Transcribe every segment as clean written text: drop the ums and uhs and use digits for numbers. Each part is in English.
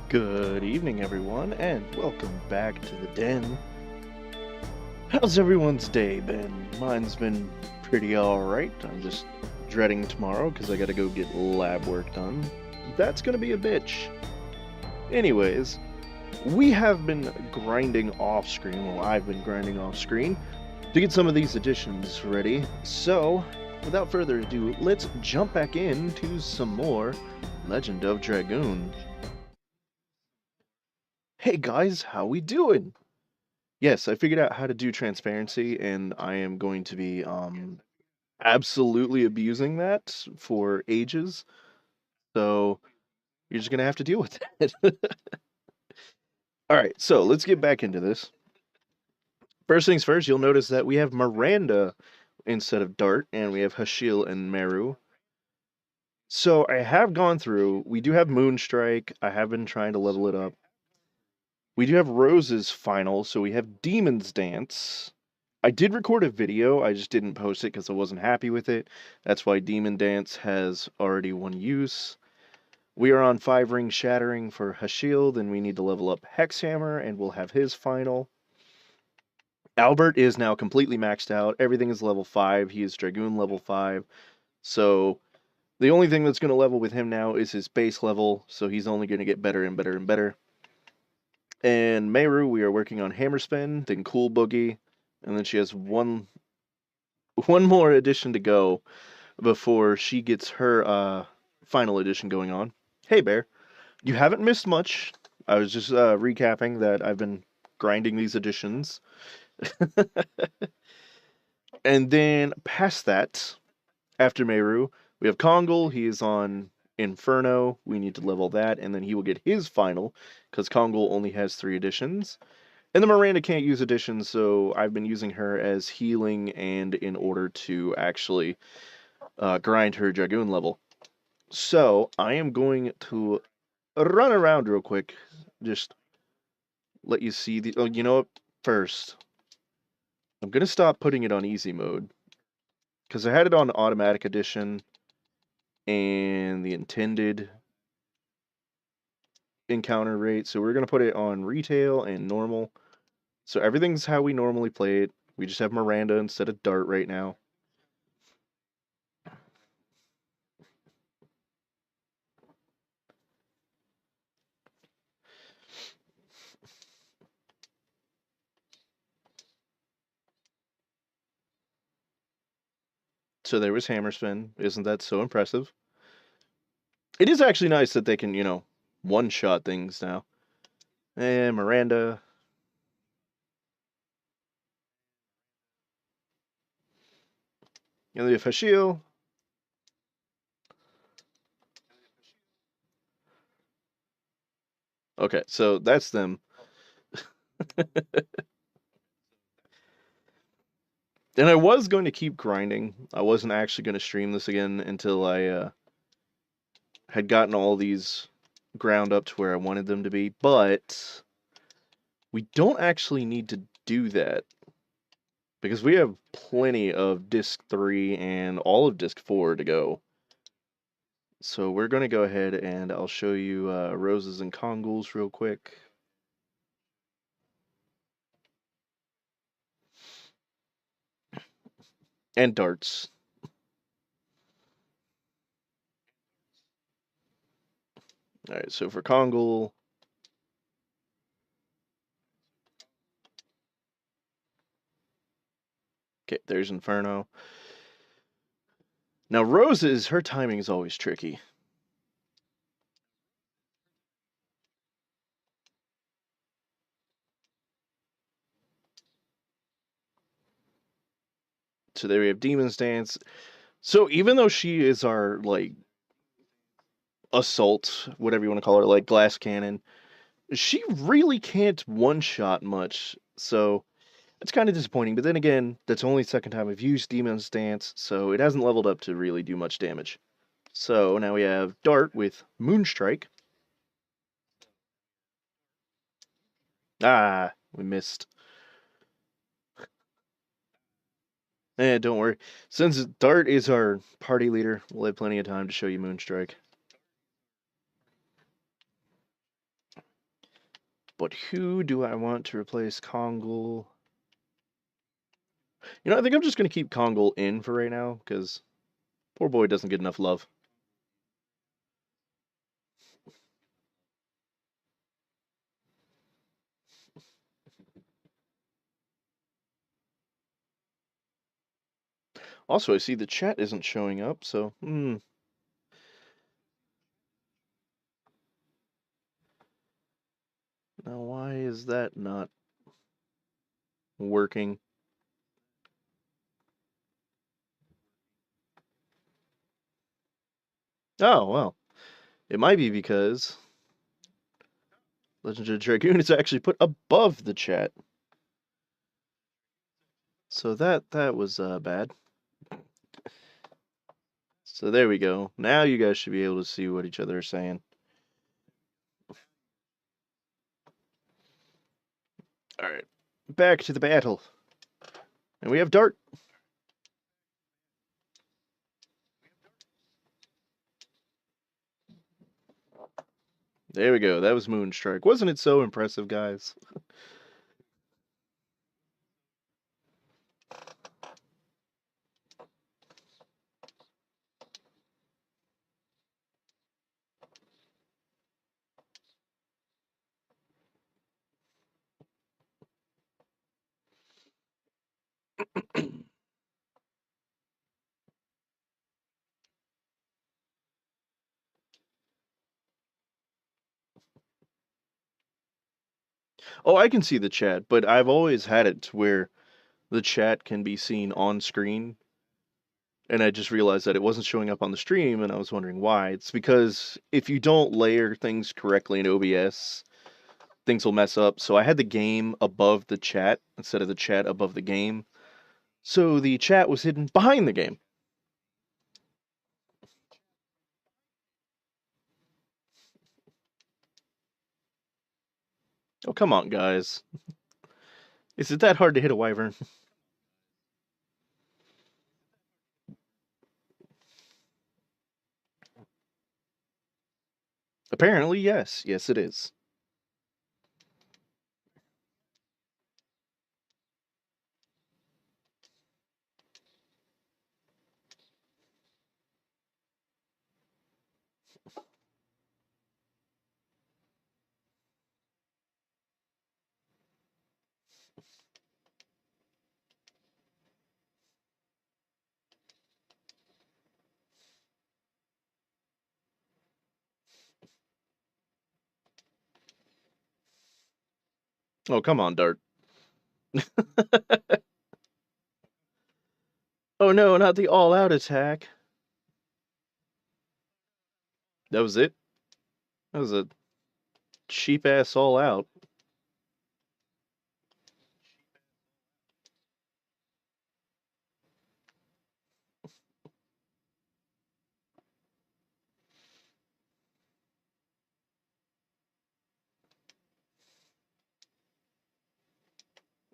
Good evening, everyone, and welcome back to the den. How's everyone's day been? Mine's been pretty alright. I'm just dreading tomorrow because I gotta go get lab work done. That's gonna be a bitch. Anyways, we have been grinding off screen, well, I've been grinding off screen to get some of these additions ready. So, without further ado, let's jump back into some more Legend of Dragoon. Hey guys, how we doing? Yes, I figured out how to do transparency, and I am going to be absolutely abusing that for ages. So you're just gonna have to deal with it. All right, so let's get back into this. First things first, you'll notice that we have Miranda instead of Dart, and we have Hashil and Meru. So I have gone through. We do have Moonstrike. I have been trying to level it up. We do have Rose's final, so we have Demon's Dance. I did record a video, I just didn't post it because I wasn't happy with it. That's why Demon Dance has already one use. We are on 5 Ring Shattering for Hashil, then we need to level up Hexhammer, and we'll have his final. Albert is now completely maxed out. Everything is level 5. He is Dragoon level 5. So the only thing that's going to level with him now is his base level, so he's only going to get better and better and better. And Meru, we are working on Hammer Spin, then Cool Boogie, and then she has one more edition to go before she gets her final edition going on. Hey Bear, you haven't missed much. I was just recapping that I've been grinding these editions. And then past that, after Meru, we have Kongal. He is on Inferno. We need to level that, and then he will get his final, because Kongal only has 3 editions. And the Miranda can't use additions, so I've been using her as healing and in order to actually grind her Dragoon level. So I am going to run around real quick, just let you see the. Oh, you know what? First, I'm gonna stop putting it on easy mode because I had it on automatic edition and the intended encounter rate. So we're gonna put it on retail and normal. So everything's how we normally play it. We just have Miranda instead of Dart right now. So there was Hammer Spin. Isn't that so impressive? It is actually nice that they can, one-shot things now. And Miranda. And the Hashil. Okay, so that's them. And I was going to keep grinding. I wasn't actually going to stream this again until I had gotten all these ground up to where I wanted them to be. But we don't actually need to do that because we have plenty of Disc 3 and all of Disc 4 to go. So we're going to go ahead and I'll show you Roses and Kongals real quick. And Darts. Alright, so for Kongal, okay, there's Inferno. Now Roses, her timing is always tricky. So there we have Demon's Dance. So even though she is our, like, assault, whatever you want to call her, like glass cannon, she really can't one-shot much. So it's kind of disappointing. But then again, that's only the second time I've used Demon's Dance, so it hasn't leveled up to really do much damage. So now we have Dart with Moonstrike. Ah, we missed. Don't worry. Since Dart is our party leader, we'll have plenty of time to show you Moonstrike. But who do I want to replace Kongal? You know, I think I'm just going to keep Kongal in for right now, because poor boy doesn't get enough love. Also, I see the chat isn't showing up, so, Now, why is that not working? Oh, well. It might be because Legend of Dragoon is actually put above the chat. So that was bad. So there we go. Now you guys should be able to see what each other are saying. Alright. Back to the battle. And we have Dart. There we go. That was Moonstrike. Wasn't it so impressive, guys? Oh, I can see the chat, but I've always had it to where the chat can be seen on screen. And I just realized that it wasn't showing up on the stream, and I was wondering why. It's because if you don't layer things correctly in OBS, things will mess up. So I had the game above the chat instead of the chat above the game. So the chat was hidden behind the game. Oh, come on, guys. Is it that hard to hit a wyvern? Apparently, yes. Yes, it is. Oh, come on, Dart. Oh no, not the all-out attack. That was it? That was a cheap-ass all-out.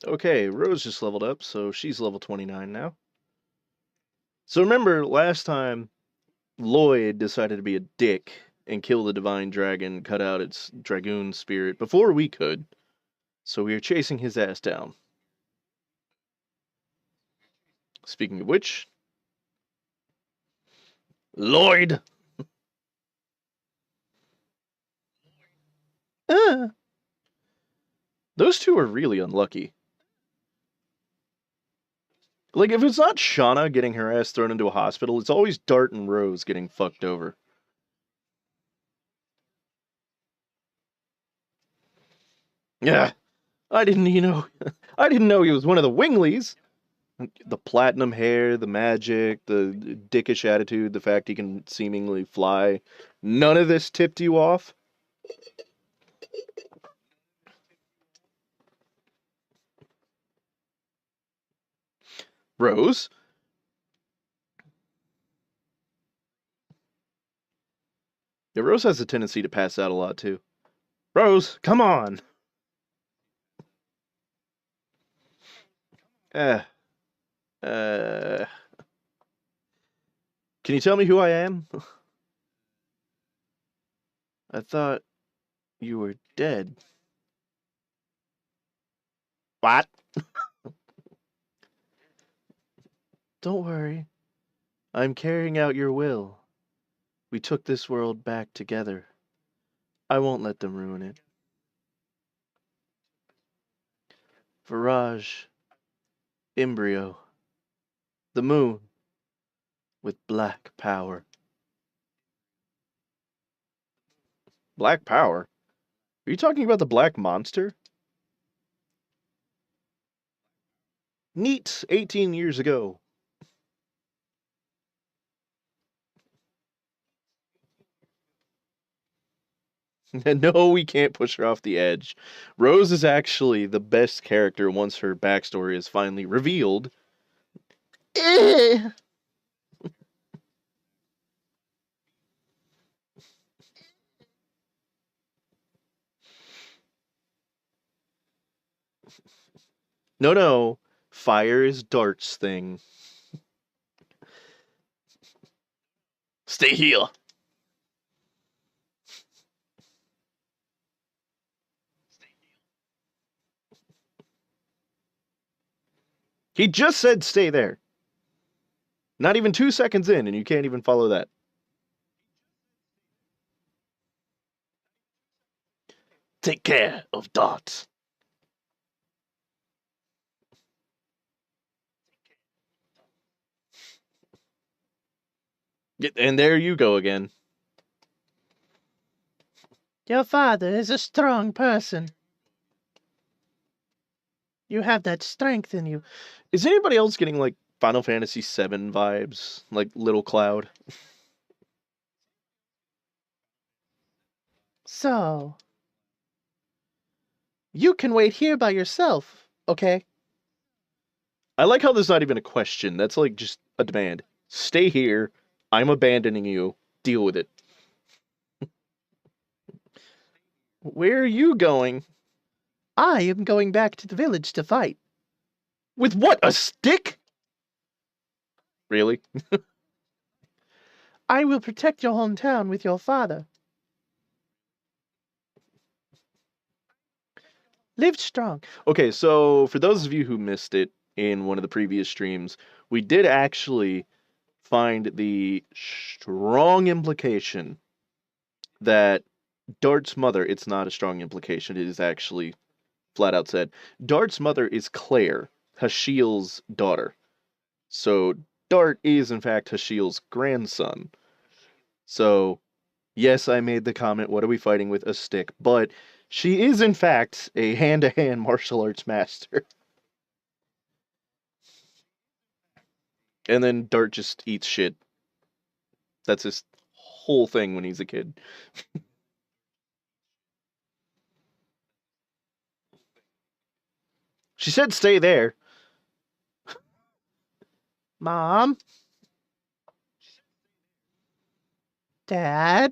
Okay, Rose just leveled up, so she's level 29 now. So remember, last time, LoD decided to be a dick and kill the Divine Dragon, cut out its Dragoon spirit before we could. So we are chasing his ass down. Speaking of which, LoD! Ah, those two are really unlucky. Like, if it's not Shauna getting her ass thrown into a hospital, it's always Dart and Rose getting fucked over. Yeah, I didn't, I didn't know he was one of the Winglies. The platinum hair, the magic, the dickish attitude, the fact he can seemingly fly. None of this tipped you off? Rose? Yeah, Rose has a tendency to pass out a lot, too. Rose, come on! Uh, uh, can you tell me who I am? I thought you were dead. What? Don't worry. I'm carrying out your will. We took this world back together. I won't let them ruin it. Virage, embryo, the moon, with black power. Black power? Are you talking about the black monster? Neat, 18 years ago. No, we can't push her off the edge. Rose is actually the best character once her backstory is finally revealed. Eh. No, no. Fire is Dart's thing. Stay here. He just said stay there. Not even 2 seconds in, and you can't even follow that. Take care of Dart. And there you go again. Your father is a strong person. You have that strength in you. Is anybody else getting like Final Fantasy VII vibes? Like Little Cloud? So, you can wait here by yourself, okay? I like how there's not even a question. That's like just a demand. Stay here. I'm abandoning you. Deal with it. Where are you going? I am going back to the village to fight. With what? A stick? Really? I will protect your hometown with your father. Live strong. Okay, so for those of you who missed it in one of the previous streams, we did actually find the strong implication that Dart's mother, it's not a strong implication, it is actually flat out said, Dart's mother is Claire, Hashiel's daughter. So Dart is in fact Hashiel's grandson. So yes, I made the comment, what are we fighting with? A stick. But she is in fact a hand-to-hand martial arts master. And then Dart just eats shit. That's his whole thing when he's a kid. She said stay there. Mom? Dad?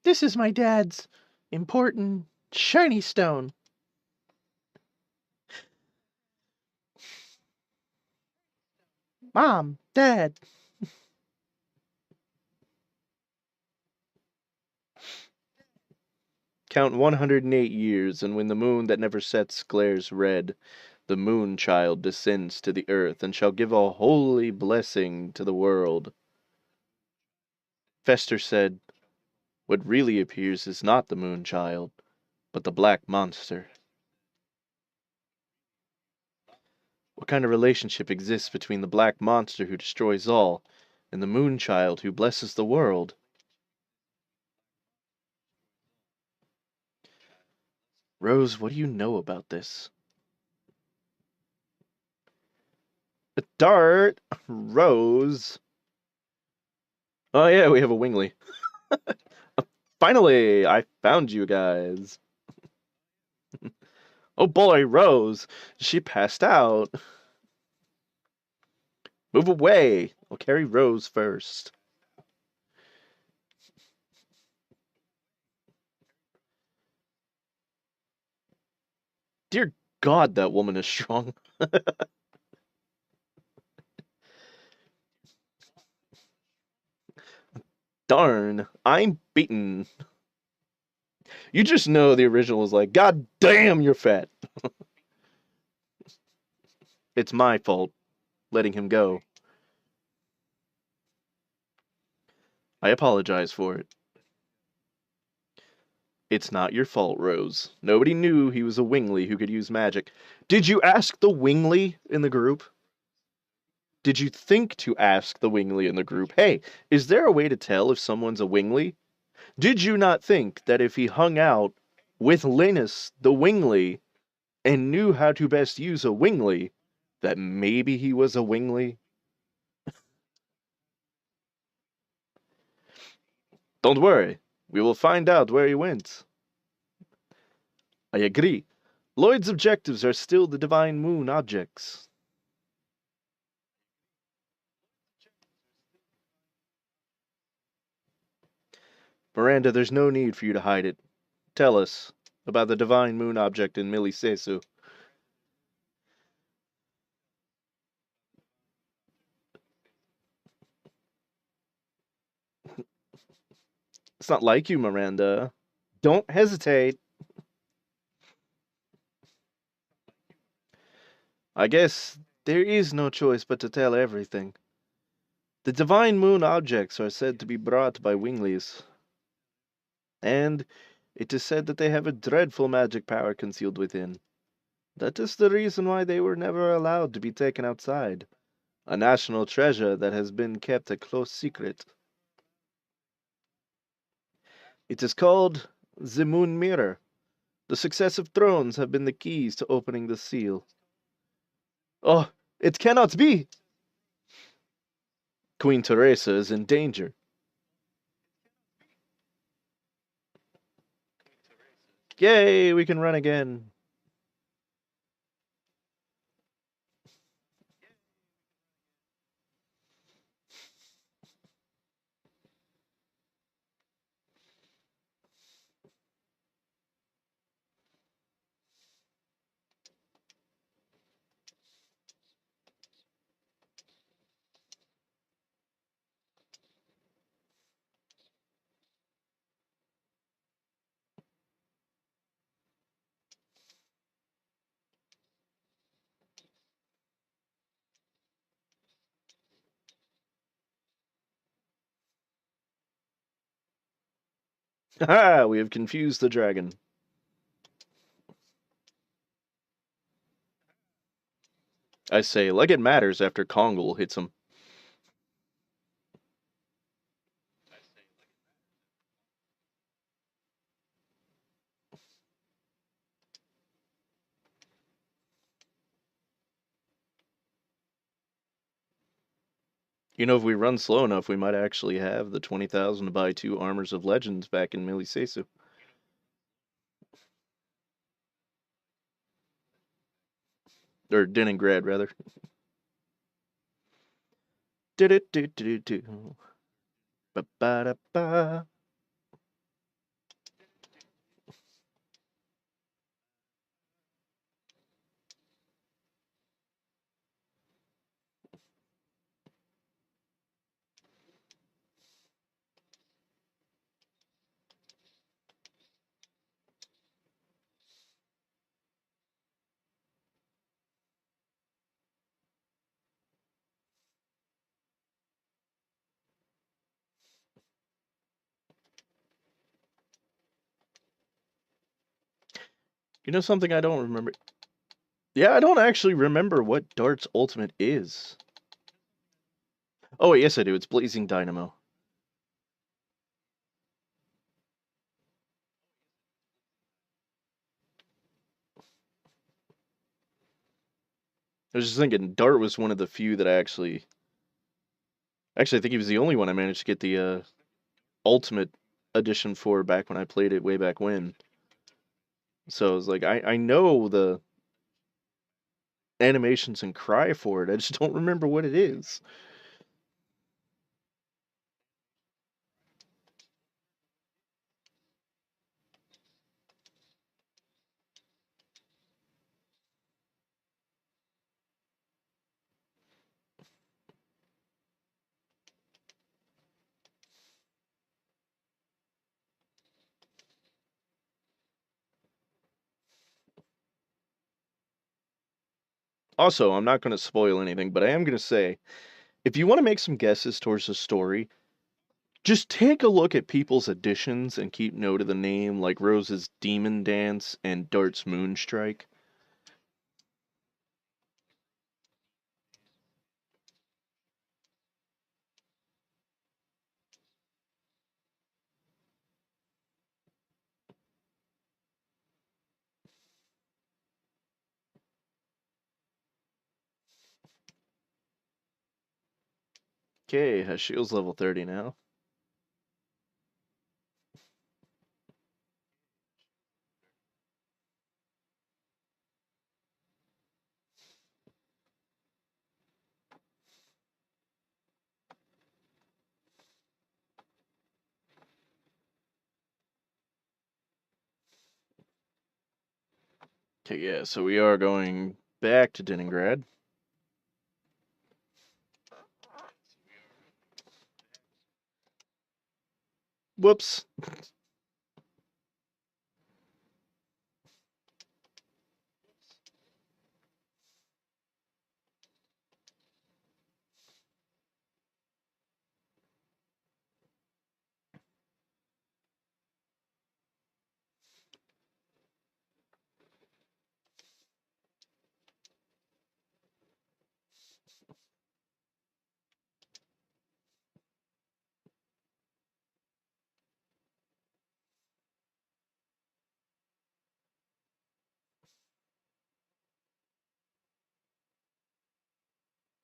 This is my dad's important shiny stone. Mom, Dad. Count 108 years, and when the moon that never sets glares red, the moon child descends to the earth and shall give a holy blessing to the world. Fester said, what really appears is not the moon child, but the black monster. What kind of relationship exists between the black monster who destroys all and the moon child who blesses the world? Rose, what do you know about this? Dart, Rose. Oh yeah, we have a Wingley. Finally, I found you guys. Oh boy, Rose. She passed out. Move away. I'll carry Rose first. Dear God, that woman is strong. Darn, I'm beaten. You just know the original was like, God damn, you're fat. It's my fault letting him go. I apologize for it. It's not your fault, Rose. Nobody knew he was a wingly who could use magic. Did you ask the wingly in the group? Did you think to ask the wingly in the group, hey, is there a way to tell if someone's a wingly? Did you not think that if he hung out with Linus the wingly and knew how to best use a wingly, that maybe he was a wingly? Don't worry, we will find out where he went. I agree. Lloyd's objectives are still the Divine Moon objects. Miranda, there's no need for you to hide it. Tell us about the Divine Moon object in Milisesu. It's not like you, Miranda. Don't hesitate. I guess there is no choice but to tell everything. The Divine Moon objects are said to be brought by winglies, and it is said that they have a dreadful magic power concealed within. That is the reason why they were never allowed to be taken outside. A national treasure that has been kept a close secret. It is called the Moon Mirror. The successive thrones have been the keys to opening the seal. Oh, it cannot be! Queen Teresa is in danger. Yay, we can run again. Ha! We have confused the dragon. I say, like it matters after Kongol hits him. You know, if we run slow enough, we might actually have the 20,000 to buy 2 Armors of Legends back in Milisesu. Or Leningrad, rather. Do-do-do-do-do. Ba-ba-da-ba. You know something I don't remember? Yeah, I don't actually remember what Dart's ultimate is. Oh, yes, I do. It's Blazing Dynamo. I was just thinking, Dart was one of the few that I actually... Actually, I think he was the only one I managed to get the Ultimate Edition for back when I played it way back when. So I was like, I know the animations and cry for it. I just don't remember what it is. Also, I'm not going to spoil anything, but I am going to say, if you want to make some guesses towards the story, just take a look at people's additions and keep note of the name, like Rose's Demon Dance and Dart's Moonstrike. Okay, Hashil's level 30 now. Okay, yeah, so we are going back to Leningrad. Whoops.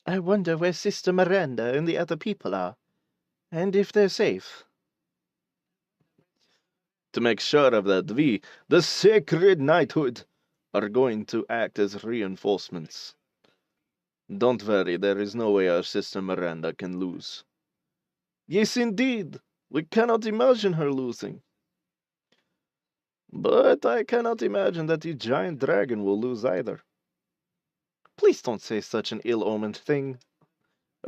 I wonder where Sister Miranda and the other people are, and if they're safe. To make sure of that, we, the Sacred Knighthood, are going to act as reinforcements. Don't worry, there is no way our sister Miranda can lose. Yes, indeed. We cannot imagine her losing. But I cannot imagine that the giant dragon will lose either. Please don't say such an ill-omened thing.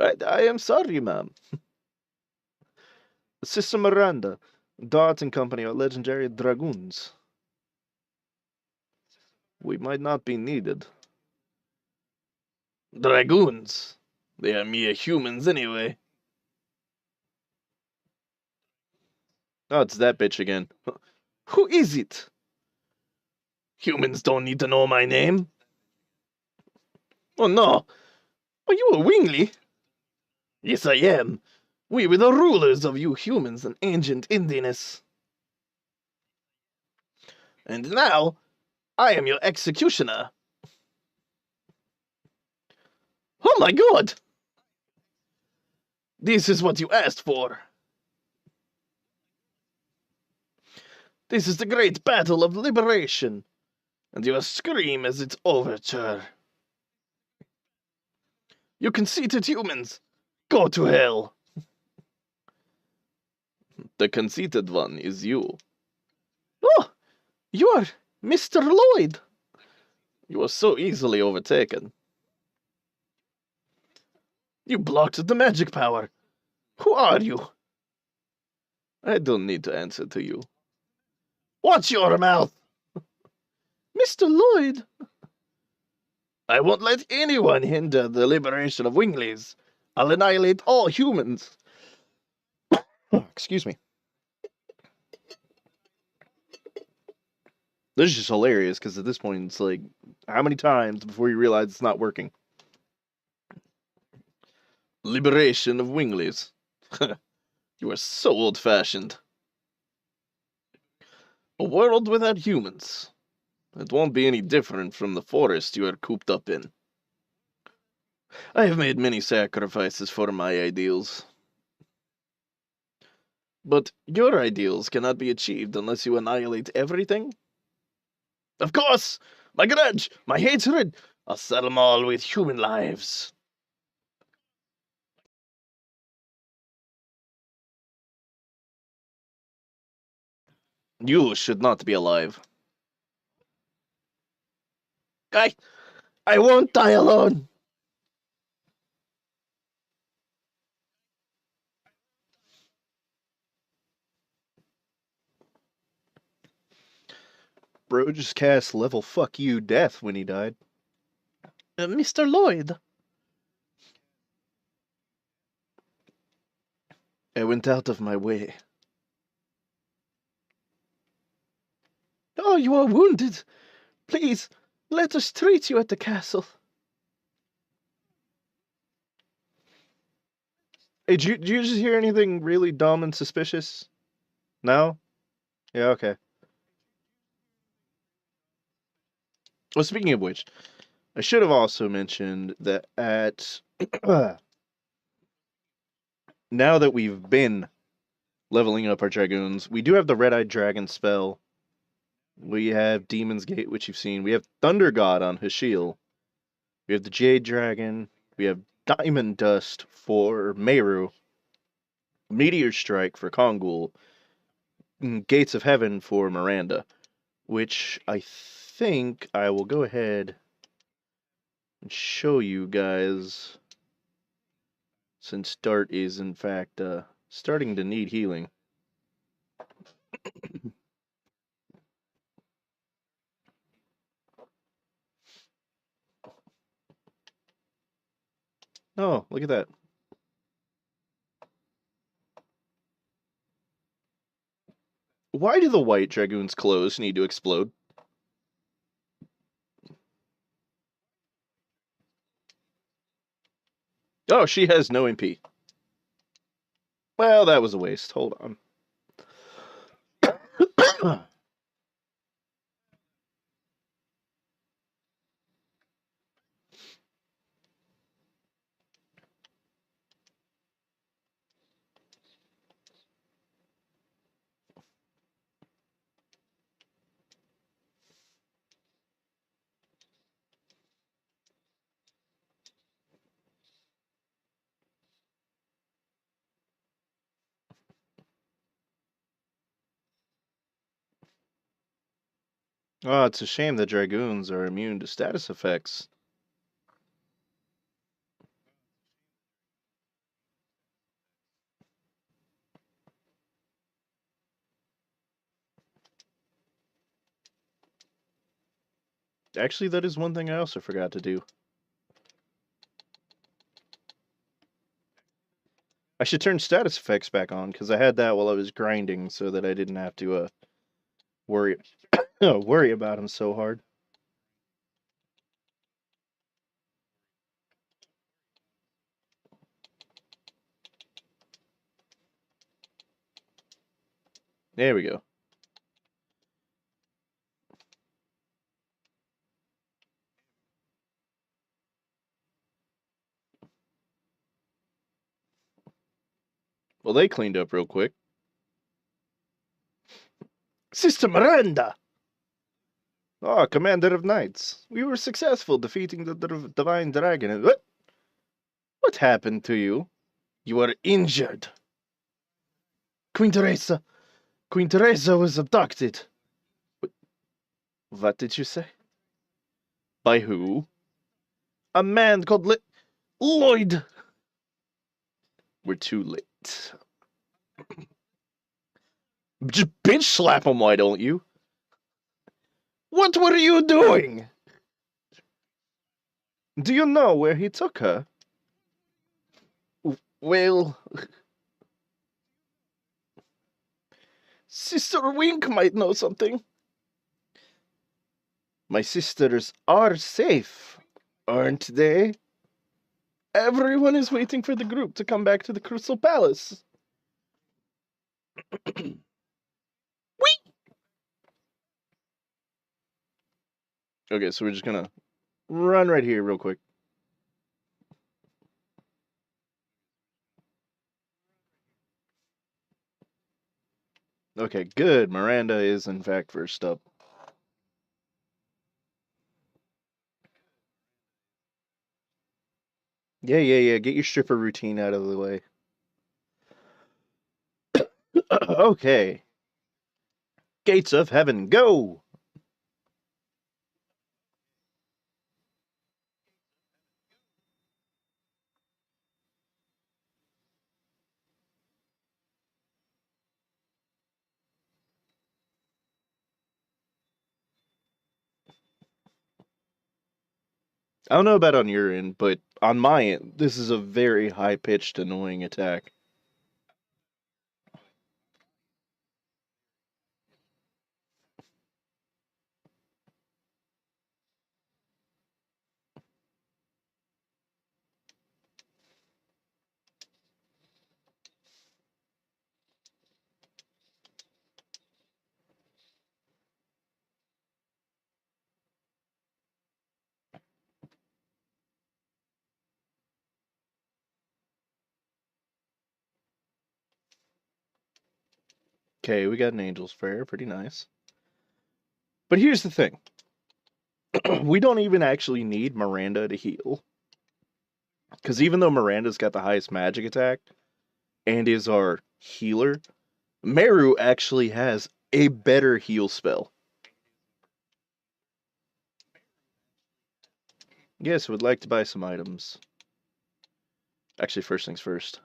I am sorry, ma'am. Sister Miranda, Dart and company are legendary dragoons. We might not be needed. Dragoons? They are mere humans anyway. Oh, it's that bitch again. Who is it? Humans don't need to know my name. Oh no! Are you a Wingley? Yes, I am. We were the rulers of you humans in ancient Indiness. And now, I am your executioner. Oh my god! This is what you asked for. This is the great battle of liberation, and you scream as its overture. You conceited humans, go to hell. The conceited one is you. Oh, you are Mr. Lloyd. You are so easily overtaken. You blocked the magic power. Who are you? I don't need to answer to you. Watch your mouth! Mr. Lloyd. I won't let anyone hinder the liberation of Winglies. I'll annihilate all humans. Excuse me. This is just hilarious because at this point it's like, how many times before you realize it's not working? Liberation of Winglies. You are so old-fashioned. A world without humans. It won't be any different from the forest you are cooped up in. I have made many sacrifices for my ideals. But your ideals cannot be achieved unless you annihilate everything? Of course! My grudge! My hatred! I'll settle them all with human lives. You should not be alive. I won't die alone! Bro just cast level fuck you death when he died. Mr. Lloyd. I went out of my way. Oh, you are wounded. Please, let us treat you at the castle. Hey, did you just hear anything really dumb and suspicious? No? Yeah, okay. Well, speaking of which, I should have also mentioned that at now that we've been leveling up our dragoons, we do have the Red-Eyed Dragon spell. We have Demon's Gate, which you've seen. We have Thunder God on Hashil. We have the Jade Dragon. We have Diamond Dust for Meru. Meteor Strike for Kongul. And Gates of Heaven for Miranda. Which I think I will go ahead and show you guys, since Dart is in fact starting to need healing. Oh, look at that. Why do the White Dragoon's clothes need to explode? Oh, she has no MP. Well, that was a waste. Hold on. Oh, it's a shame that Dragoons are immune to status effects. Actually, that is one thing I also forgot to do. I should turn status effects back on, because I had that while I was grinding, so that I didn't have to worry worry about them so hard. There we go. Well, they cleaned up real quick. Sister Miranda! Oh, Commander of Knights, we were successful defeating the Divine Dragon. What happened to you? You are injured. Queen Teresa was abducted. What did you say? By who? A man called Lloyd. We're too late. Just bitch slap him, why don't you? What were you doing? Do you know where he took her? Well, Sister Wink might know something. My sisters are safe, aren't they? Everyone is waiting for the group to come back to the Crystal Palace. Whee! Okay, so we're just gonna run right here real quick. Okay, good. Miranda is in fact first up. Yeah. Get your stripper routine out of the way. Okay. Gates of Heaven, go! I don't know about on your end, but on my end, this is a very high-pitched, annoying attack. Okay, we got an Angel's Prayer, pretty nice. But here's the thing. We don't even actually need Miranda to heal. Because even though Miranda's got the highest magic attack and is our healer, Meru actually has a better heal spell. Yes, would like to buy some items. Actually, first things first.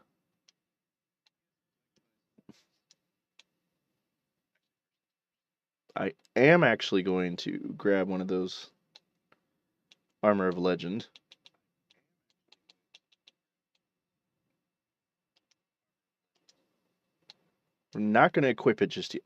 I am actually going to grab one of those Armor of Legend. I'm not going to equip it just yet.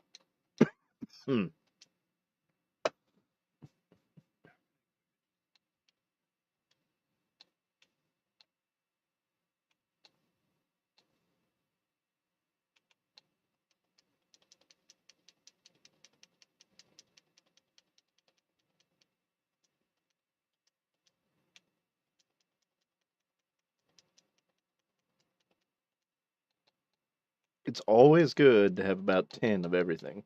It's always good to have about 10 of everything.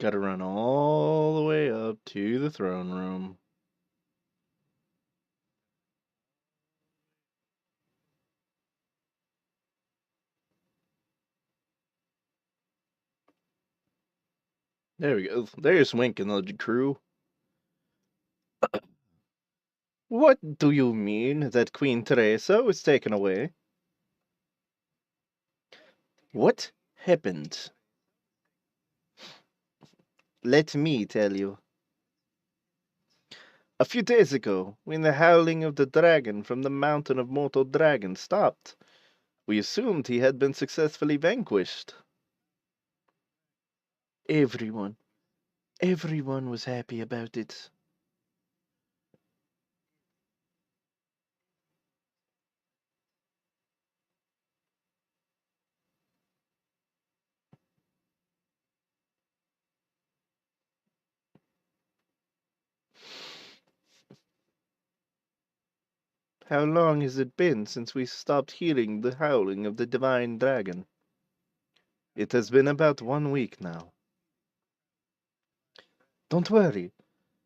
Gotta run all the way up to the throne room. There we go. There's Wink and the crew. What do you mean that Queen Teresa was taken away? What happened? Let me tell you. A few days ago, when the howling of the dragon from the mountain of mortal dragons stopped, we assumed he had been successfully vanquished. Everyone, everyone was happy about it. How long has it been since we stopped hearing the howling of the divine dragon? It has been about 1 week now. Don't worry.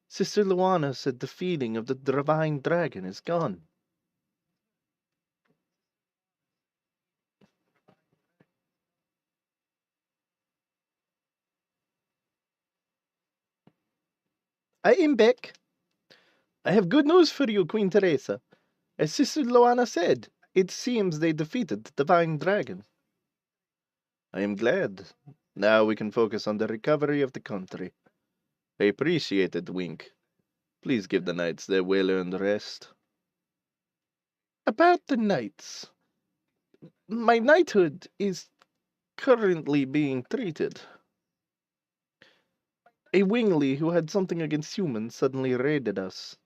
Sister Luana said the feeling of the divine dragon is gone. I am back. I have good news for you, Queen Teresa. As Sister Luana said, it seems they defeated the divine dragon. I am glad. Now we can focus on the recovery of the country. I appreciate it, Wink. Please give the knights their well-earned rest. About the knights. My knighthood is currently being treated. A Wingley who had something against humans suddenly raided us.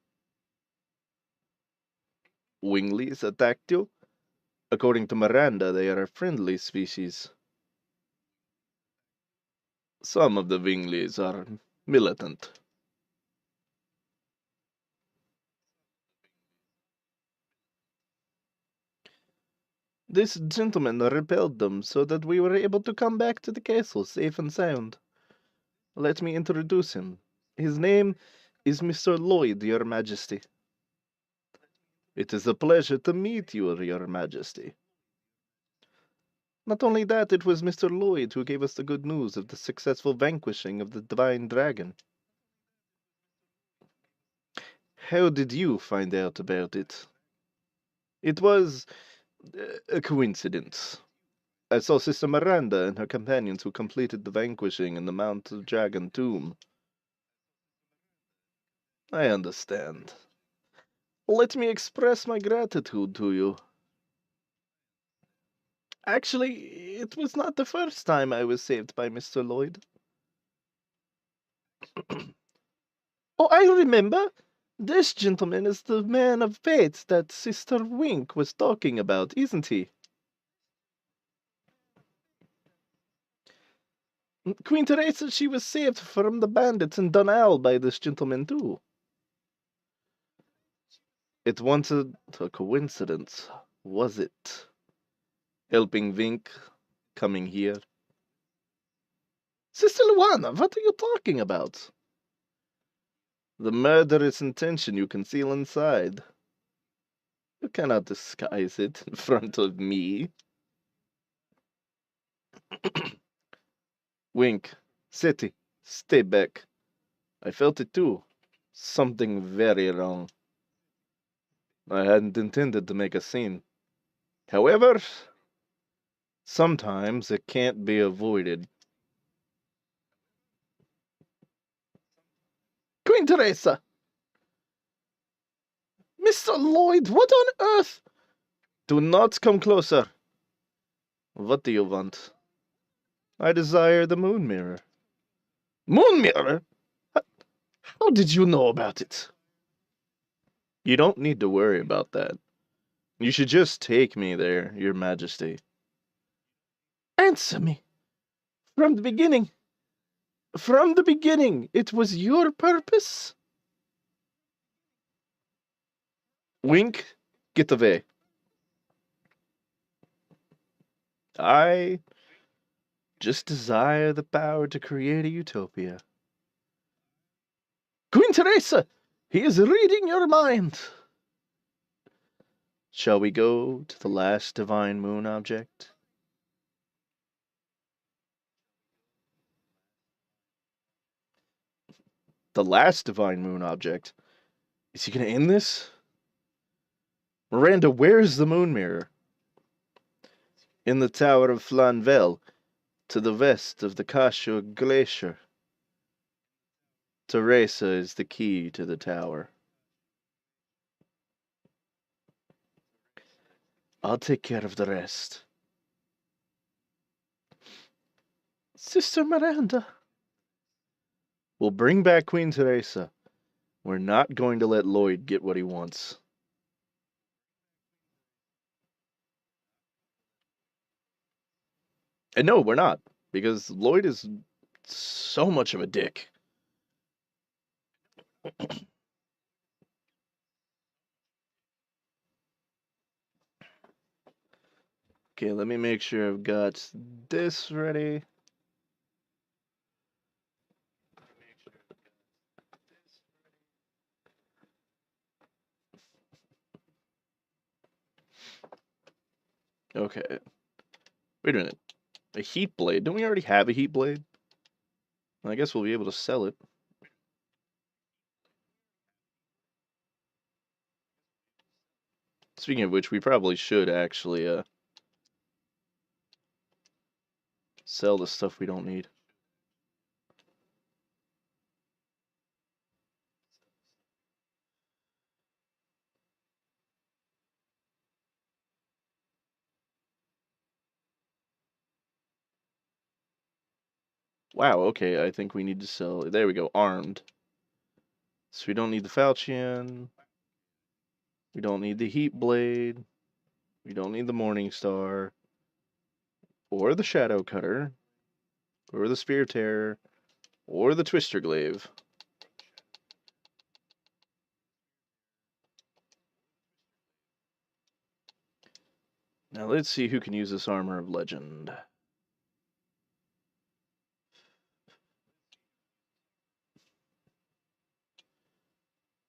Wingleys attacked you? According to Miranda, they are a friendly species. Some of the Wingleys are militant. This gentleman repelled them so that we were able to come back to the castle safe and sound. Let me introduce him. His name is Mr. LoD, Your Majesty. It is a pleasure to meet you, Your Majesty. Not only that, it was Mr. Lloyd who gave us the good news of the successful vanquishing of the divine dragon. How did you find out about it? It was a coincidence. I saw Sister Miranda and her companions who completed the vanquishing in the Mount of Dragon tomb. I understand. Let me express my gratitude to you. Actually, it was not the first time I was saved by Mr. Lloyd. Oh, I remember. This gentleman is the man of faith that Sister Wink was talking about, isn't he? Queen Teresa, she was saved from the bandits in Dunall by this gentleman, too. It wasn't a coincidence, was it? Helping Vink, coming here. Sister Luana, what are you talking about? The murderous intention you conceal inside. You cannot disguise it in front of me. Wink, City, stay back. I felt it too. Something very wrong. I hadn't intended to make a scene. However, sometimes it can't be avoided. Queen Teresa! Mr. Lloyd, what on earth? Do not come closer. What do you want? I desire the moon mirror. Moon mirror? How did you know about it? You don't need to worry about that. You should just take me there, Your Majesty. Answer me. From the beginning. From the beginning, it was your purpose? Wink, get away. I just desire the power to create a utopia. Queen Teresa, he is reading your mind. Shall we go to the last divine moon object? The last divine moon object? Is he going to end this? Miranda, where's the moon mirror? In the tower of Flanvel, to the west of the Kashur Glacier. Teresa is the key to the tower. I'll take care of the rest. Sister Miranda. We'll bring back Queen Teresa. We're not going to let Lloyd get what he wants. And no, we're not, because Lloyd is so much of a dick. Okay, let me make sure I've got this ready. Okay. Wait a minute. A heat blade? Don't we already have a heat blade? I guess we'll be able to sell it. Speaking of which, we probably should actually sell the stuff we don't need. Wow, okay, I think we need to sell. There we go, armed. So we don't need the falchion. We don't need the heat blade. We don't need the morning star. Or the shadow cutter. Or the spear tearer. Or the twister glaive. Now let's see who can use this armor of legend.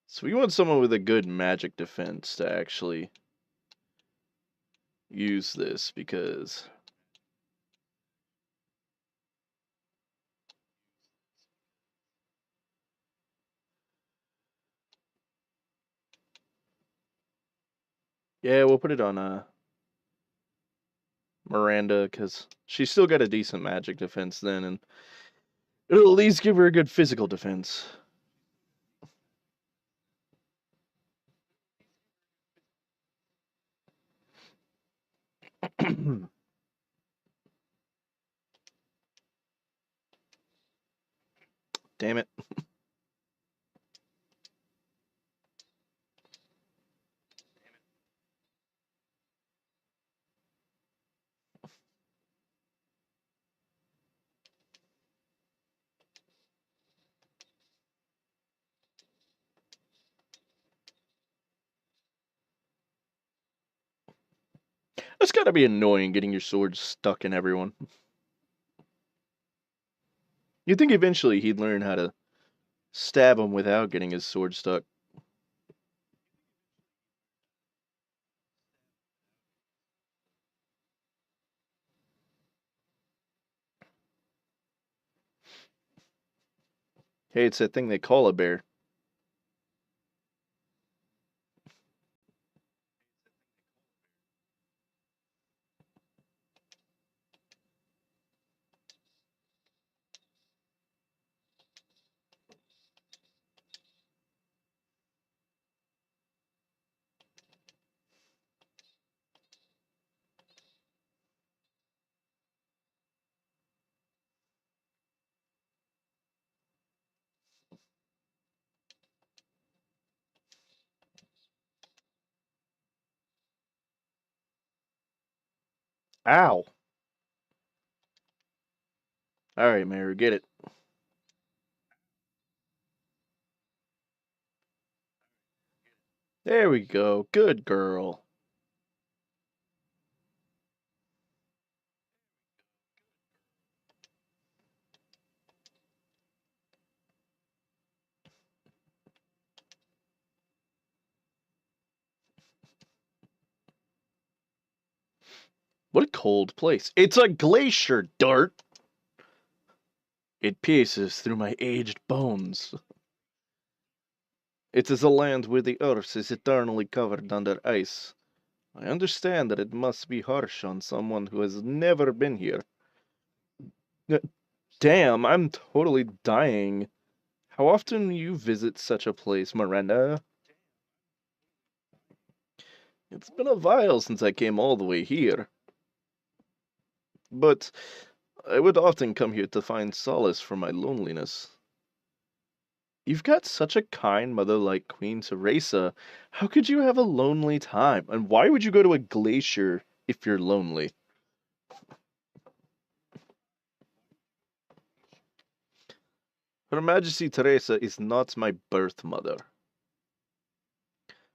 So we want someone with a good magic defense to actually use this, because Yeah, we'll put it on Miranda, because she's still got a decent magic defense then, and it'll at least give her a good physical defense. Damn it. That's gotta be annoying getting your sword stuck in everyone. You'd think eventually he'd learn how to stab him without getting his sword stuck. Hey, it's that thing they call a bear. Ow. Alright, Maru, get it. There we go. Good girl. What a cold place. It's a glacier, Dart. It pierces through my aged bones. It is a land where the earth is eternally covered under ice. I understand that it must be harsh on someone who has never been here. Damn, I'm totally dying. How often do you visit such a place, Miranda? It's been a while since I came all the way here. But I would often come here to find solace for my loneliness. You've got such a kind mother like Queen Teresa. How could you have a lonely time? And why would you go to a glacier if you're lonely? Her Majesty Teresa is not my birth mother.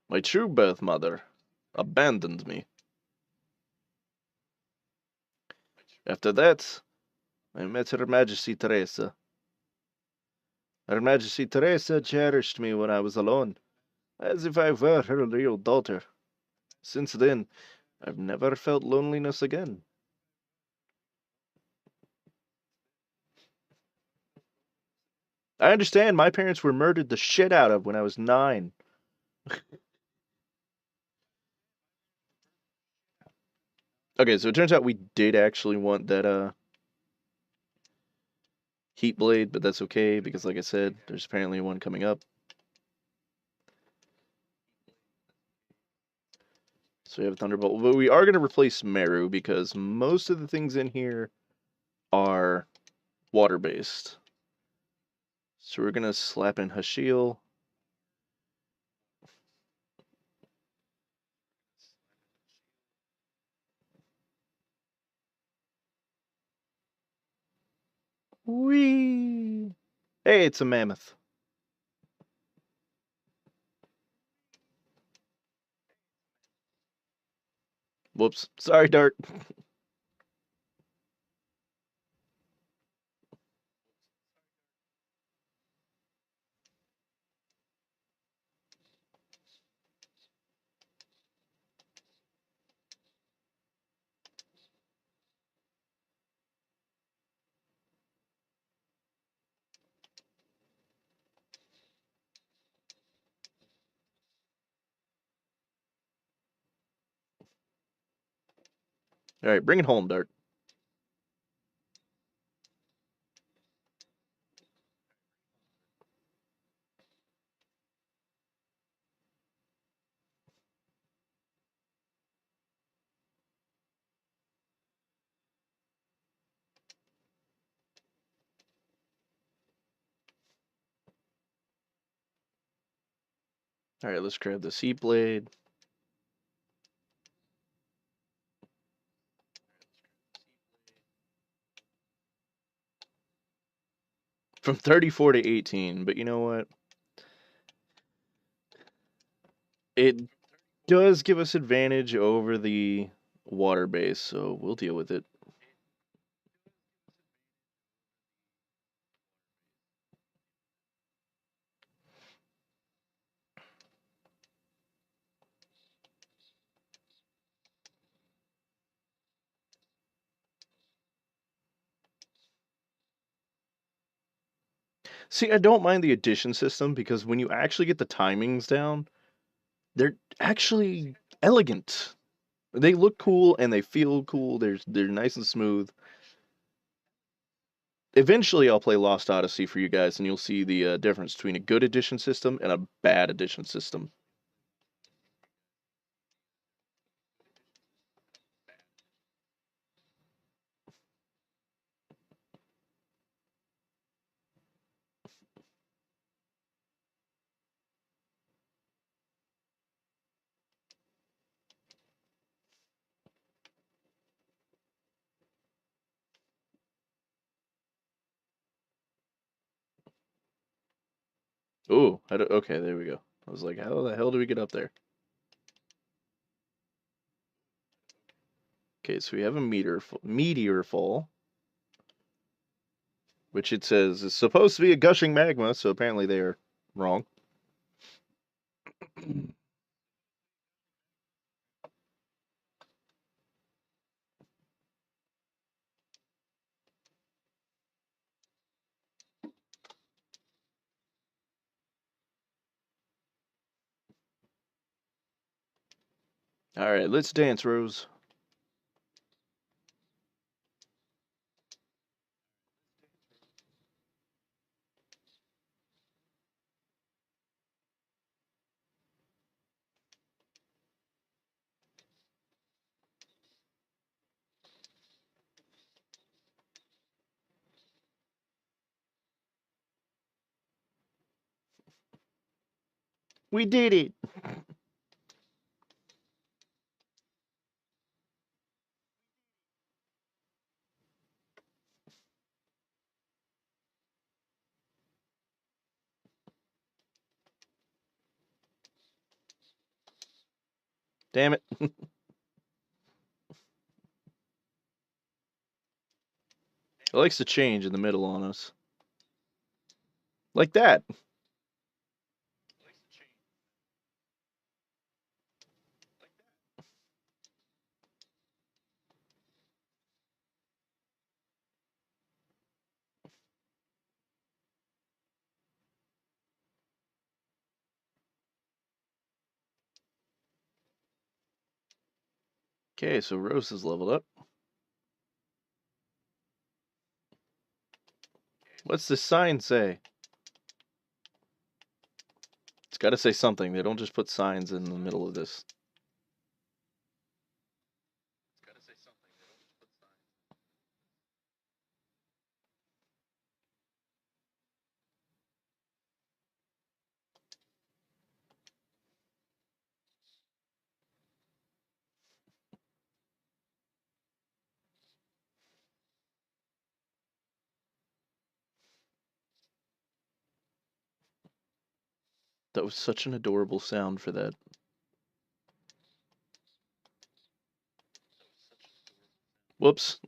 My true birth mother abandoned me. After that, I met Her Majesty Teresa. Her Majesty Teresa cherished me when I was alone, as if I were her real daughter. Since then, I've never felt loneliness again. I understand my parents were murdered the shit out of when I was 9. Okay, so it turns out we did actually want that heat blade, but that's okay because like I said, there's apparently one coming up. So we have Thunderbolt, but we are going to replace Meru because most of the things in here are water-based. So we're going to slap in Hashiel. Whee! Hey, it's a mammoth. Whoops. Sorry, Dart. All right, bring it home, Dart. All right, let's grab the Sea Blade. From 34 to 18, but you know what? It does give us advantage over the water base, so we'll deal with it. See, I don't mind the addition system because when you actually get the timings down, they're actually elegant. They look cool and they feel cool. They're nice and smooth. Eventually, I'll play Lost Odyssey for you guys, and you'll see the difference between a good addition system and a bad addition system. Oh, okay, there we go. I was like, how the hell do we get up there? Okay, so we have a meteor fall, which it says is supposed to be a gushing magma, so apparently they are wrong. All right, let's dance, Rose. We did it. Damn it. It likes to change in the middle on us. Like that. Okay, so Rose is leveled up. What's this sign say? It's got to say something. They don't just put signs in the middle of this. That was such an adorable sound for that. Whoops.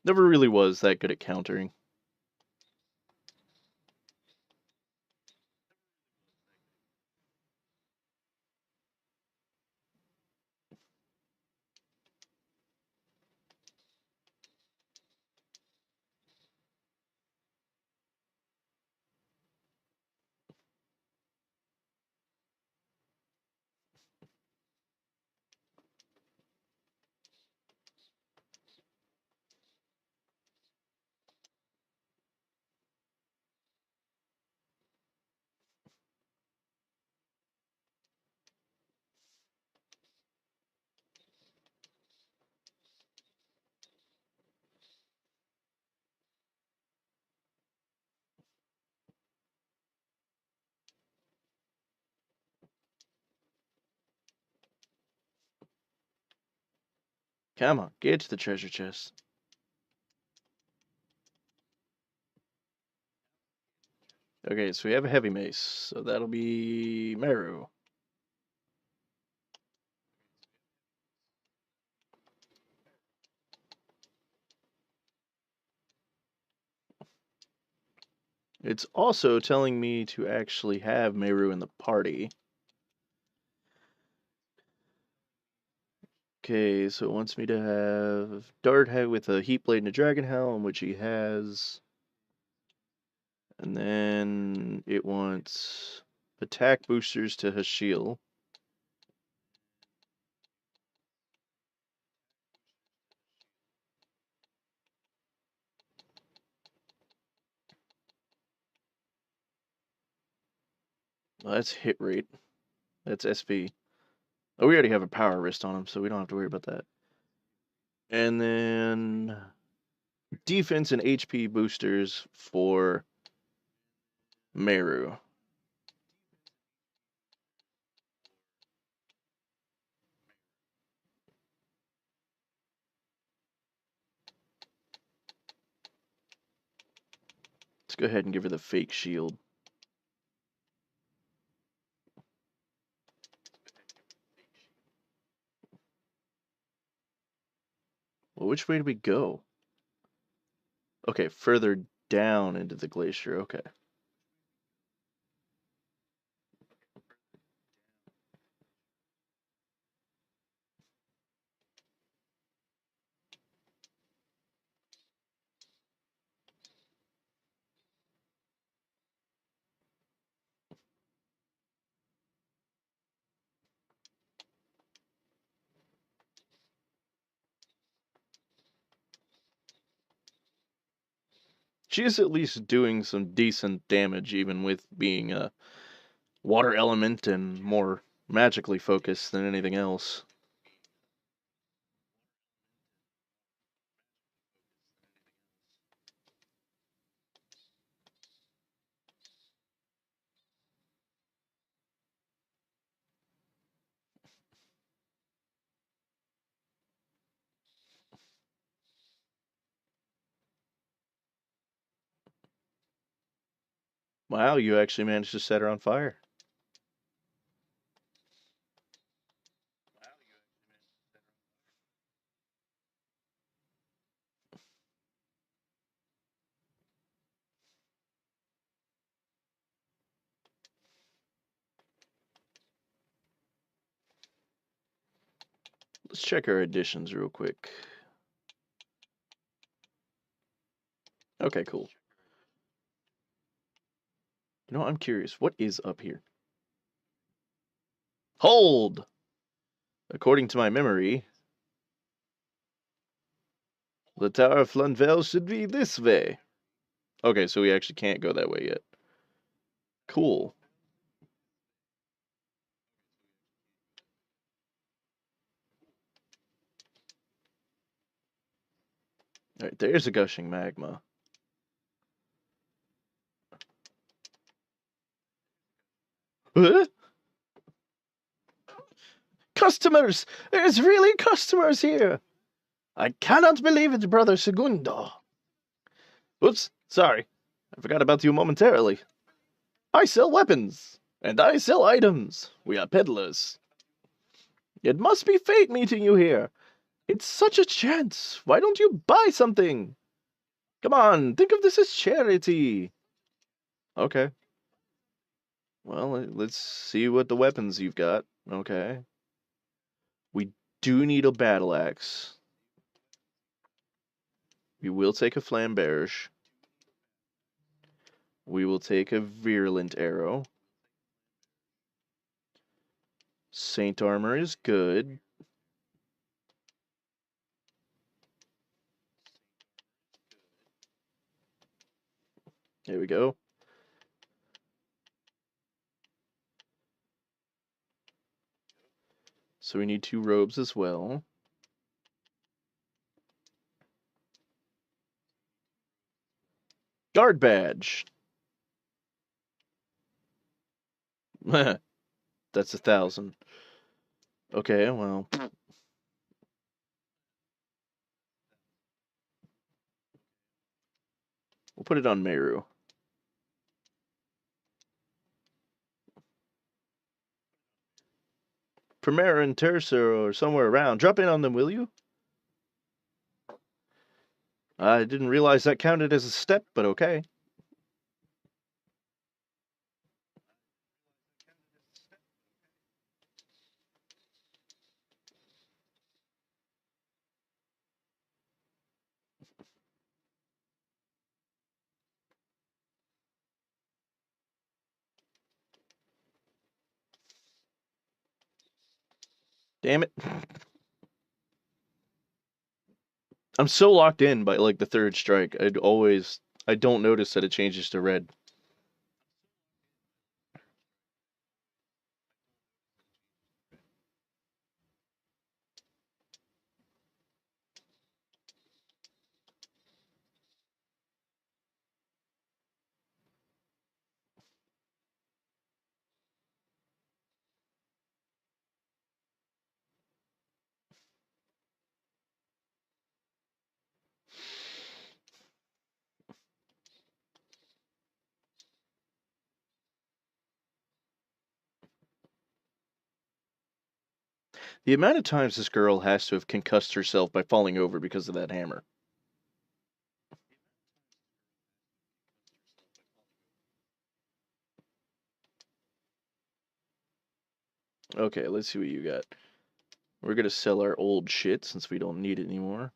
Never really was that good at countering. Come on, get to the treasure chest. Okay, so we have a heavy mace, so that'll be Meru. It's also telling me to actually have Meru in the party. Okay, so it wants me to have Darthead with a Heat Blade and a Dragon Helm, which he has. And then it wants attack boosters to Hashiel. Well, that's hit rate. That's SP. Oh, we already have a power wrist on him, so we don't have to worry about that. And then defense and HP boosters for Meru. Let's go ahead and give her the fake shield. Well, which way do we go? Okay, further down into the glacier. Okay. She is at least doing some decent damage, even with being a water element and more magically focused than anything else. Wow, you actually managed to set her on fire. Let's check our additions real quick. Okay, cool. You know, I'm curious. What is up here? Hold! According to my memory, the Tower of Flunvel should be this way. Okay, so we actually can't go that way yet. Cool. Alright, there's a gushing magma. Huh? Customers! There's really customers here! I cannot believe it, Brother Segundo. Oops, sorry. I forgot about you momentarily. I sell weapons, and I sell items. We are peddlers. It must be fate meeting you here. It's such a chance. Why don't you buy something? Come on, think of this as charity. Okay. Well, let's see what the weapons you've got. Okay. We do need a battle axe. We will take a flamberge. We will take a virulent arrow. Saint armor is good. There we go. So we need 2 robes as well. Guard badge. That's 1,000. Okay, well. We'll put it on Meru. Primera and Tercer or somewhere around. Drop in on them, will you? I didn't realize that counted as a step, but okay. Damn it. I'm so locked in by like the third strike. I don't notice that it changes to red. The amount of times this girl has to have concussed herself by falling over because of that hammer. Okay, let's see what you got. We're gonna sell our old shit since we don't need it anymore.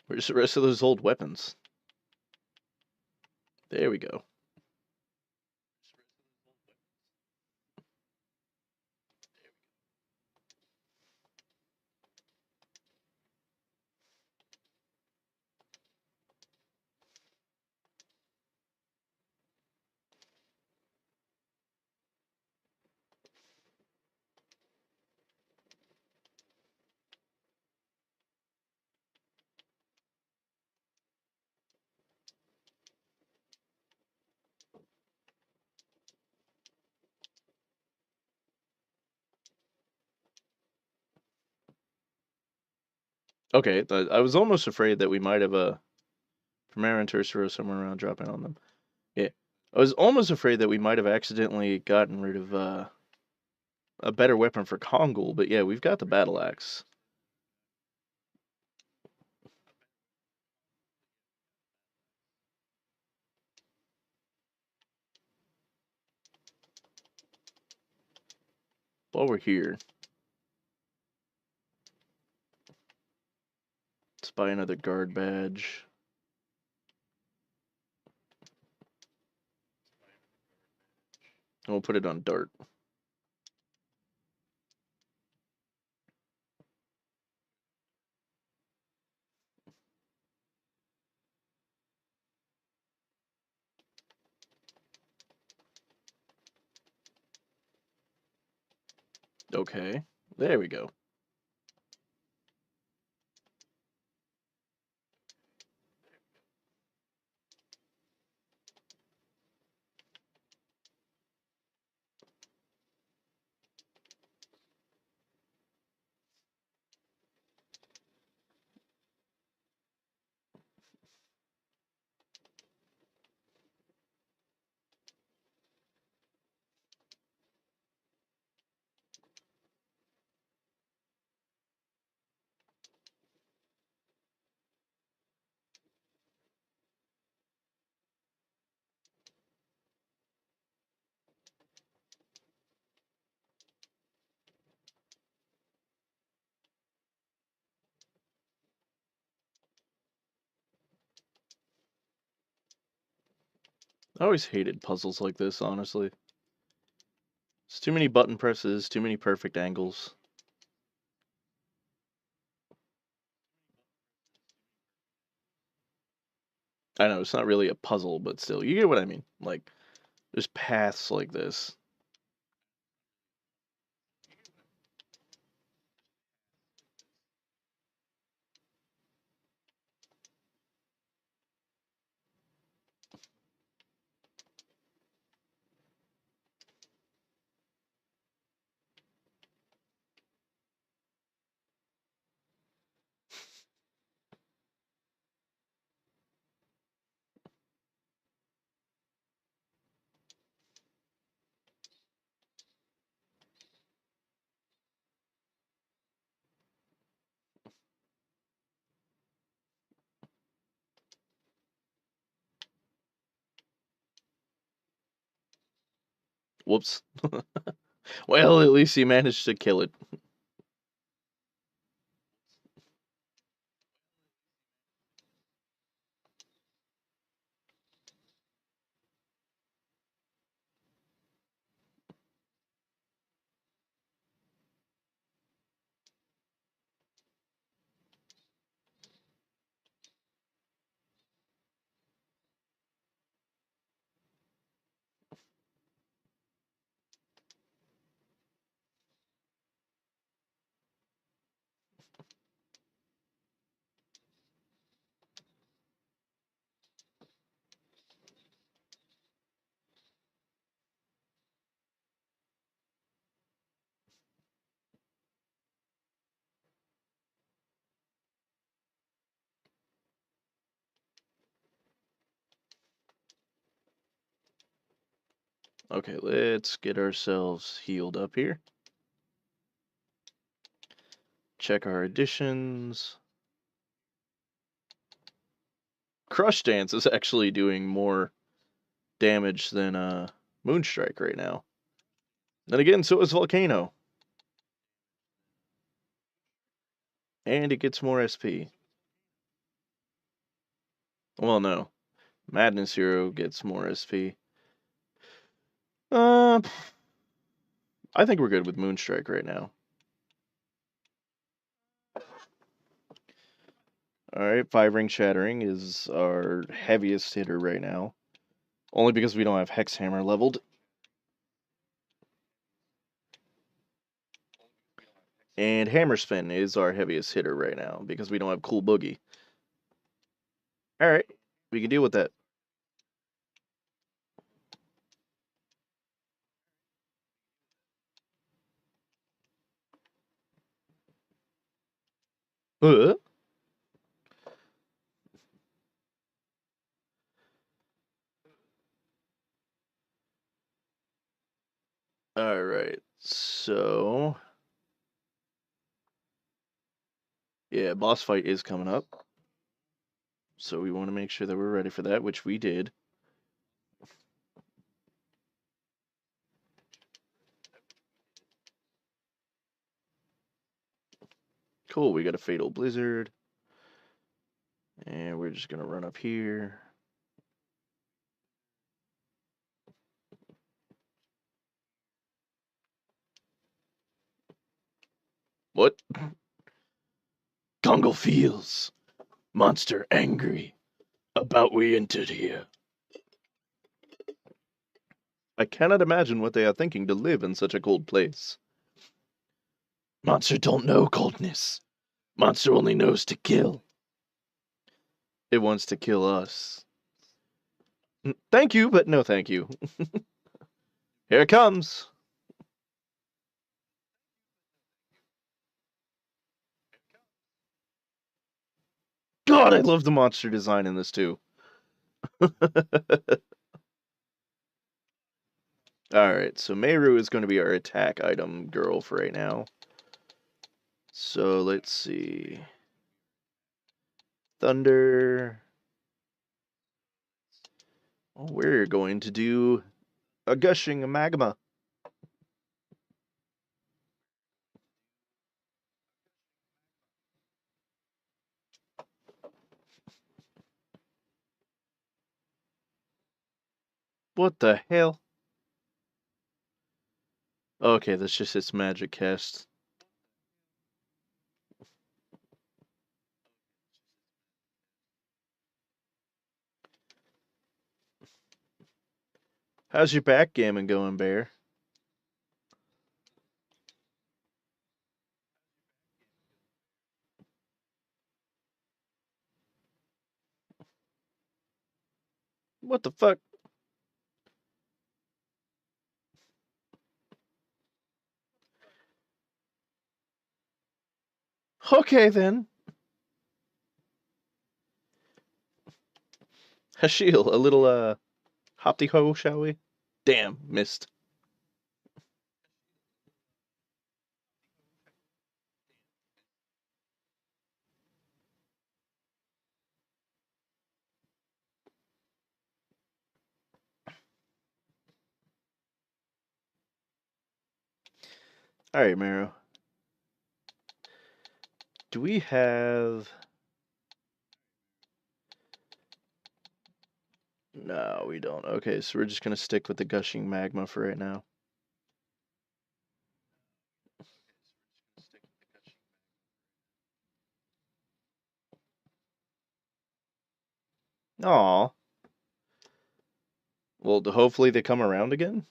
Where's the rest of those old weapons? There we go. Okay, I was almost afraid that we might have a Primera and Tercero somewhere around dropping on them. Yeah. I was almost afraid that we might have accidentally gotten rid of a better weapon for Kongol, but yeah, we've got the battle axe. While we're here, let's buy another guard badge. And we'll put it on Dart. Okay, there we go. I always hated puzzles like this, honestly. It's too many button presses, too many perfect angles. I know, it's not really a puzzle, but still, you get what I mean. Like, there's paths like this. Whoops. Well, at least he managed to kill it. Okay, let's get ourselves healed up here. Check our additions. Crush Dance is actually doing more damage than Moonstrike right now. Then again, so is Volcano. And it gets more SP. Well, no. Madness Hero gets more SP. I think we're good with Moonstrike right now. Alright, 5-Ring Shattering is our heaviest hitter right now. Only because we don't have Hex Hammer leveled. And Hammer Spin is our heaviest hitter right now because we don't have Cool Boogie. Alright, we can deal with that. Alright, so... yeah, boss fight is coming up. So we want to make sure that we're ready for that, which we did. Cool, we got a Fatal Blizzard. And we're just going to run up here. What? Congo feels. Monster angry. About we entered here. I cannot imagine what they are thinking to live in such a cold place. Monster don't know coldness. Monster only knows to kill. It wants to kill us. Thank you, but no thank you. Here it comes. God, I love the monster design in this too. Alright, so Meru is going to be our attack item girl for right now. So let's see. Thunder. Oh, we're going to do a gushing magma. What the hell? Okay, that's just its magic cast. How's your backgammon going, Bear? What the fuck? Okay, then. Hashil, a little, hopty-ho, shall we? Damn, missed. Alright, Meru. Do we have... No, we don't. Okay, so we're just gonna stick with the gushing magma for right now. Aw. Well, hopefully they come around again?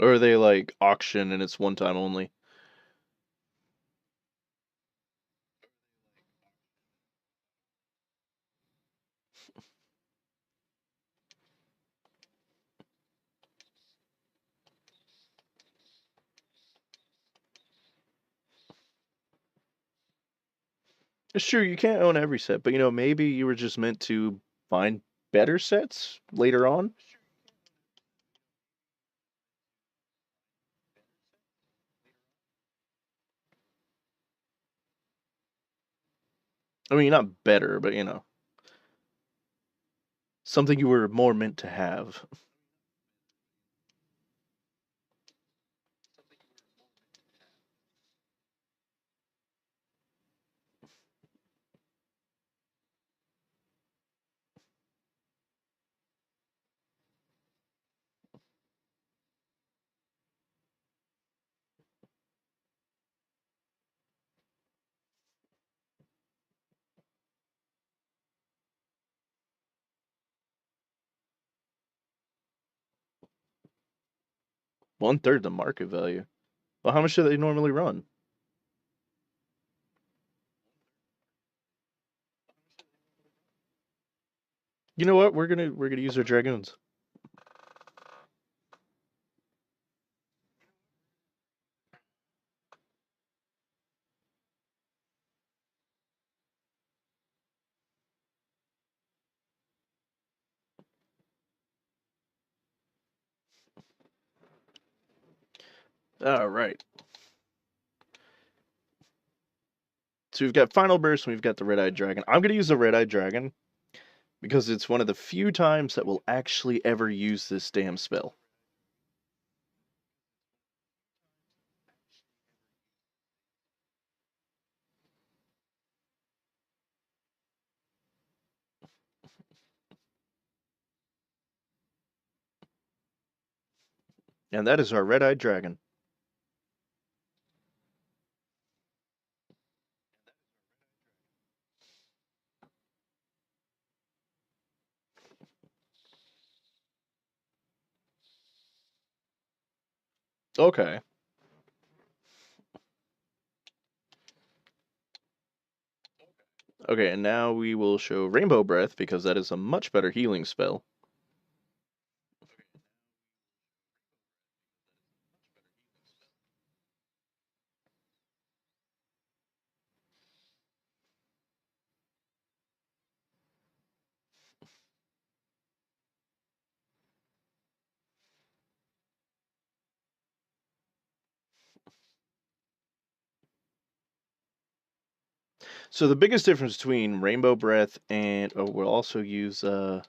Or are they like auction and it's one time only? It's true, you can't own every set, but maybe you were just meant to find better sets later on? I mean, not better, but something you were more meant to have. One-third the market value. Well, how much do they normally run? You know what? We're gonna use our dragoons. All right. So we've got Final Burst and we've got the Red-Eyed Dragon. I'm gonna use the Red-Eyed Dragon because it's one of the few times that we'll actually ever use this damn spell. And that is our Red-Eyed Dragon. Okay. Okay, and now we will show Rainbow Breath because that is a much better healing spell. So the biggest difference between Rainbow Breath and we'll also use Thunder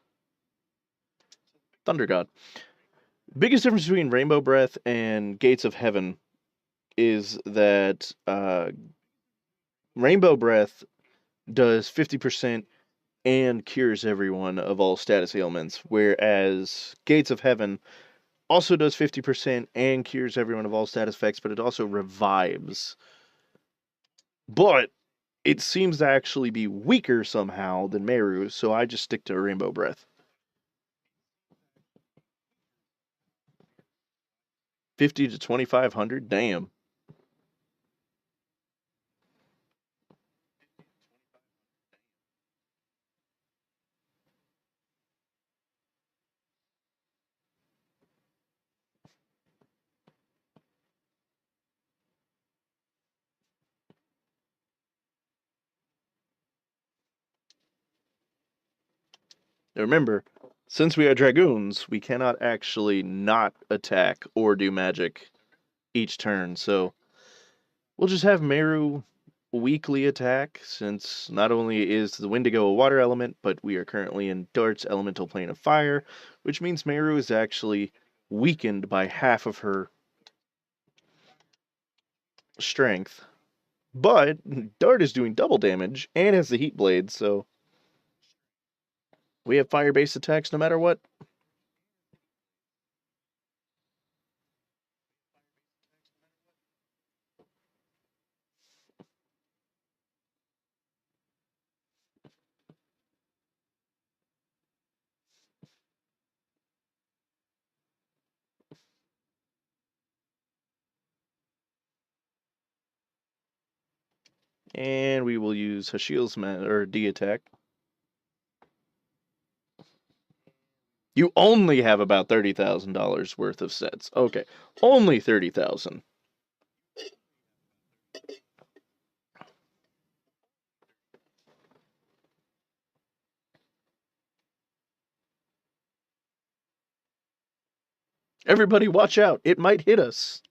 God. Biggest difference between Rainbow Breath and Gates of Heaven is that Rainbow Breath does 50% and cures everyone of all status ailments, whereas Gates of Heaven also does 50% and cures everyone of all status effects, but it also revives. But it seems to actually be weaker somehow than Meru, so I just stick to Rainbow Breath. 50 to 2500, damn. Now remember, since we are dragoons, we cannot actually not attack or do magic each turn, so we'll just have Meru weekly attack, since not only is the Wendigo a water element, but we are currently in Dart's elemental plane of fire, which means Meru is actually weakened by half of her strength. But Dart is doing double damage and has the heat blade, so we have fire-based attacks no matter what. And we will use Hashil's D attack. You only have about $30,000 worth of sets. Okay, only 30,000. Everybody watch out. It might hit us.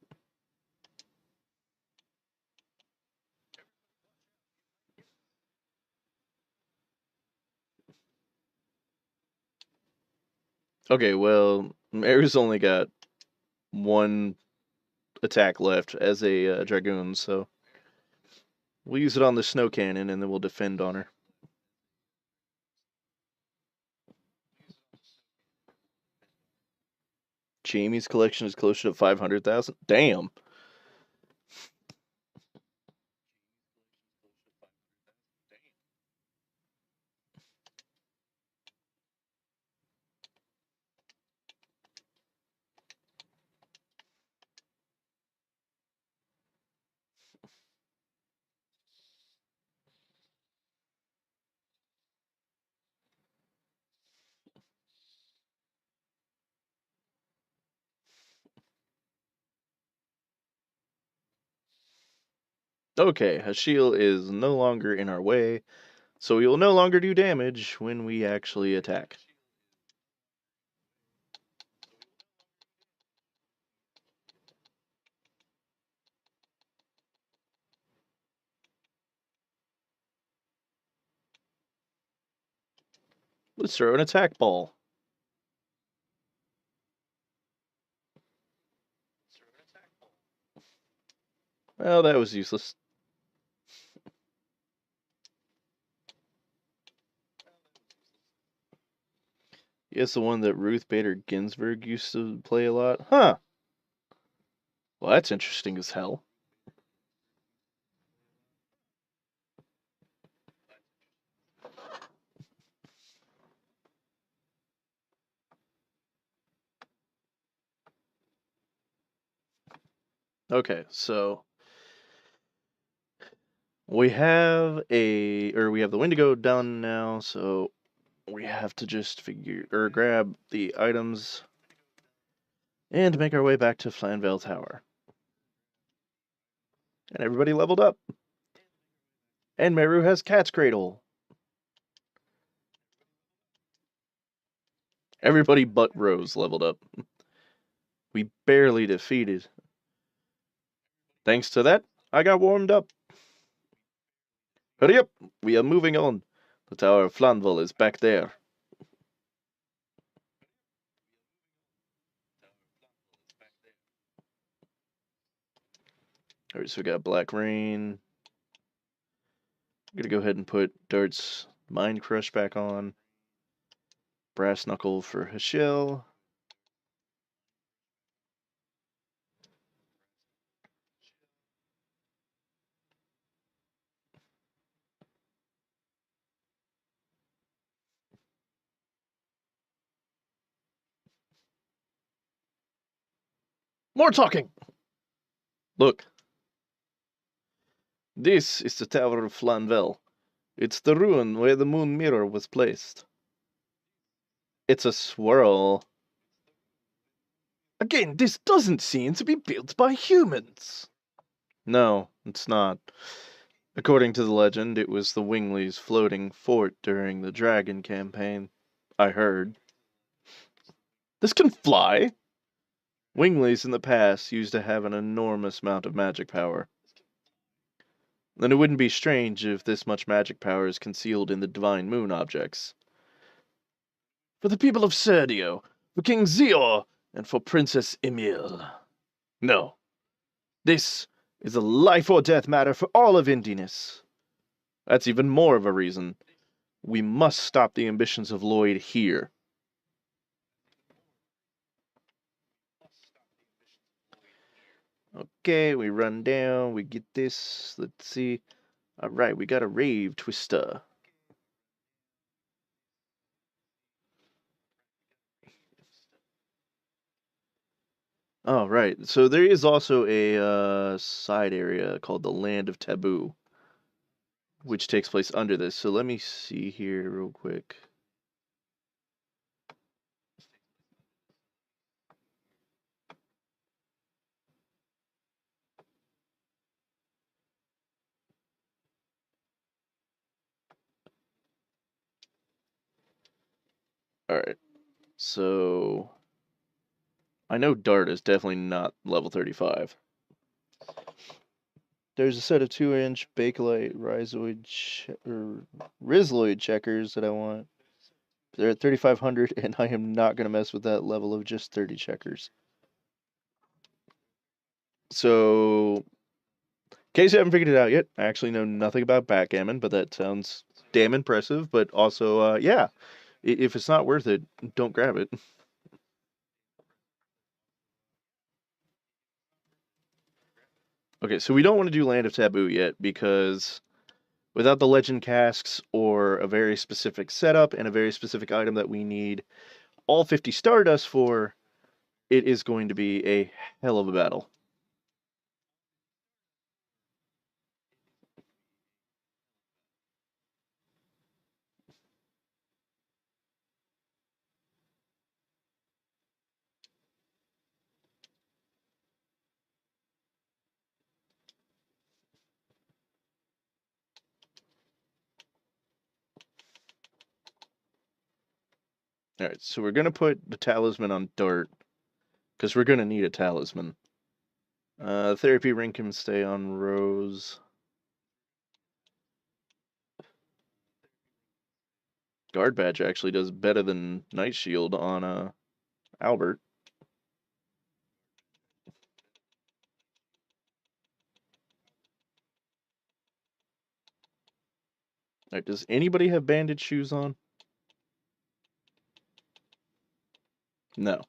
Okay, well, Mary's only got one attack left as a Dragoon, so we'll use it on the snow cannon and then we'll defend on her. Jamie's collection is closer to 500,000. Damn. Okay, Hashil is no longer in our way, so we will no longer do damage when we actually attack. Let's throw an attack ball. Well, that was useless. Yes, the one that Ruth Bader Ginsburg used to play a lot. Huh. Well, that's interesting as hell. Okay, so we have we have the Wendigo done now, so we have to just grab the items and make our way back to Flanvale Tower. And everybody leveled up. And Meru has Cat's Cradle. Everybody but Rose leveled up. We barely defeated. Thanks to that, I got warmed up. Hurry up! We are moving on. The Tower of Flanville is back there. Alright, so we got Black Rain. I'm gonna go ahead and put Dart's Mind Crush back on. Brass Knuckle for Hashil. More talking! Look. This is the Tower of Flanville. It's the ruin where the moon mirror was placed. It's a swirl. Again, this doesn't seem to be built by humans. No, it's not. According to the legend, it was the Wingley's floating fort during the Dragon campaign. I heard. This can fly! Wingley's in the past used to have an enormous amount of magic power. And it wouldn't be strange if this much magic power is concealed in the divine moon objects. For the people of Serdio, for King Zior, and for Princess Emil. No, this is a life or death matter for all of Indiness. That's even more of a reason. We must stop the ambitions of LoD here. Okay, we run down, we get this, let's see. Alright, we got a rave twister. Oh, right. So there is also a side area called the Land of Taboo, which takes place under this. So let me see here real quick. Alright, so I know Dart is definitely not level 35. There's a set of 2-inch Bakelite Rizloid checkers that I want. They're at 3,500, and I am not going to mess with that level of just 30 checkers. So, in case you haven't figured it out yet, I actually know nothing about backgammon, but that sounds damn impressive. But also, yeah, if it's not worth it, don't grab it. Okay, so we don't want to do Land of Taboo yet, because without the legend casks or a very specific setup and a very specific item that we need all 50 Stardust for, it is going to be a hell of a battle. Alright, so we're going to put the talisman on Dart, because we're going to need a talisman. Therapy ring can stay on Rose. Guard badge actually does better than Night Shield on Albert. Alright, does anybody have banded shoes on? No.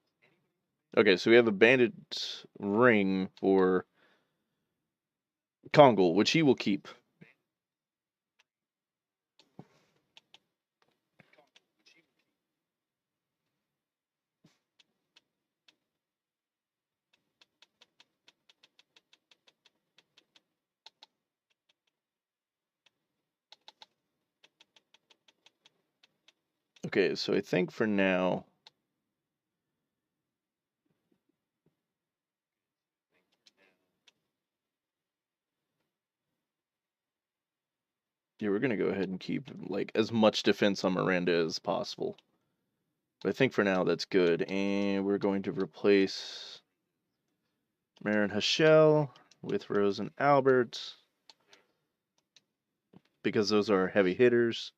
Okay, so we have a banded ring for Kongol, which he will keep. Okay, so I think for now, yeah, we're gonna go ahead and keep like as much defense on Miranda as possible. But I think for now that's good, and we're going to replace Marin Hachel with Rose and Albert because those are heavy hitters.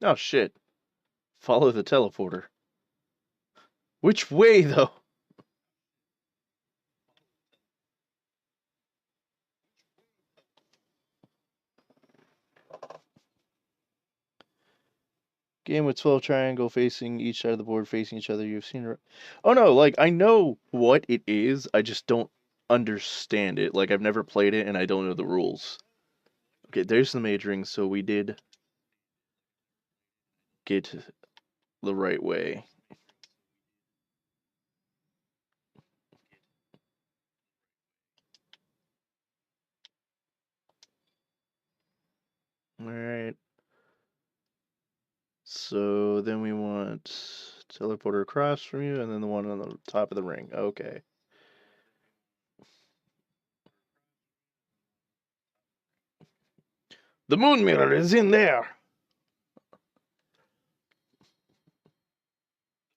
Oh shit! Follow the teleporter. Which way though? Game with 12 triangle facing each side of the board, facing each other. You've seen. Oh no, like I know what it is. I just don't understand it. Like I've never played it and I don't know the rules. Okay, there's the mage ring. So we did get the right way. All right. So then we want teleporter across from you, and then the one on the top of the ring. Okay. The moon mirror is in there.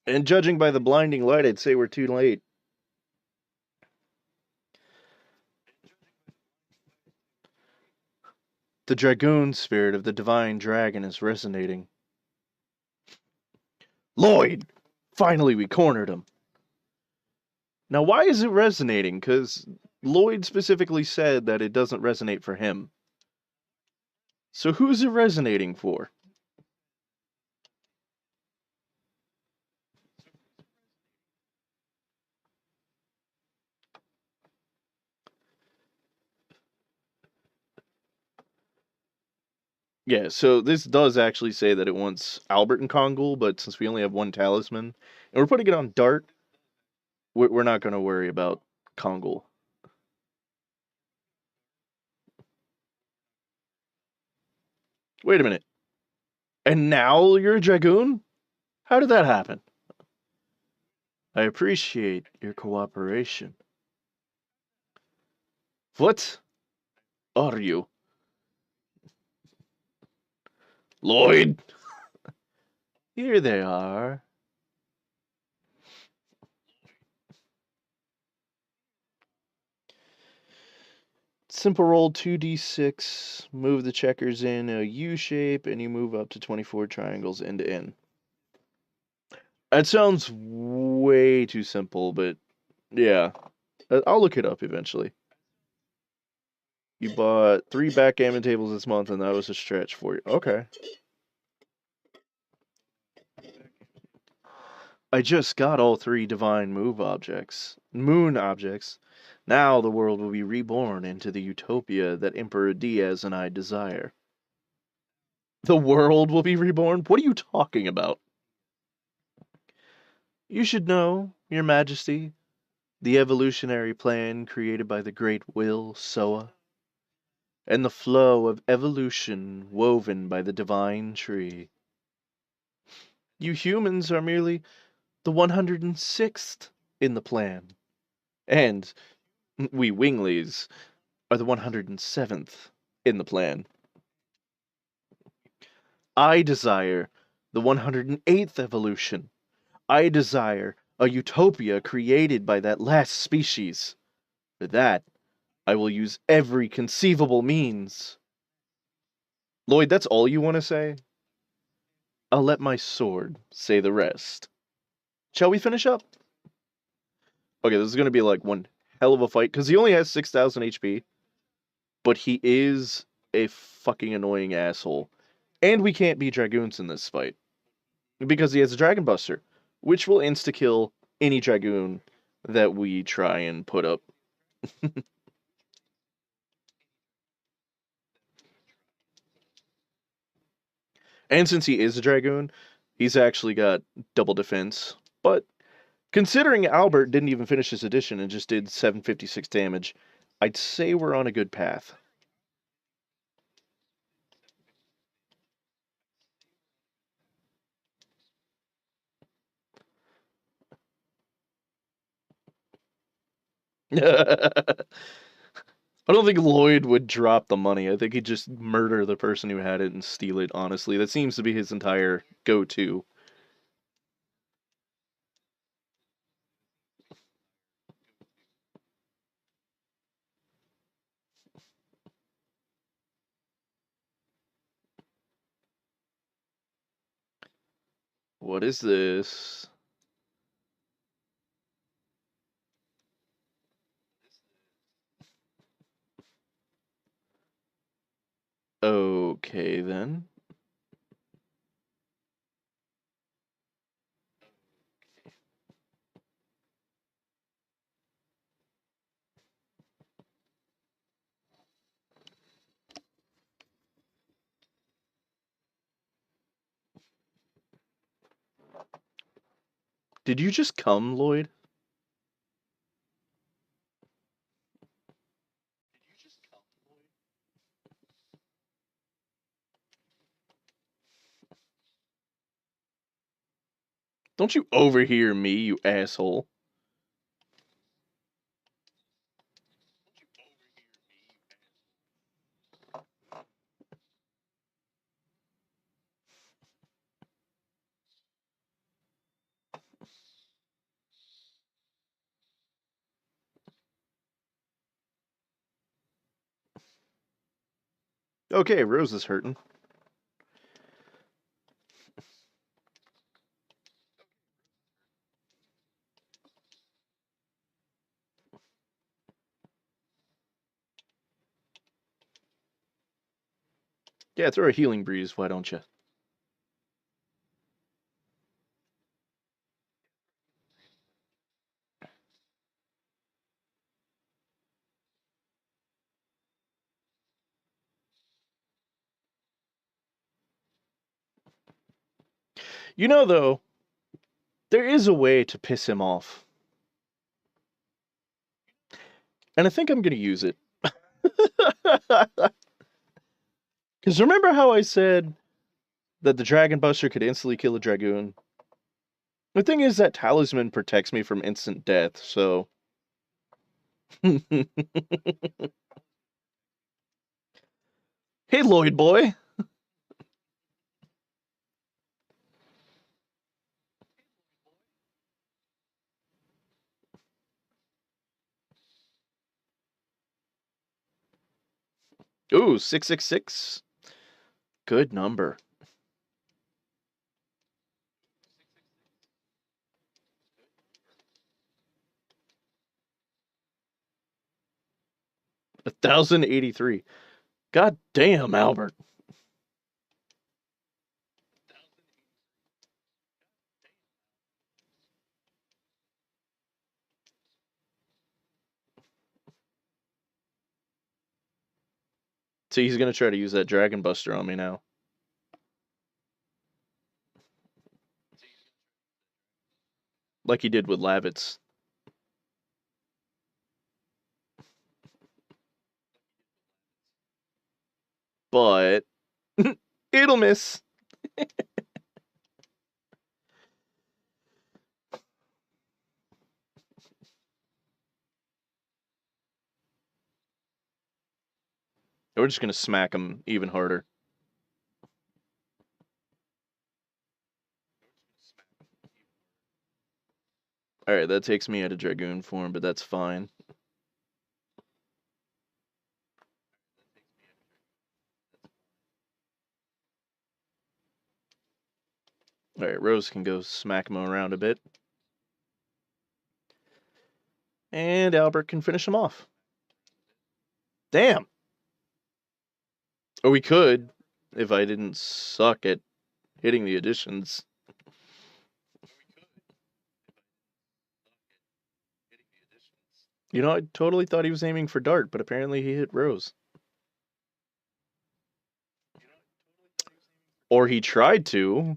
And judging by the blinding light, I'd say we're too late. The dragoon spirit of the divine dragon is resonating. LoD! Finally, we cornered him. Now, why is it resonating? Because LoD specifically said that it doesn't resonate for him. So who's it resonating for? Yeah, so this does actually say that it wants Albert and Kongul, but since we only have one talisman, and we're putting it on Dart, we're not going to worry about Kongul. Wait a minute. And now you're a Dragoon? How did that happen? I appreciate your cooperation. What are you? LoD! Here they are. Simple roll 2d6, move the checkers in a U shape, and you move up to 24 triangles end to end. That sounds way too simple, but yeah. I'll look it up eventually. You bought 3 backgammon tables this month, and that was a stretch for you. Okay. I just got all 3 divine moon objects. Now the world will be reborn into the utopia that Emperor Diaz and I desire. The world will be reborn? What are you talking about? You should know, Your Majesty, the evolutionary plan created by the great will, Soa, and the flow of evolution woven by the divine tree. You humans are merely the 106th in the plan, and we winglies are the 107th in the plan. I desire the 108th evolution. I desire a utopia created by that last species. For that, I will use every conceivable means. LoD, that's all you want to say? I'll let my sword say the rest. Shall we finish up? Okay, this is going to be like one hell of a fight, because he only has 6,000 HP, but he is a fucking annoying asshole. And we can't be Dragoons in this fight, because he has a Dragon Buster, which will insta-kill any Dragoon that we try and put up. And since he is a Dragoon, he's actually got double defense. But considering Albert didn't even finish his addition and just did 756 damage, I'd say we're on a good path. I don't think LoD would drop the money. I think he'd just murder the person who had it and steal it, honestly. That seems to be his entire go-to. What is this? Okay, then. Did you just come, LoD? Don't you overhear me, you asshole. Okay, Rose is hurting. Yeah, throw a healing breeze, why don't you? You know, though, there is a way to piss him off. And I think I'm going to use it. Because remember how I said that the Dragon Buster could instantly kill a Dragoon? The thing is that Talisman protects me from instant death, so... Hey, Lloyd boy! Ooh, 666. Good number. $1,083. God damn, Albert. See, he's gonna try to use that Dragon Buster on me now. Like he did with Lavitz. But... it'll miss. We're just gonna smack him even harder. Alright, that takes me out of Dragoon form, but that's fine. Alright, Rose can go smack him around a bit. And Albert can finish him off. Damn! Or we could, if I didn't suck at hitting the additions. You know, I totally thought he was aiming for Dart, but apparently he hit Rose. Or he tried to.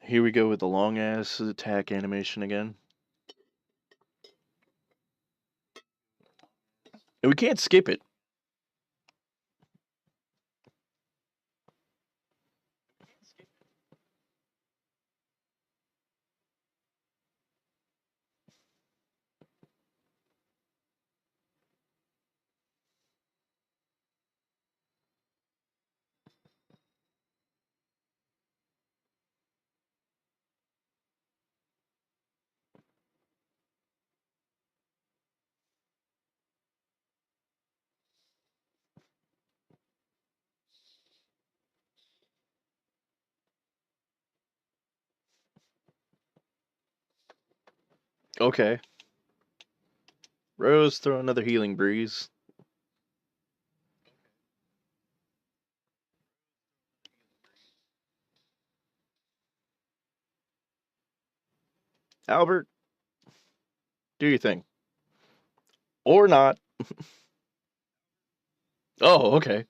Here we go with the long ass attack animation again. And we can't skip it. Okay. Rose, throw another healing breeze. Albert, do your thing. Or not. Oh, okay.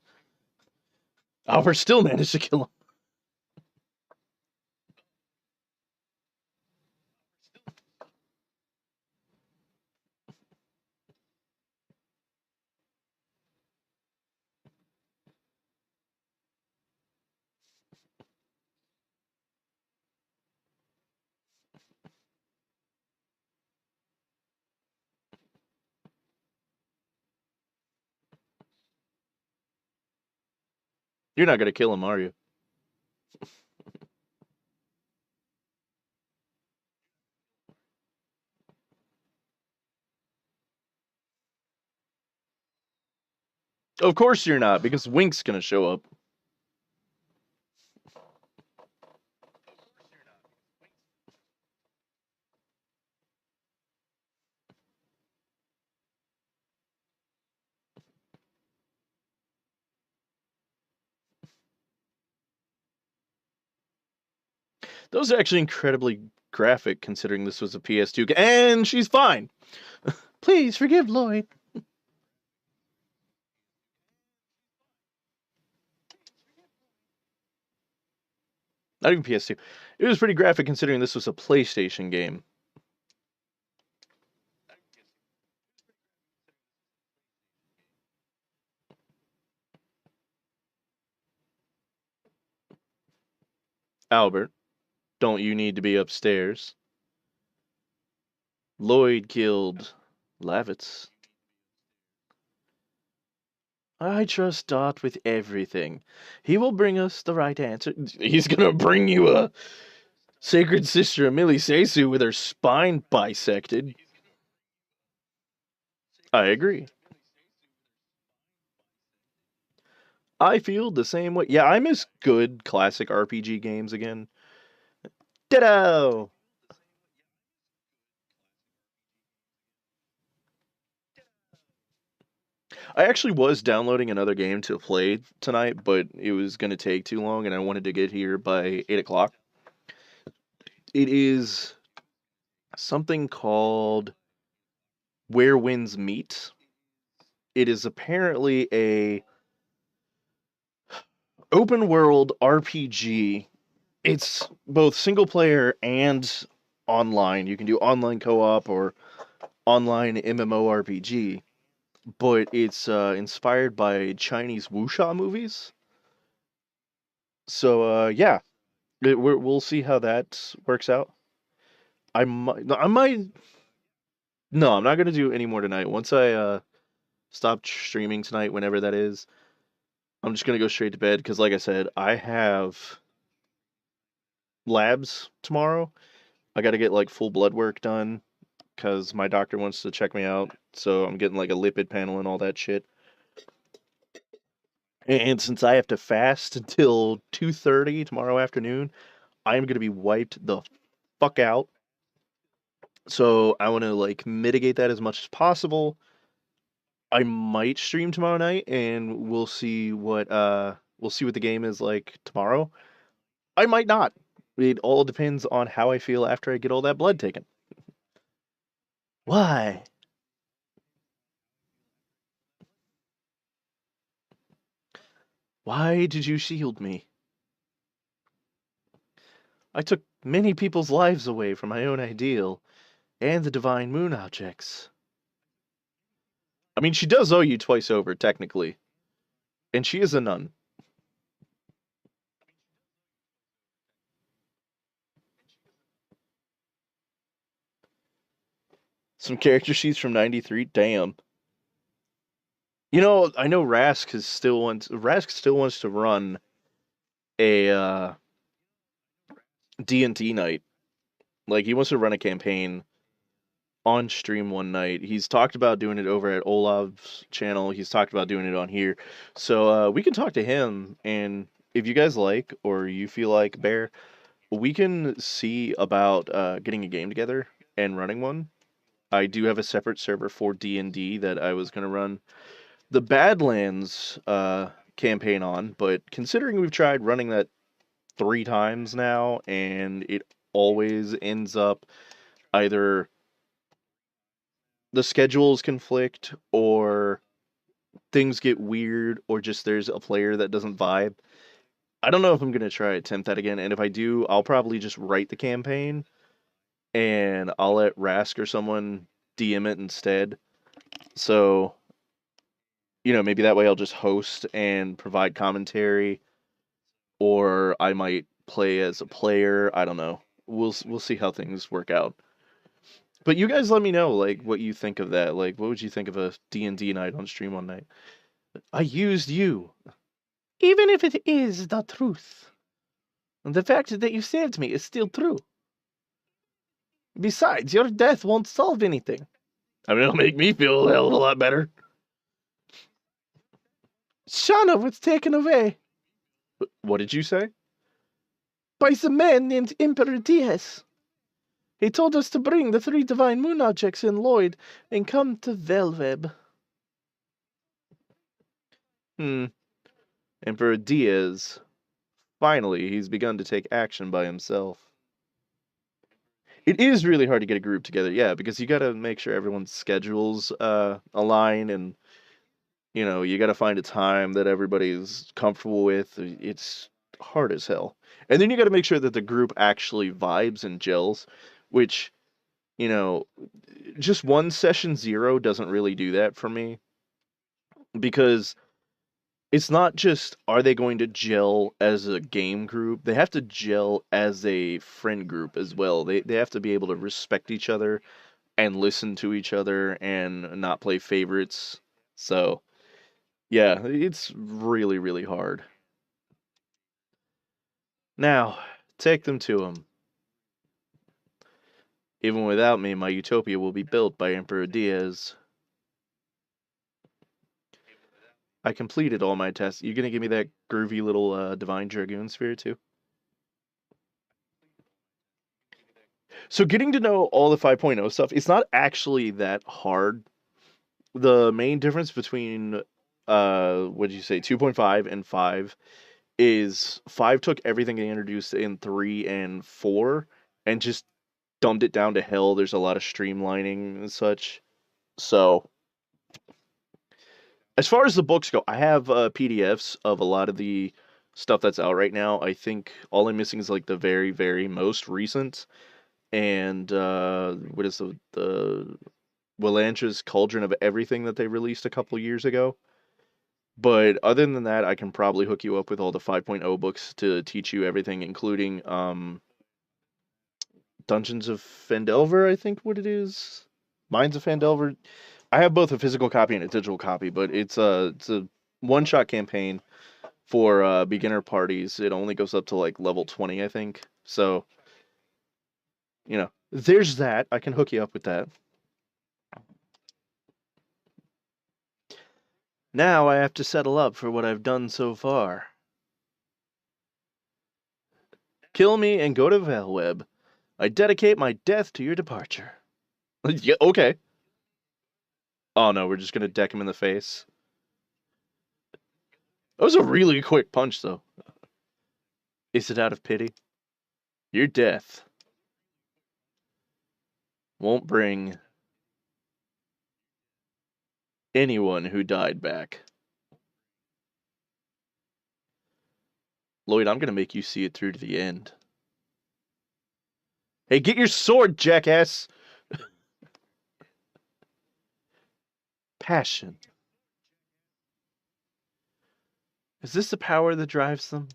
Albert still managed to kill him. You're not gonna kill him, are you? Of course you're not, because Wink's gonna show up. That was actually incredibly graphic, considering this was a PS2 game. And she's fine. Please forgive Lloyd. Not even PS2. It was pretty graphic considering this was a PlayStation game. Albert, don't you need to be upstairs? Lloyd killed Lavitz. I trust Dot with everything. He will bring us the right answer. He's gonna bring you a Sacred Sister Emily Seisu with her spine bisected. I agree. I feel the same way. Yeah, I miss good classic RPG games again. Ditto! I actually was downloading another game to play tonight, but it was going to take too long and I wanted to get here by 8 o'clock. It is something called Where Winds Meet. It is apparently a open world RPG. It's both single player and online. You can do online co-op or online MMORPG, but it's inspired by Chinese wuxia movies. So yeah, we'll see how that works out. I might. No, I'm not gonna do any more tonight. Once I stop streaming tonight, whenever that is, I'm just gonna go straight to bed because, like I said, I have labs tomorrow. I got to get like full blood work done because my doctor wants to check me out. So I'm getting like a lipid panel and all that shit. And since I have to fast until 2:30 tomorrow afternoon, I am gonna be wiped the fuck out. So I want to like mitigate that as much as possible. I might stream tomorrow night, and we'll see what the game is like tomorrow. I might not. It all depends on how I feel after I get all that blood taken. Why? Why did you shield me? I took many people's lives away from my own ideal and the divine moon objects. I mean, she does owe you twice over, technically, and she is a nun. Some character sheets from '93. Damn. You know, I know Rask still wants to run a D&D night. Like he wants to run a campaign on stream one night. He's talked about doing it over at Olav's channel. He's talked about doing it on here. So we can talk to him, and if you guys like or you feel like Bear, we can see about getting a game together and running one. I do have a separate server for D&D that I was going to run the Badlands campaign on, but considering we've tried running that 3 times now and it always ends up either the schedules conflict or things get weird or just there's a player that doesn't vibe. I don't know if I'm going to try attempt that again, and if I do, I'll probably just write the campaign and I'll let Rask or someone DM it instead. So, maybe that way I'll just host and provide commentary, or I might play as a player. I don't know. We'll see how things work out. But you guys let me know like what you think of that. Like what would you think of a D&D night on stream one night? I used you. Even if it is the truth, the fact that you saved me is still true. Besides, your death won't solve anything. I mean, it'll make me feel a hell of a lot better. Shauna was taken away. What did you say? By some man named Emperor Diaz. He told us to bring the 3 divine moon objects in LoD and come to Velweb. Emperor Diaz. Finally, he's begun to take action by himself. It is really hard to get a group together, yeah, because you gotta make sure everyone's schedules align, and you gotta find a time that everybody's comfortable with. It's hard as hell. And then you gotta make sure that the group actually vibes and gels, which, just one session 0 doesn't really do that for me. Because it's not just, are they going to gel as a game group? They have to gel as a friend group as well. They have to be able to respect each other and listen to each other and not play favorites. So, yeah, it's really, really hard. Now, take them to him. Even without me, my utopia will be built by Emperor Diaz. I completed all my tests. You gonna give me that groovy little Divine Dragoon Sphere too? So getting to know all the 5.0 stuff, it's not actually that hard. The main difference between what did you say, 2.5 and 5 is 5 took everything they introduced in 3 and 4 and just dumbed it down to hell. There's a lot of streamlining and such. So as far as the books go, I have PDFs of a lot of the stuff that's out right now. I think all I'm missing is like the very, very most recent. And what is the Willantra's Cauldron of Everything that they released a couple years ago. But other than that, I can probably hook you up with all the 5.0 books to teach you everything, including Dungeons of Phandelver, I think what it is. Mines of Phandelver. I have both a physical copy and a digital copy, but it's a one-shot campaign for beginner parties. It only goes up to like level 20, I think. So, there's that. I can hook you up with that. Now I have to settle up for what I've done so far. Kill me and go to Velweb. I dedicate my death to your departure. Yeah, okay. Oh no, we're just gonna deck him in the face. That was a really quick punch, though. Is it out of pity? Your death won't bring anyone who died back. LoD, I'm gonna make you see it through to the end. Hey, get your sword, jackass! Passion. Is this the power that drives them?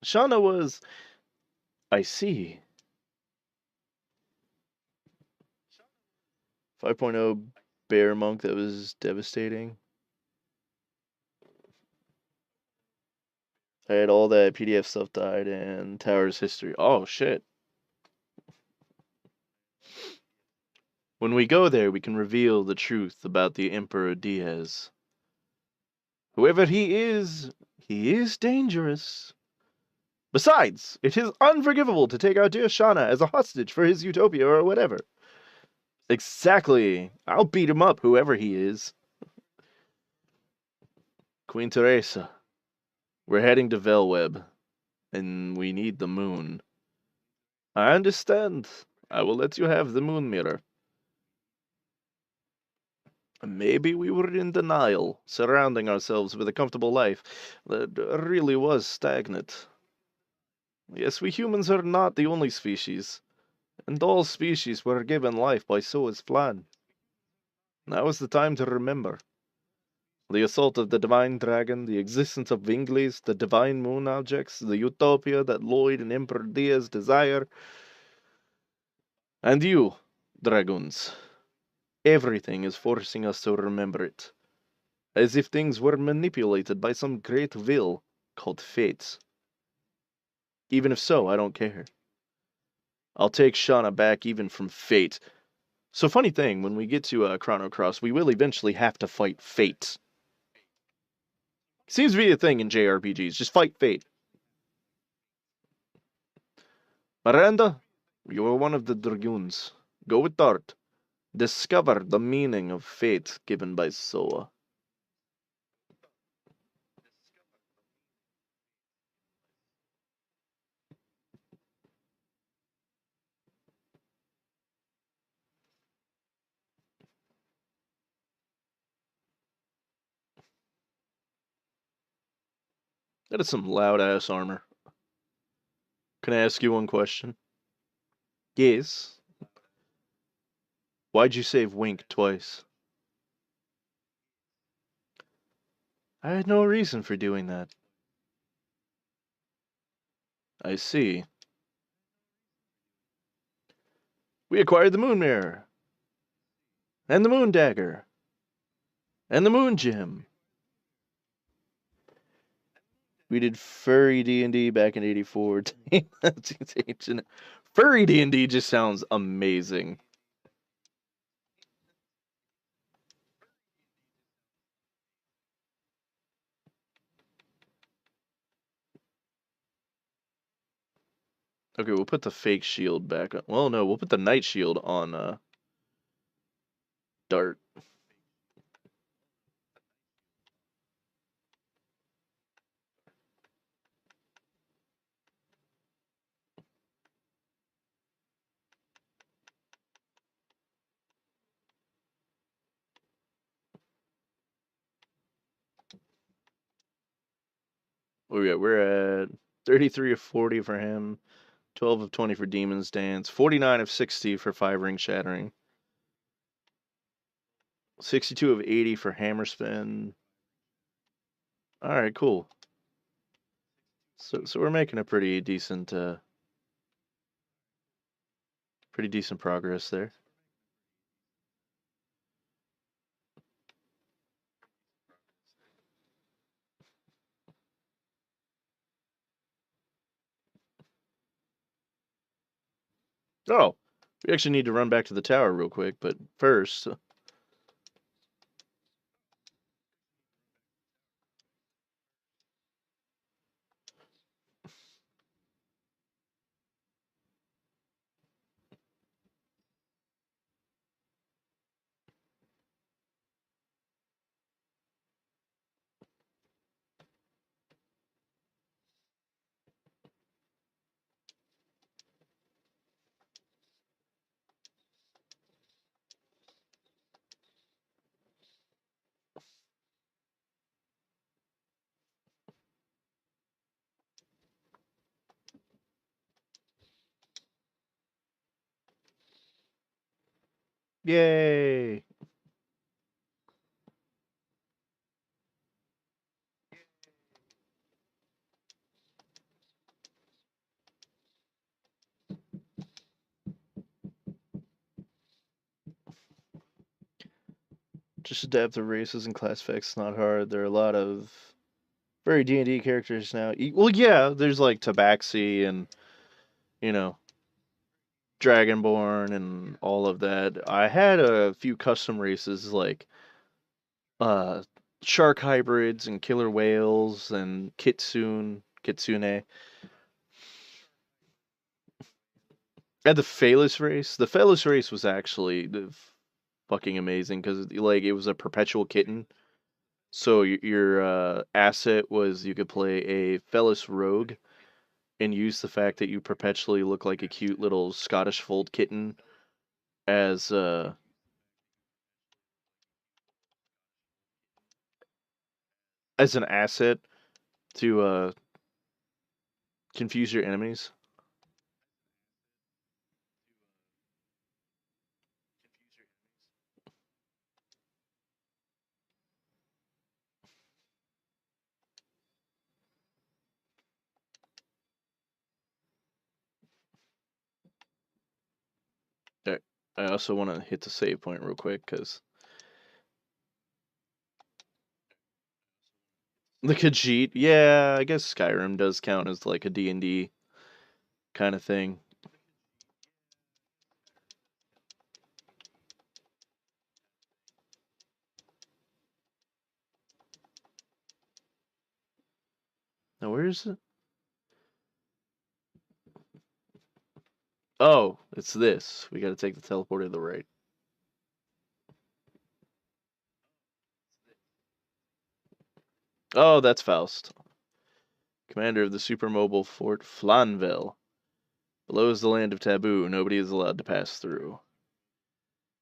Shauna was... I see. 5.0 bear monk that was devastating. I had all that PDF stuff died and Tower's history. Oh, shit. When we go there, we can reveal the truth about the Emperor Diaz. Whoever he is dangerous. Besides, it is unforgivable to take our dear Shauna as a hostage for his utopia or whatever. Exactly. I'll beat him up, whoever he is. Queen Teresa, we're heading to Velweb, and we need the moon. I understand. I will let you have the moon mirror. Maybe we were in denial, surrounding ourselves with a comfortable life that really was stagnant. Yes, we humans are not the only species, and all species were given life by Soa's plan. Now is the time to remember. The assault of the divine dragon, the existence of Winglies, the divine moon objects, the utopia that LoD and Emperor Diaz desire. And you, dragoons. Everything is forcing us to remember it. As if things were manipulated by some great will called fate. Even if so, I don't care. I'll take Shauna back even from fate. So funny thing, when we get to Chrono Cross, we will eventually have to fight fate. Seems to be a thing in JRPGs, just fight fate. Miranda, you are one of the dragoons. Go with Dart. Discover the meaning of fate given by Soa. That is some loud ass armor. Can I ask you one question? Yes. Why'd you save Wink twice? I had no reason for doing that. I see. We acquired the Moon Mirror. And the Moon Dagger. And the Moon Gem. We did furry D&D back in '84. Furry D&D just sounds amazing. Okay, we'll put the fake shield back on. Well, no, we'll put the night shield on Dart. Oh yeah, we're at 33 of 40 for him, 12 of 20 for Demon's Dance, 49 of 60 for 5-ring Shattering, 62 of 80 for Hammer Spin. All right, cool. So we're making a pretty decent progress there. Oh, we actually need to run back to the tower real quick, but first. Yay! Just adapt the races and class effects. Not hard. There are a lot of very D&D characters now. Well, yeah, there's like Tabaxi and you know Dragonborn and all of that. I had a few custom races like uh shark hybrids and killer whales and kitsune. And the Phalus race. The Phalus race was actually fucking amazing because like it was a perpetual kitten. So your asset was you could play a Phallus rogue and use the fact that you perpetually look like a cute little Scottish fold kitten as an asset to confuse your enemies. I also want to hit the save point real quick, because the Khajiit, yeah, I guess Skyrim does count as like a D&D kind of thing. Now, where is it? Oh, it's this. We gotta take the teleporter to the right. Oh, that's Faust. Commander of the supermobile Fort Flanvel. Below is the land of taboo. Nobody is allowed to pass through.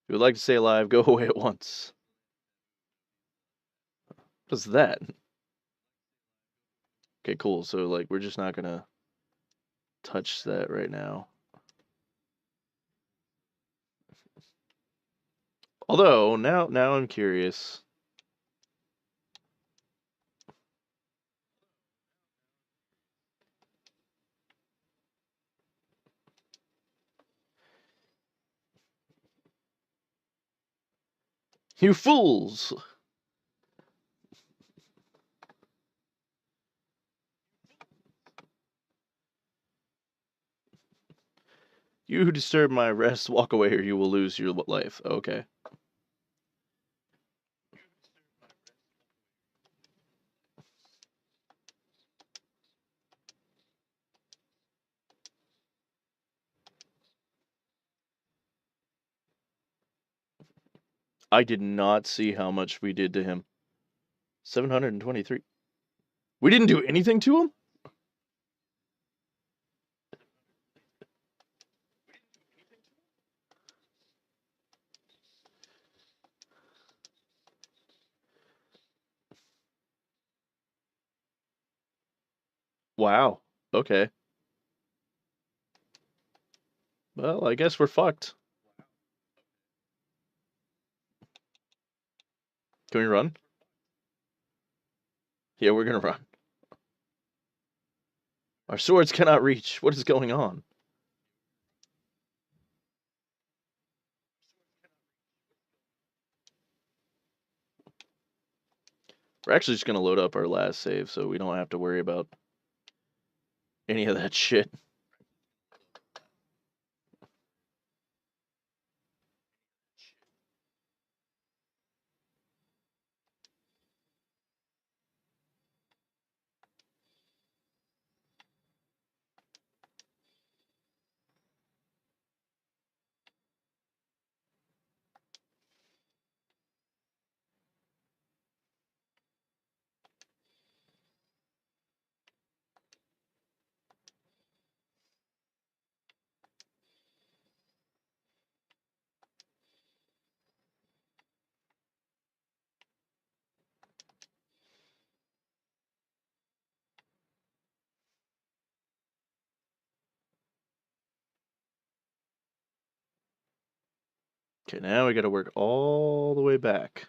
If you would like to stay alive, go away at once. What's that? Okay, cool. So, like, we're just not gonna touch that right now. Although, now I'm curious. You fools! You who disturb my rest, walk away or you will lose your life. Okay. I did not see how much we did to him. 723. We didn't do anything to him? Wow. Okay. Well, I guess we're fucked. Can we run? Yeah, we're gonna run. Our swords cannot reach. What is going on? We're actually just gonna load up our last save so we don't have to worry about any of that shit. Okay, now we gotta work all the way back.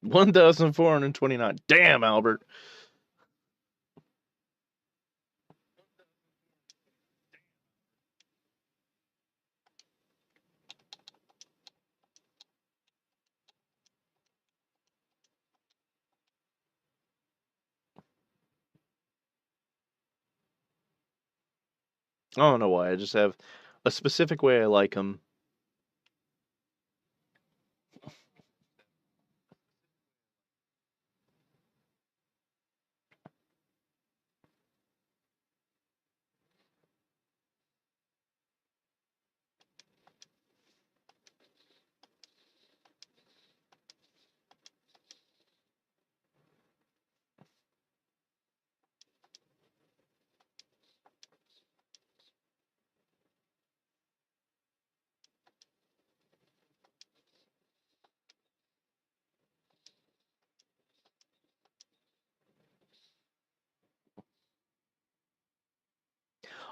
$1,429. Damn, Albert. I don't know why. I just have a specific way I like them.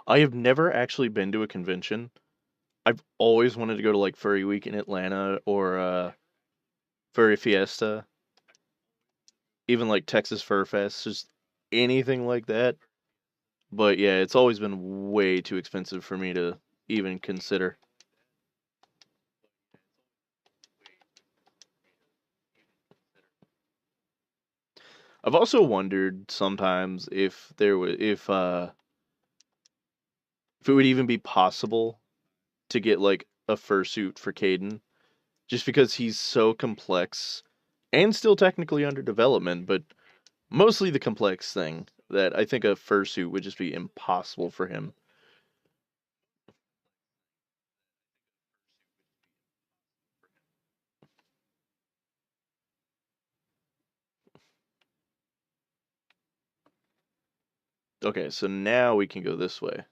I have never actually been to a convention. I've always wanted to go to like Furry Week in Atlanta or Furry Fiesta, even like Texas Fur Fest, just anything like that. But yeah, it's always been way too expensive for me to even consider. I've also wondered sometimes if there was if it would even be possible to get like a fursuit for Caden, just because he's so complex and still technically under development, but mostly the complex thing that I think a fursuit would just be impossible for him. Okay, so now we can go this way.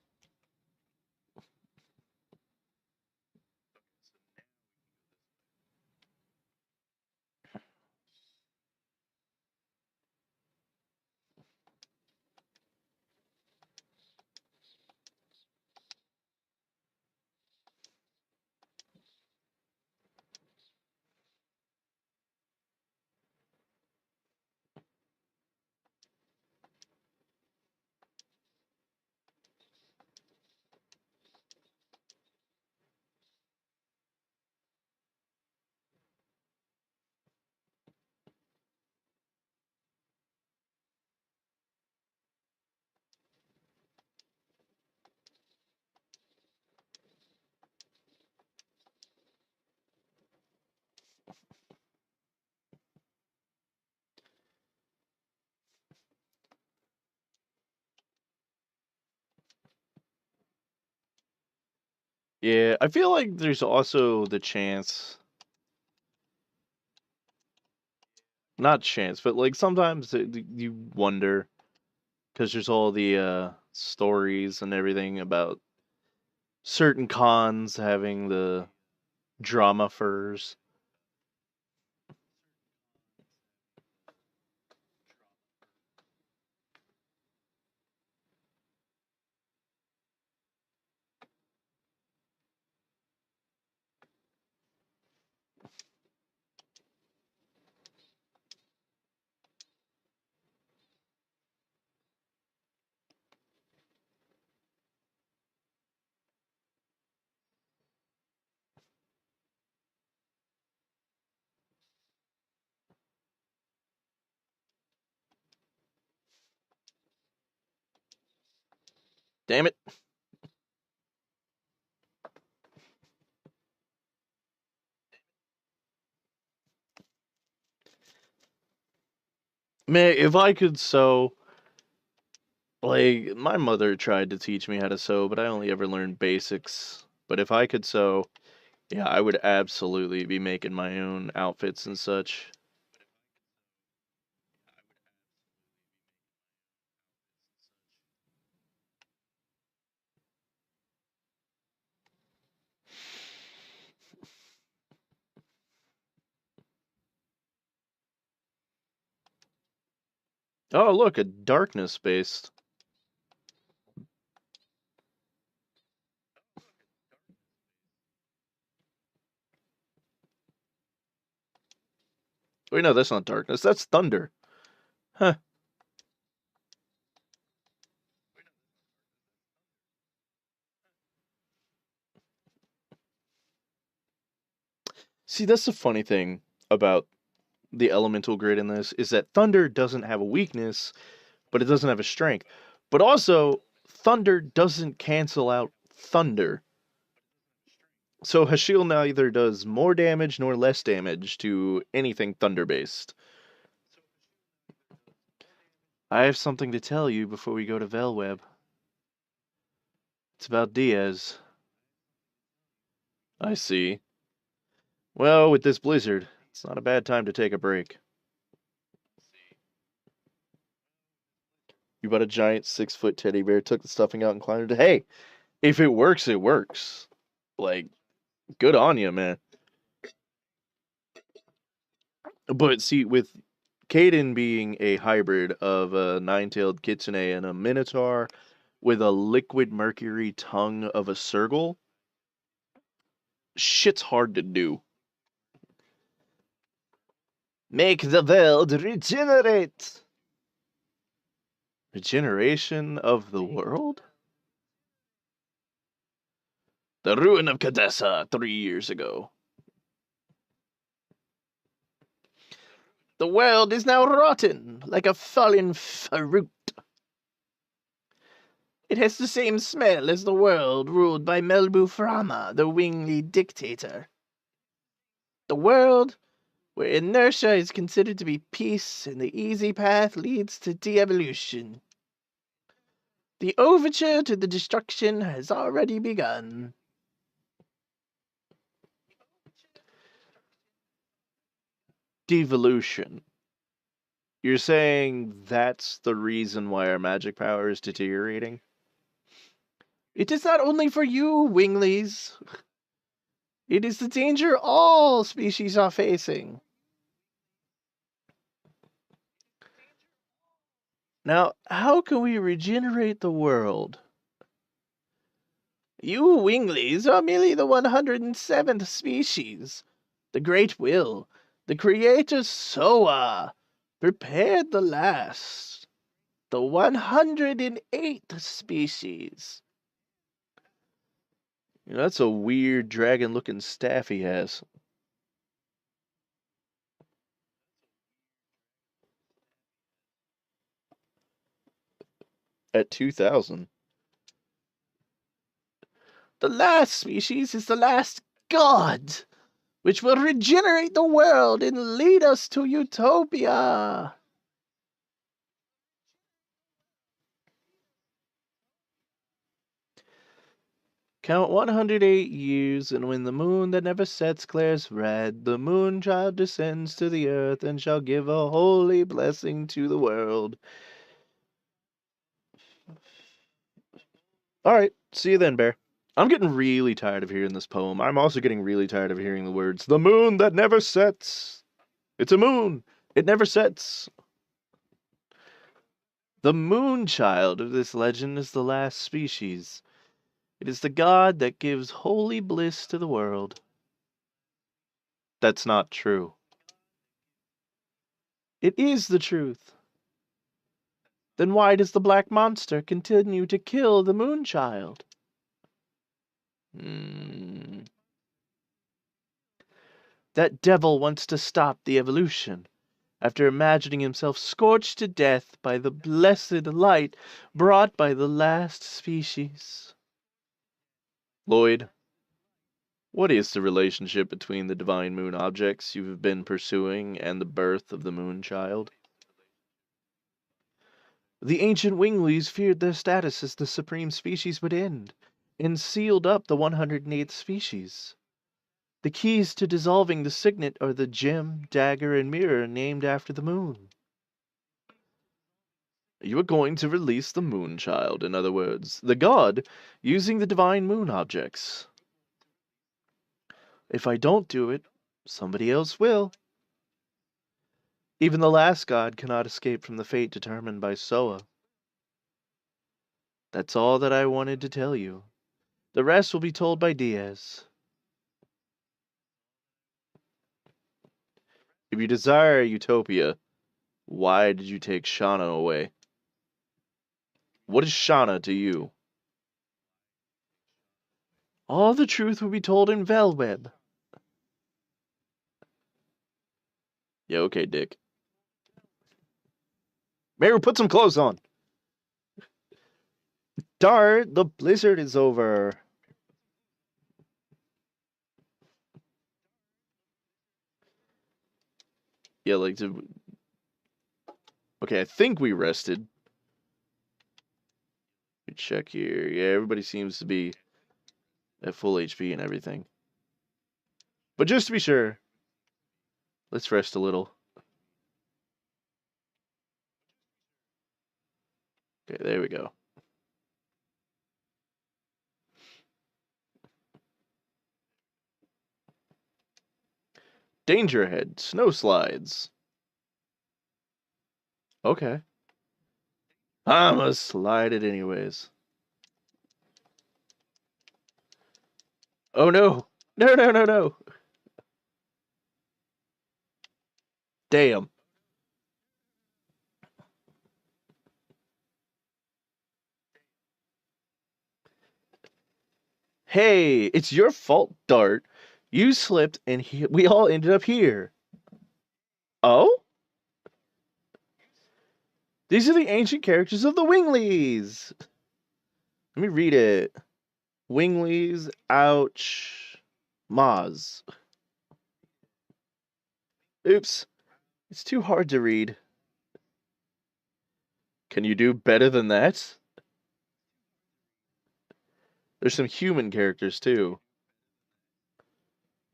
Yeah, I feel like there's also the chance, not chance, but like sometimes you wonder because there's all the stories and everything about certain cons having the drama furs. Damn it. Man, if I could sew, like, my mother tried to teach me how to sew, but I only ever learned basics. But if I could sew, yeah, I would absolutely be making my own outfits and such. Oh, look, a darkness based. Wait, no, that's not darkness. That's thunder. Huh. See, that's the funny thing about the elemental grid in this is that thunder doesn't have a weakness, but it doesn't have a strength. But also, thunder doesn't cancel out thunder. So Hashil neither does more damage nor less damage to anything thunder based. I have something to tell you before we go to Velweb. It's about Diaz. I see. Well, with this blizzard, it's not a bad time to take a break. You bought a giant 6-foot teddy bear, took the stuffing out, and climbed it. Hey, if it works, it works. Like, good on you, man. But see, with Caden being a hybrid of a nine-tailed kitsune and a minotaur, with a liquid mercury tongue of a Sergal, shit's hard to do. Make the world regenerate! Regeneration of the world? The ruin of Cadessa 3 years ago. The world is now rotten, like a fallen fruit. It has the same smell as the world ruled by Melbu Frama, the wingly dictator. The world where inertia is considered to be peace and the easy path leads to de-evolution. The overture to the destruction has already begun. Devolution. You're saying that's the reason why our magic power is deteriorating? It is not only for you, winglies. It is the danger all species are facing. Now, how can we regenerate the world? You winglies are merely the 107th species. The Great Will, the Creator Soa, prepared the last, the 108th species. That's a weird dragon-looking staff he has. At 2,000. The last species is the last God, which will regenerate the world and lead us to utopia. Count 108 years, and when the moon that never sets glares red, the moon child descends to the earth and shall give a holy blessing to the world. Alright, see you then, Bear. I'm getting really tired of hearing this poem. I'm also getting really tired of hearing the words, the moon that never sets. It's a moon. It never sets. The moon child of this legend is the last species. It is the god that gives holy bliss to the world. That's not true. It is the truth. Then why does the black monster continue to kill the moon child? That devil wants to stop the evolution, after imagining himself scorched to death by the blessed light brought by the last species. Lloyd, what is the relationship between the divine moon objects you have been pursuing and the birth of the moon child? The ancient winglies feared their status as the supreme species would end, and sealed up the 108th species. The keys to dissolving the signet are the gem, dagger, and mirror named after the moon. You are going to release the moon child, in other words, the god, using the divine moon objects. If I don't do it, somebody else will. Even the last god cannot escape from the fate determined by Soa. That's all that I wanted to tell you. The rest will be told by Diaz. If you desire utopia, why did you take Shauna away? What is Shauna to you? All the truth will be told in Velweb. Yeah, okay, Dick. Mary, put some clothes on. Darn, the blizzard is over. Yeah, like, okay, I think we rested. Let me check here. Yeah, everybody seems to be at full HP and everything. But just to be sure, let's rest a little. Okay, there we go. Danger ahead. Snow slides. Okay. I'ma slide it anyways. Oh no! No, no, no, no! Damn. Hey, it's your fault, Dart. You slipped and we all ended up here. Oh? These are the ancient characters of the Winglies. Let me read it. Winglies, ouch, Maz. Oops, it's too hard to read. Can you do better than that? There's some human characters too.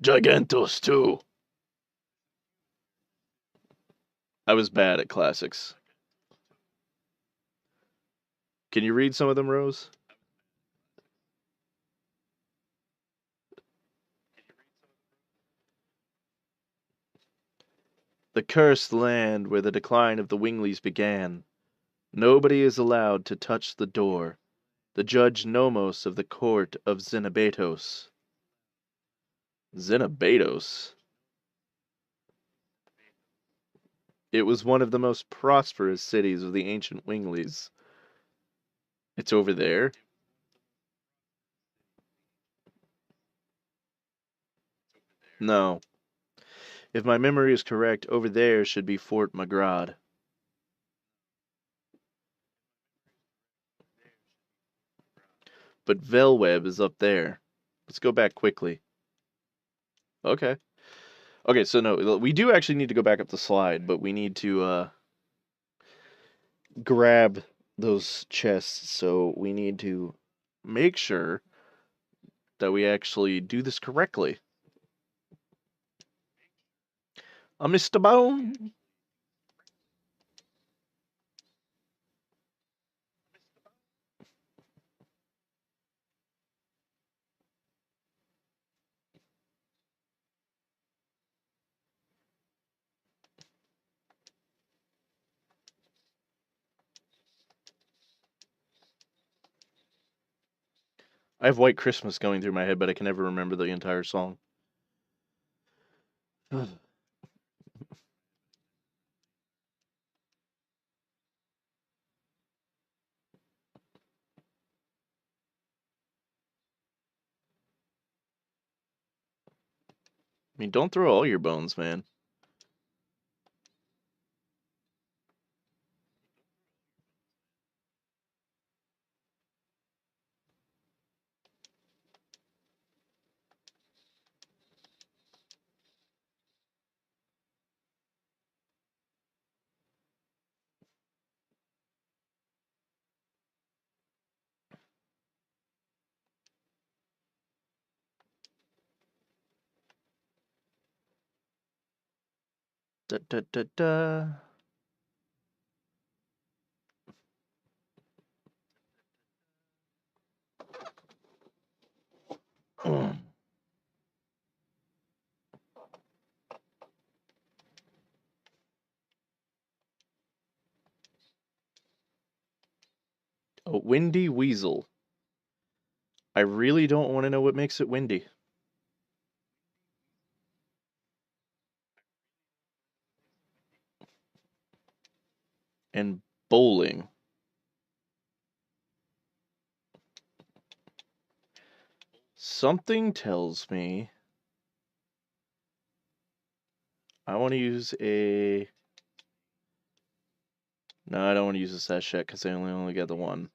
Gigantos too. I was bad at classics. Can you read some of them, Rose? The cursed land where the decline of the Winglies began. Nobody is allowed to touch the door. The judge Nomos of the court of Xenobatos. Xenobatos? It was one of the most prosperous cities of the ancient Winglies. It's over there? No. If my memory is correct, over there should be Fort Magrad. But Velweb is up there. Let's go back quickly. Okay. Okay, so no, we do actually need to go back up the slide, but we need to grab those chests, so we need to make sure that we actually do this correctly. Mr. Bone. I have White Christmas going through my head, but I can never remember the entire song. I mean, don't throw all your bones, man. Da da da da. A windy weasel. I really don't want to know what makes it windy. And bowling. Something tells me I want to use a... No, I don't want to use a sachet because I only got the one.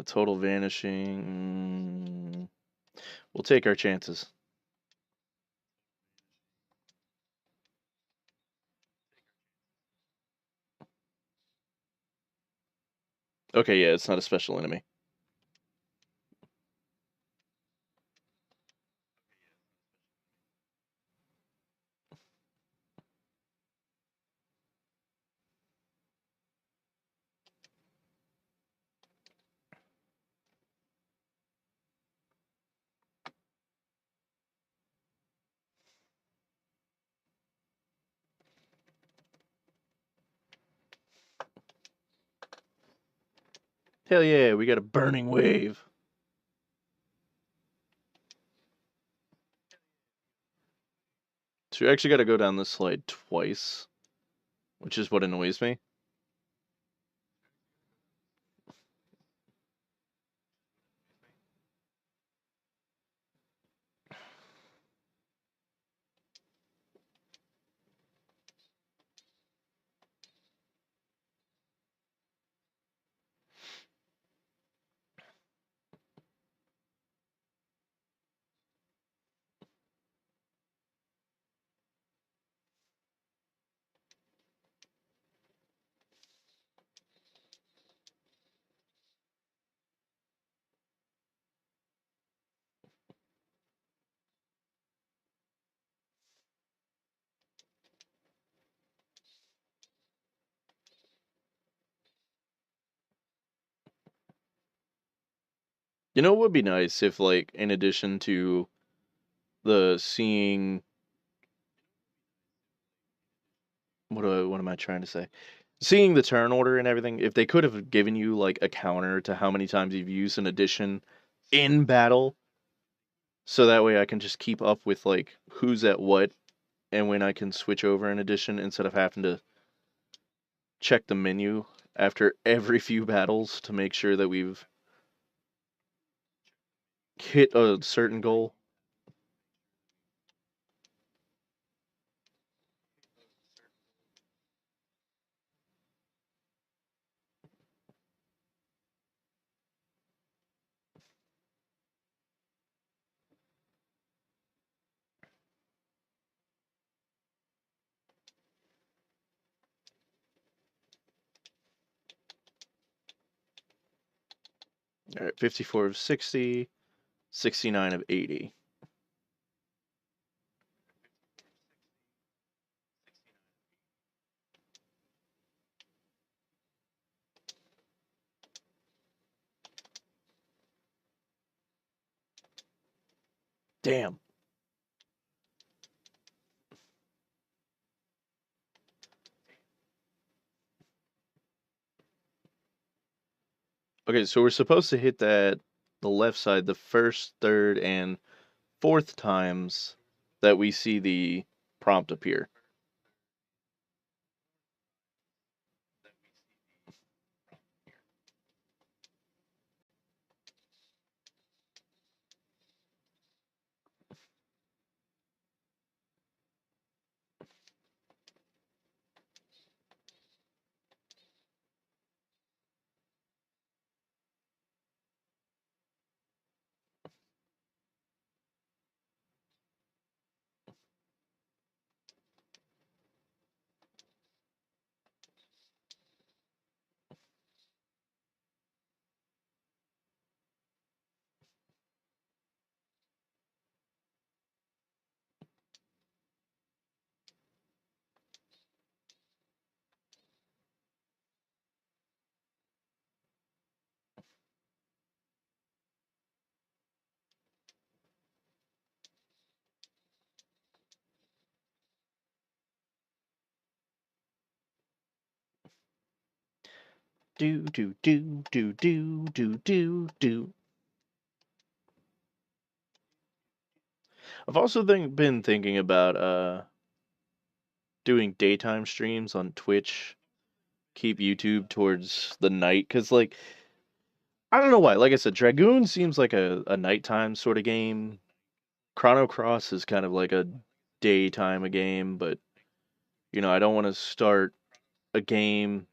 Total vanishing. We'll take our chances. Okay, yeah, it's not a special enemy. Hell yeah, we got a burning wave. So you actually got to go down this slide twice, which is what annoys me. You know, it would be nice if, like, in addition to the seeing, what am I trying to say? Seeing the turn order and everything, if they could have given you like a counter to how many times you've used an addition in battle, so that way I can just keep up with like who's at what and when I can switch over an addition instead of having to check the menu after every few battles to make sure that we've hit a certain goal. All right, 54 of 60, 69 of 80. Damn. Okay, so we're supposed to hit that the left side the first, third, and fourth times that we see the prompt appear. Do do do do do do do do. I've also been thinking about doing daytime streams on Twitch. Keep YouTube towards the night, cause like I don't know why. Like I said, Dragoon seems like a nighttime sort of game. Chrono Cross is kind of like a daytime a game, but you know I don't want to start a game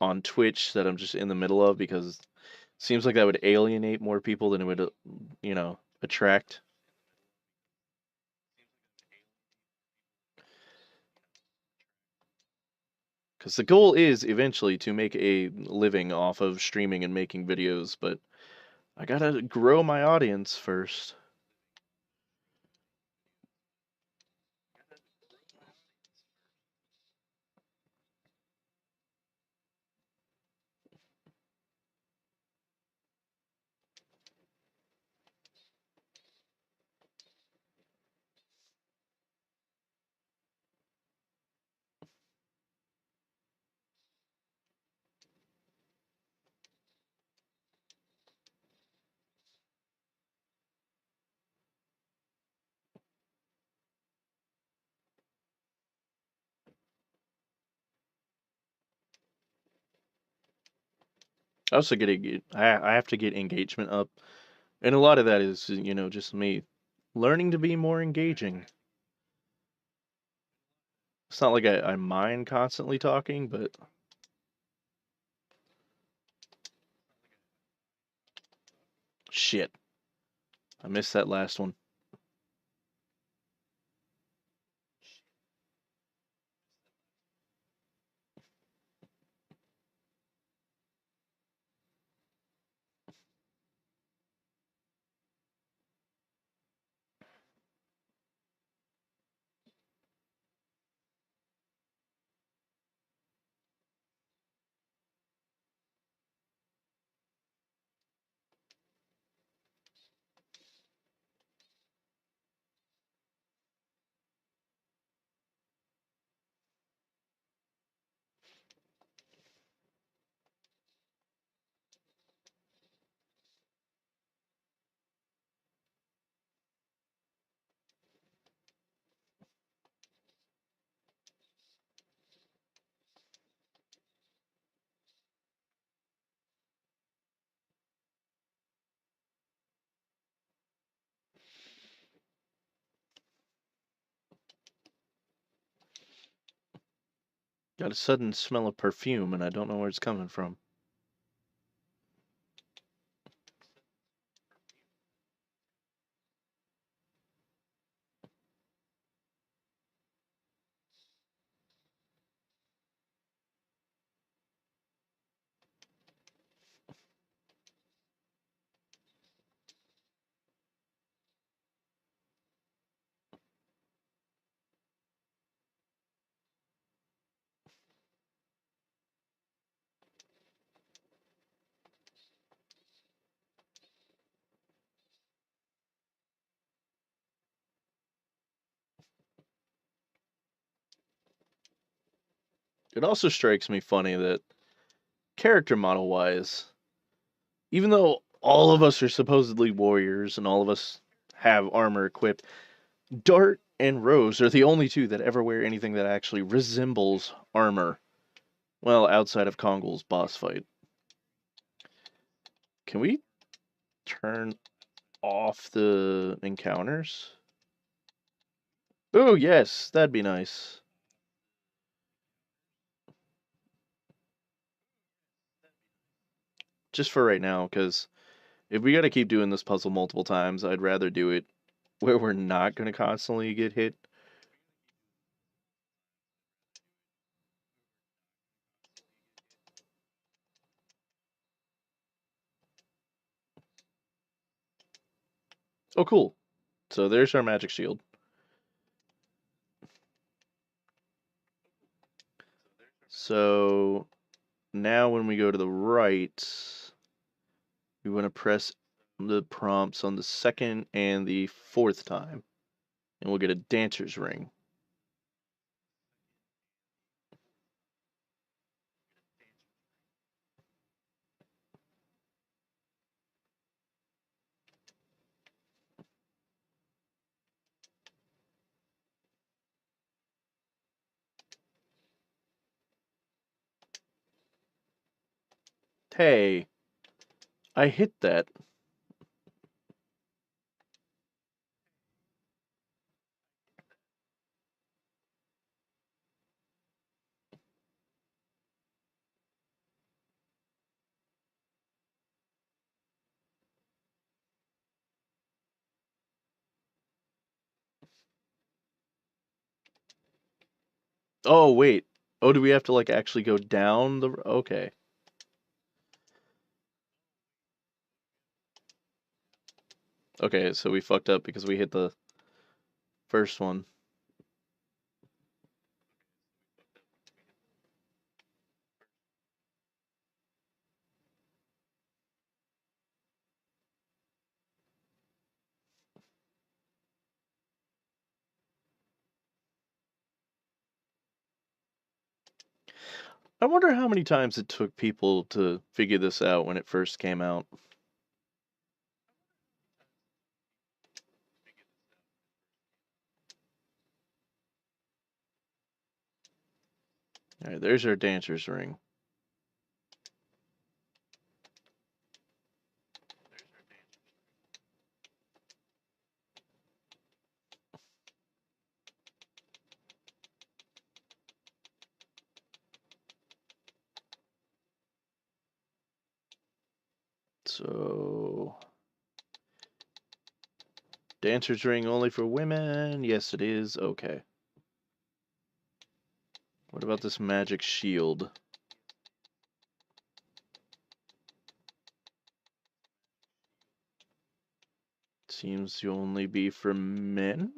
on Twitch that I'm just in the middle of because it seems like that would alienate more people than it would, you know, attract. Because the goal is eventually to make a living off of streaming and making videos, but I gotta grow my audience first. I also I have to get engagement up, and a lot of that is just me learning to be more engaging. It's not like I mind constantly talking, but shit, I missed that last one. Got a sudden smell of perfume, and I don't know where it's coming from. It also strikes me funny that character model wise, even though all of us are supposedly warriors and all of us have armor equipped, Dart and Rose are the only two that ever wear anything that actually resembles armor. Well, outside of Kongol's boss fight. Can we turn off the encounters? Oh, yes, that'd be nice. Just for right now, because if we gotta keep doing this puzzle multiple times, I'd rather do it where we're not gonna constantly get hit. Oh, cool. So there's our magic shield. So now when we go to the right, we want to press the prompts on the second and the fourth time, and we'll get a dancer's ring. Hey, I hit that. Oh, wait. Oh, do we have to, like, actually go down the... Okay. Okay, so we fucked up because we hit the first one. I wonder how many times it took people to figure this out when it first came out. Alright, there's our dancer's ring. So, dancer's ring only for women? Yes, it is. Okay. What about this magic shield? Seems to only be for men?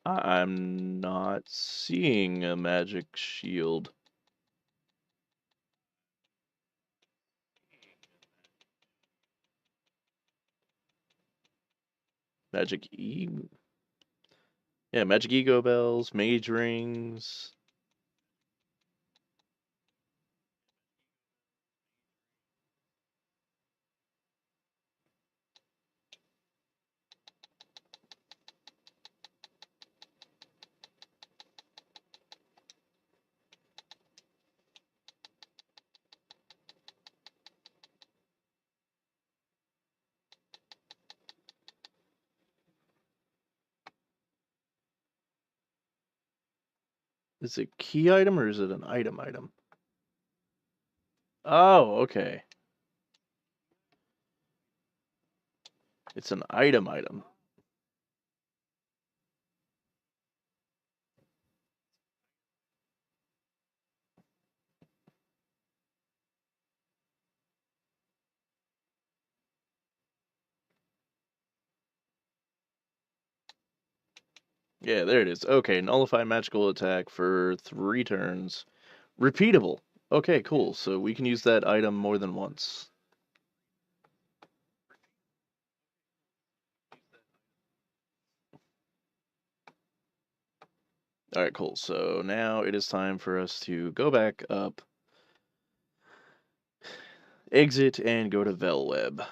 I'm not seeing a magic shield. Magic Yeah, magic ego bells, mage rings. Is it key item or is it an item? Oh, okay. It's an item. Yeah, there it is. Okay, nullify magical attack for 3 turns. Repeatable. Okay, cool. So we can use that item more than once. Alright, cool. So now it is time for us to go back up, exit, and go to Velweb.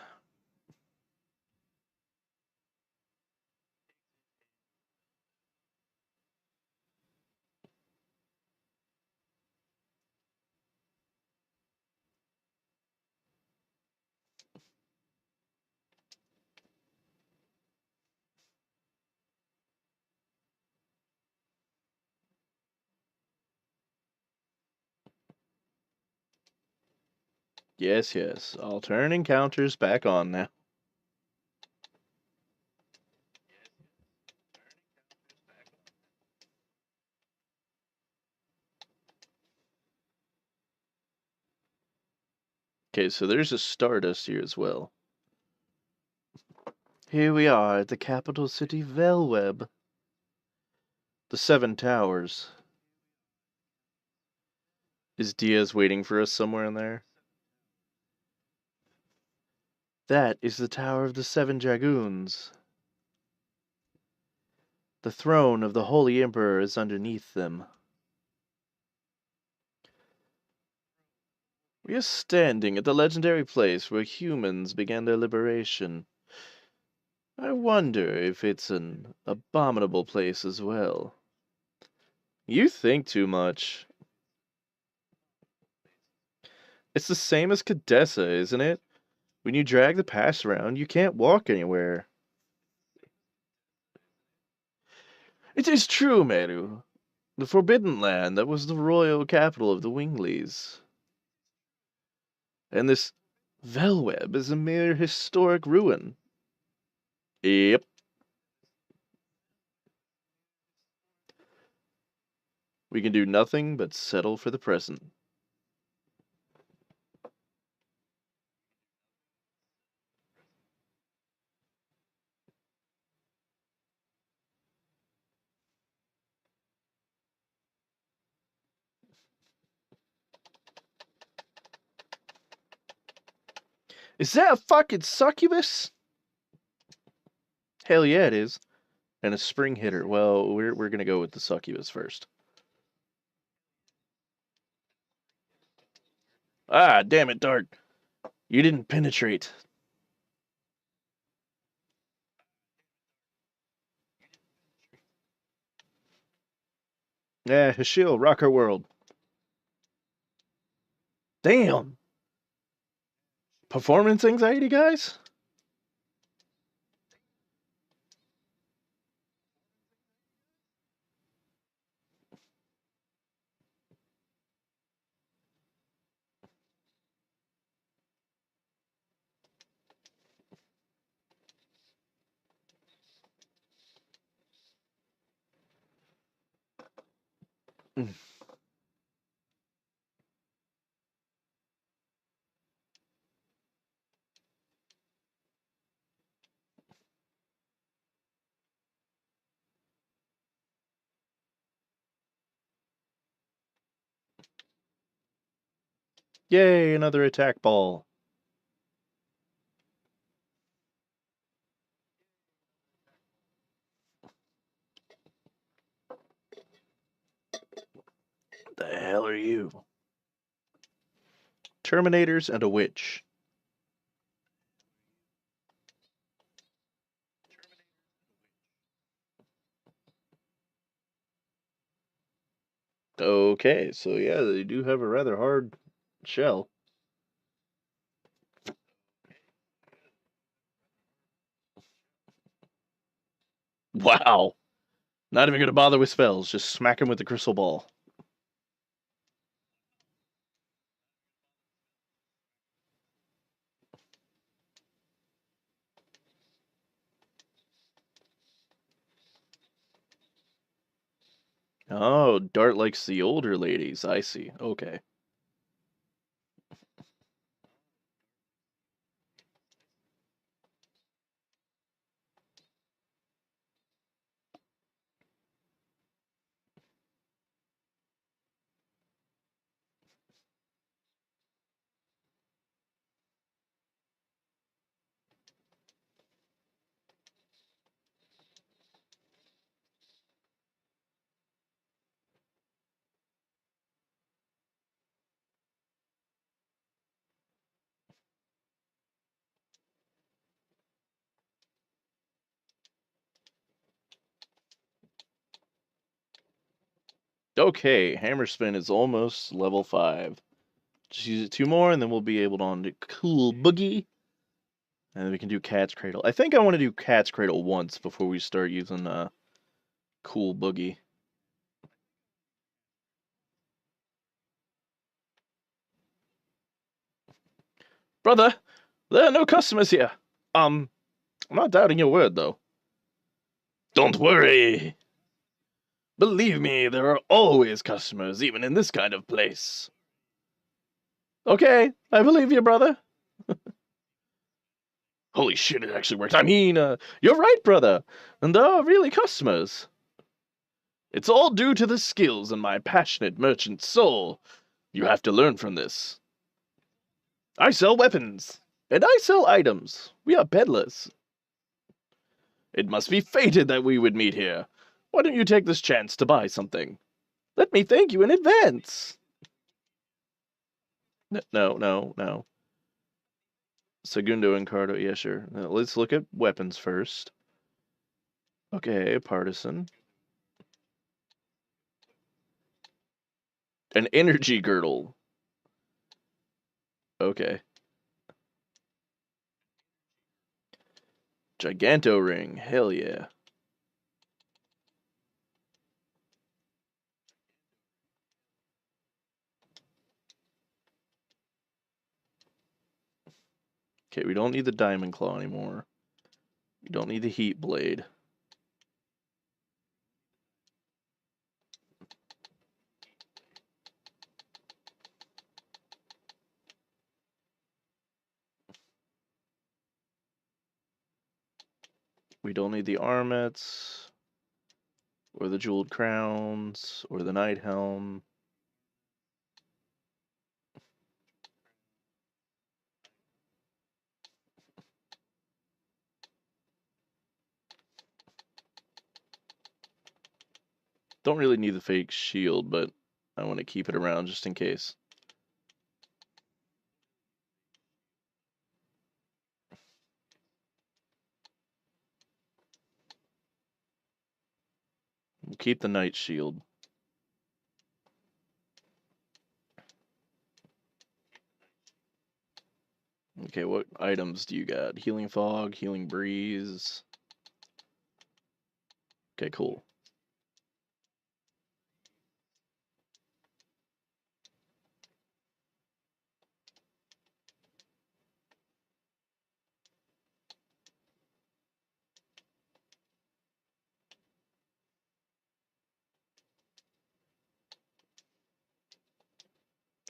Yes, yes. I'll turn encounters back on now. Okay, so there's a Stardust here as well. Here we are at the capital city, Velweb. The 7 Towers. Is Diaz waiting for us somewhere in there? That is the Tower of the 7 Dragoons. The throne of the Holy Emperor is underneath them. We are standing at the legendary place where humans began their liberation. I wonder if it's an abominable place as well. You think too much. It's the same as Cadessa, isn't it? When you drag the past around, you can't walk anywhere. It is true, Meru. The Forbidden Land that was the royal capital of the Wingleys. And this Velweb is a mere historic ruin. Yep. We can do nothing but settle for the present. Is that a fucking succubus? Hell yeah, it is. And a spring hitter. Well, we're gonna go with the succubus first. Ah, damn it, Dart. You didn't penetrate. Yeah, Hashil, rock our world. Damn. Performance anxiety, guys? Yay, another attack ball. The hell are you? Terminators and a witch. Okay, so yeah, they do have a rather hard shell. Wow. Not even gonna bother with spells, just smack him with the crystal ball. Oh, Dart likes the older ladies, I see. Okay. Okay, Hammer Spin is almost level 5. Just use it 2 more, and then we'll be able to on to Cool Boogie. And then we can do Cat's Cradle. I think I want to do Cat's Cradle once before we start using Cool Boogie. Brother, there are no customers here. I'm not doubting your word, though. Don't worry. Believe me, there are always customers, even in this kind of place. Okay, I believe you, brother. Holy shit, it actually worked. I mean, you're right, brother. And there are really customers. It's all due to the skills in my passionate merchant soul. You have to learn from this. I sell weapons, and I sell items. We are peddlers. It must be fated that we would meet here. Why don't you take this chance to buy something? Let me thank you in advance. No. Segundo and Cardo, yeah, sure. Now, let's look at weapons first. Okay, partisan. An energy girdle. Okay. Giganto ring. Hell yeah. Okay, we don't need the diamond claw anymore. We don't need the heat blade. We don't need the armets, or the jeweled crowns, or the night helm. Don't really need the fake shield, but I want to keep it around just in case. We'll keep the night shield. Okay, what items do you got? Healing fog, healing breeze. Okay, cool.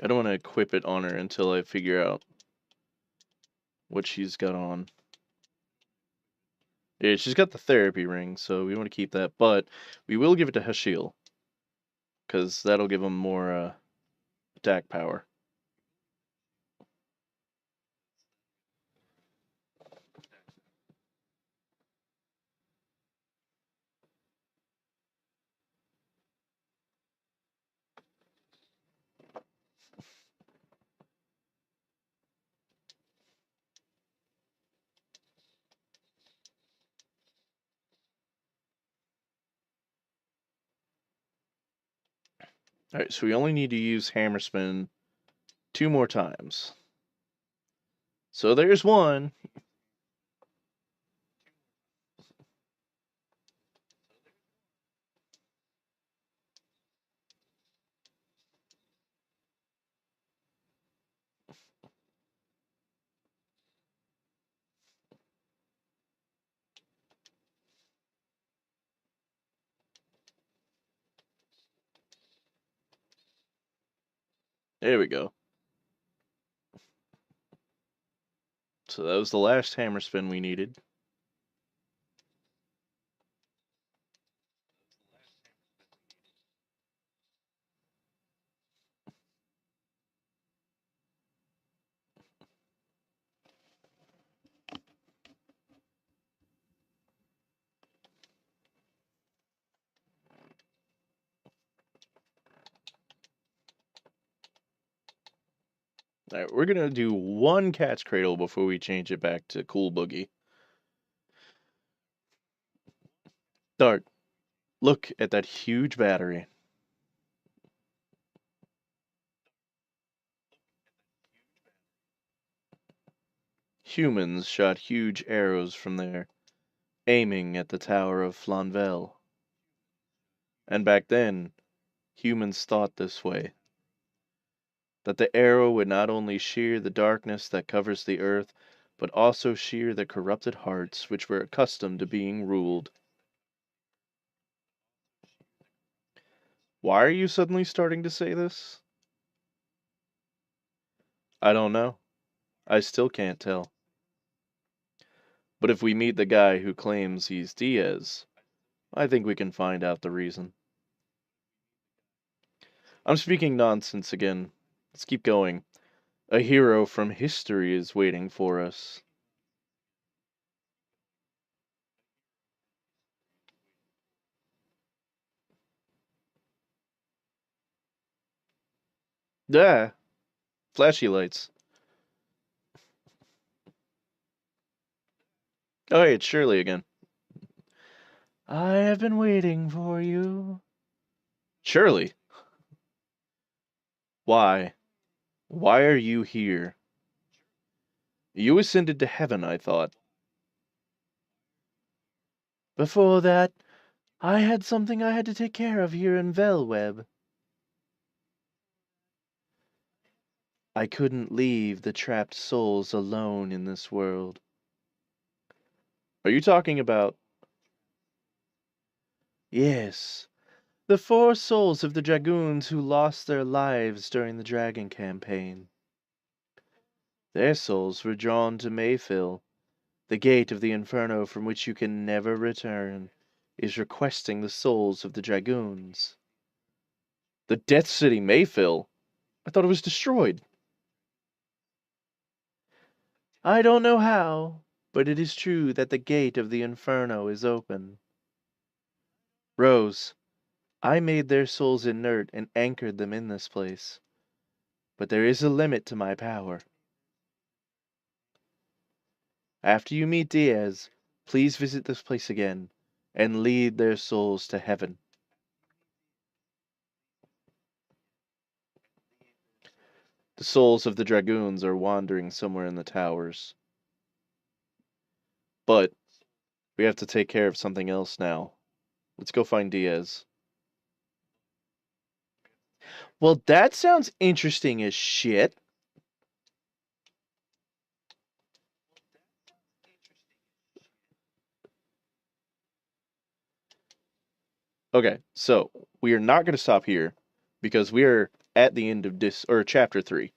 I don't want to equip it on her until I figure out what she's got on. Yeah, she's got the therapy ring, so we want to keep that, but we will give it to Hashil, because that'll give him more attack power. Alright, so we only need to use Hammer Spin 2 more times. So there's one. There we go. So that was the last Hammer Spin we needed. Alright, we're gonna do one Cat's Cradle before we change it back to Cool Boogie. Dart, look at that huge battery. Humans shot huge arrows from there, aiming at the Tower of Flanvel. And back then, humans thought this way, that the arrow would not only shear the darkness that covers the earth, but also shear the corrupted hearts which were accustomed to being ruled. Why are you suddenly starting to say this? I don't know. I still can't tell. But if we meet the guy who claims he's Diaz, I think we can find out the reason. I'm speaking nonsense again. Let's keep going. A hero from history is waiting for us. Ah, flashy lights. Oh, hey, it's Shirley again. I have been waiting for you. Shirley, why? Why are you here? You ascended to heaven, I thought. Before that, I had something I had to take care of here in Velweb. I couldn't leave the trapped souls alone in this world. Are you talking about? Yes, the 4 souls of the dragoons who lost their lives during the dragon campaign. Their souls were drawn to Mayfill. The gate of the inferno from which you can never return is requesting the souls of the dragoons. The Death City Mayfill? I thought it was destroyed. I don't know how, but it is true that the gate of the inferno is open. Rose, I made their souls inert and anchored them in this place. But there is a limit to my power. After you meet Diaz, please visit this place again and lead their souls to heaven. The souls of the dragoons are wandering somewhere in the towers. But we have to take care of something else now. Let's go find Diaz. Well, that sounds interesting as shit. Okay, so we are not going to stop here because we are at the end of disc or chapter 3,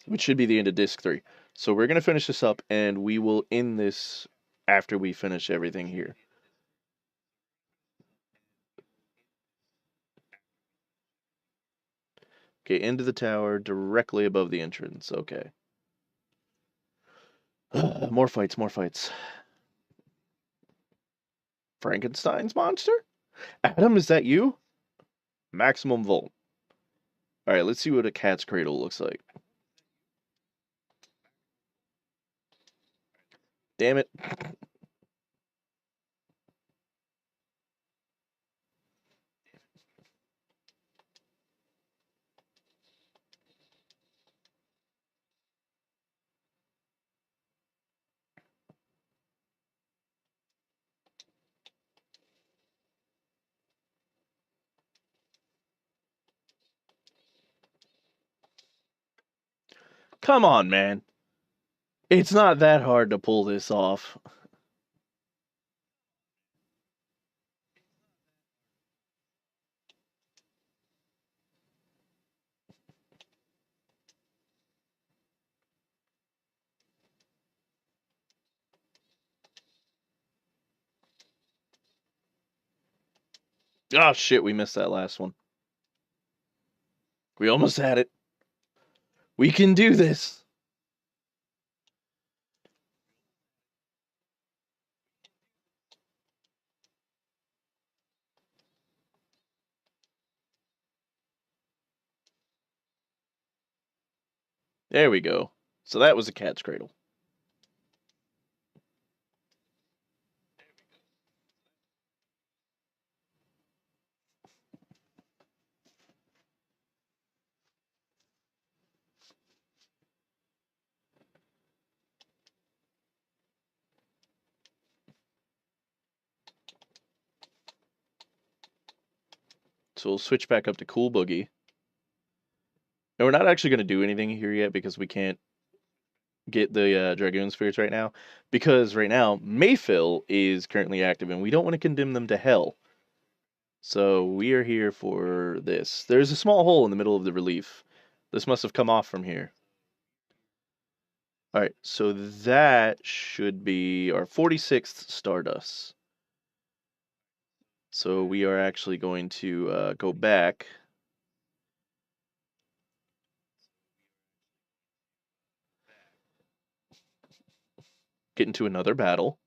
which should be the end of disc 3. So we're gonna finish this up, and we will end this after we finish everything here. Okay, into the tower, directly above the entrance. Okay. More fights, more fights. Frankenstein's monster? Adam, is that you? Maximum volt. Alright, let's see what a cat's cradle looks like. Damn it. Come on, man. It's not that hard to pull this off. Oh shit, we missed that last one. We almost had it. We can do this. There we go. So that was a cat's cradle. So we'll switch back up to Cool Boogie. And we're not actually going to do anything here yet because we can't get the Dragoon Spirits right now. Because right now, Mayfill is currently active and we don't want to condemn them to hell. So we are here for this. There's a small hole in the middle of the relief. This must have come off from here. Alright, so that should be our 46th Stardust. So we are actually going to go back. Get into another battle.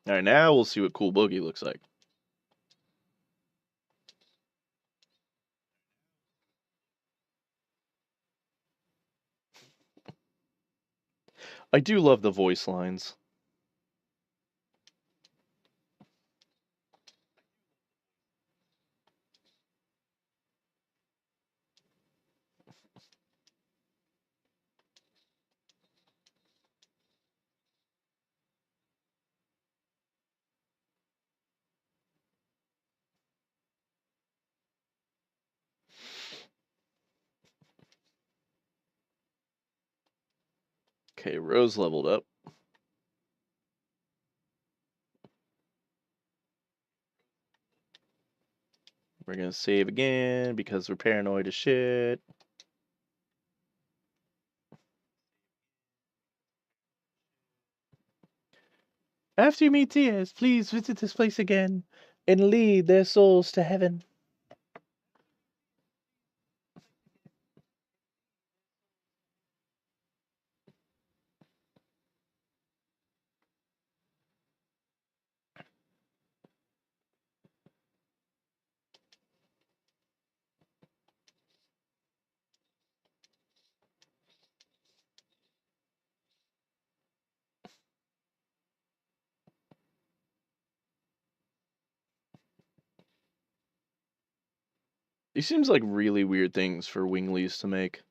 Alright, now we'll see what Cool Boogie looks like. I do love the voice lines. Okay, Rose leveled up. We're gonna save again because we're paranoid as shit. After you meet tears, please visit this place again and lead their souls to heaven. These seems like really weird things for Winglies to make.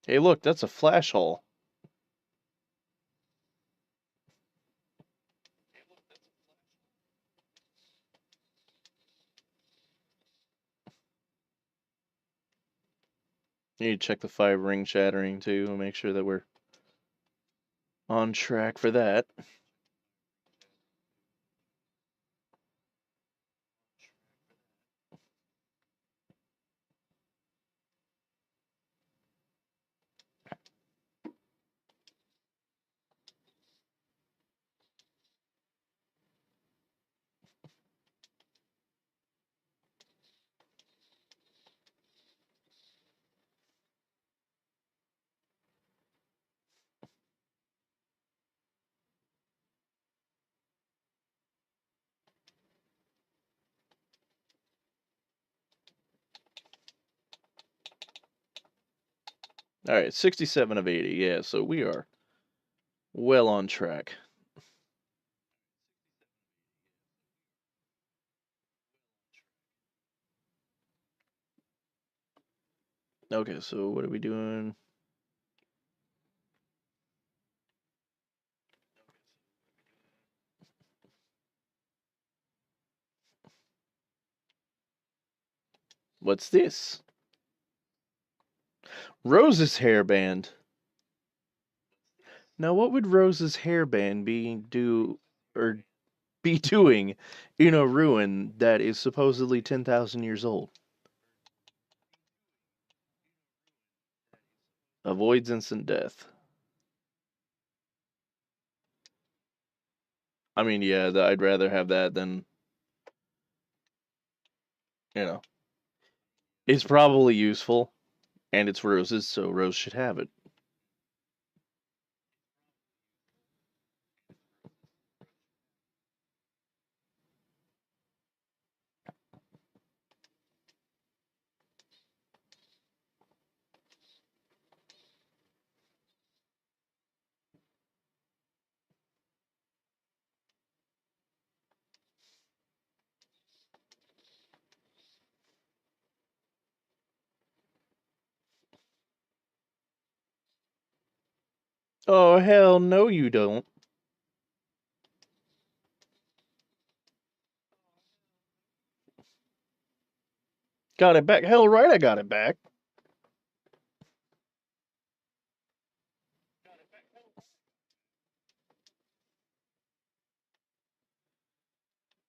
Hey, look, that's a flash hole. You need to check the 5 ring shattering too and make sure that we're on track for that. All right, 67 of 80. Yeah, so we are well on track. Okay, so what are we doing? What's this? Rose's hairband. Now, what would Rose's hairband be doing in a ruin that is supposedly 10,000 years old? Avoids instant death. I mean, yeah, I'd rather have that than, you know. It's probably useful, and it's Rose's, so Rose should have it. Oh, hell no, you don't. Got it back. Hell right, I got it back.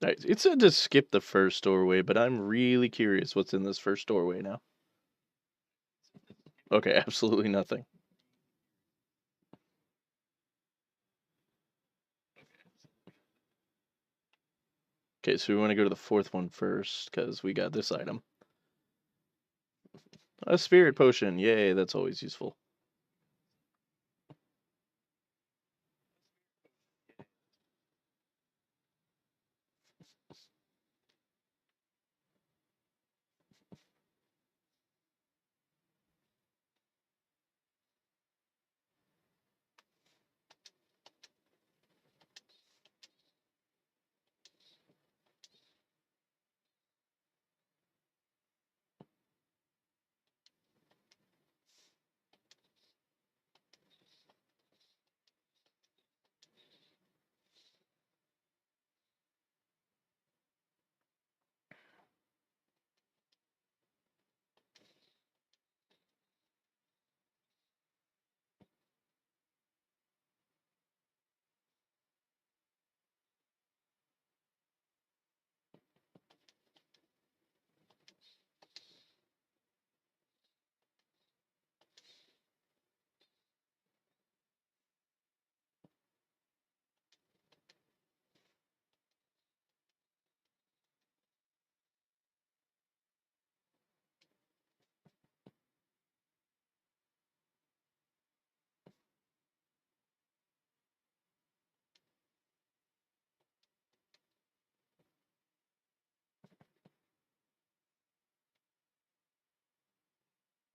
It said to skip the first doorway, but I'm really curious what's in this first doorway now. Okay, absolutely nothing. Okay, so we want to go to the fourth one first, because we got this item. A spirit potion. Yay, that's always useful.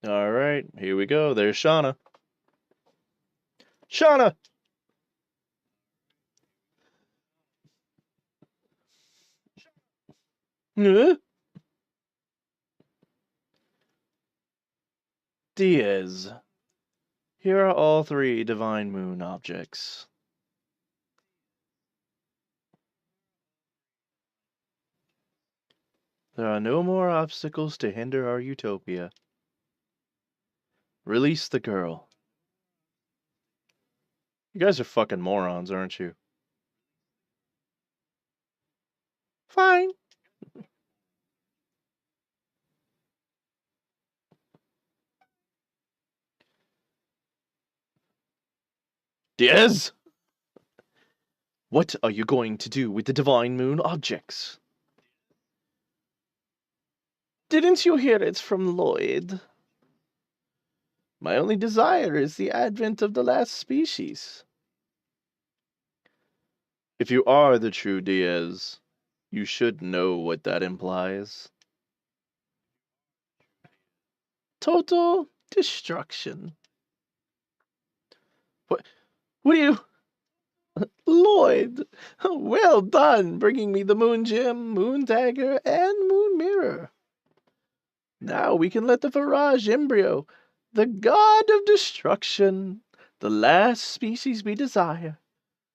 All right, here we go. There's Shauna. Shauna! Diaz. Here are all 3 divine moon objects. There are no more obstacles to hinder our utopia. Release the girl. You guys are fucking morons, aren't you? Fine. Diaz! What are you going to do with the divine moon objects? Didn't you hear it from LoD? My only desire is the advent of the last species. If you are the true Diaz, you should know what that implies. Total destruction. What are you... LoD! Well done, bringing me the Moon Gem, Moon Dagger, and Moon Mirror. Now we can let the Virage embryo, the god of destruction, the last species we desire,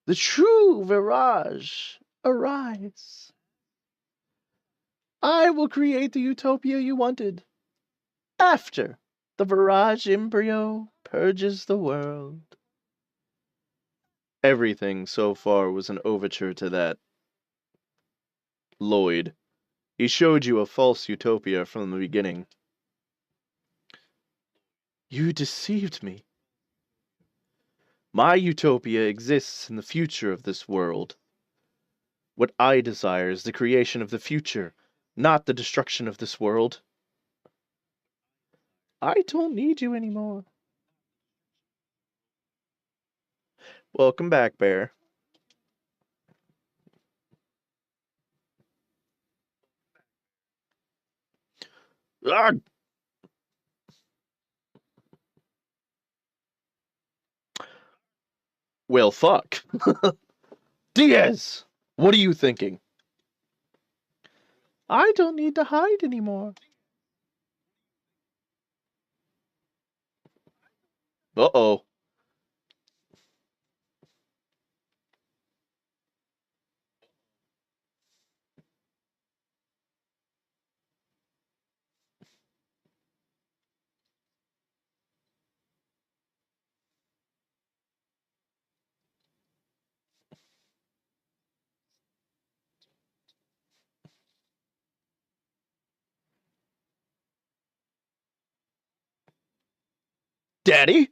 the true Virage, arise. I will create the utopia you wanted. After the Virage embryo purges the world. Everything so far was an overture to that. LoD. He showed you a false utopia from the beginning. You deceived me. My utopia exists in the future of this world. What I desire is the creation of the future, not the destruction of this world. I don't need you anymore. Welcome back, Bear. Ah! Well, fuck. Diaz! What are you thinking? I don't need to hide anymore. Uh-oh. Daddy?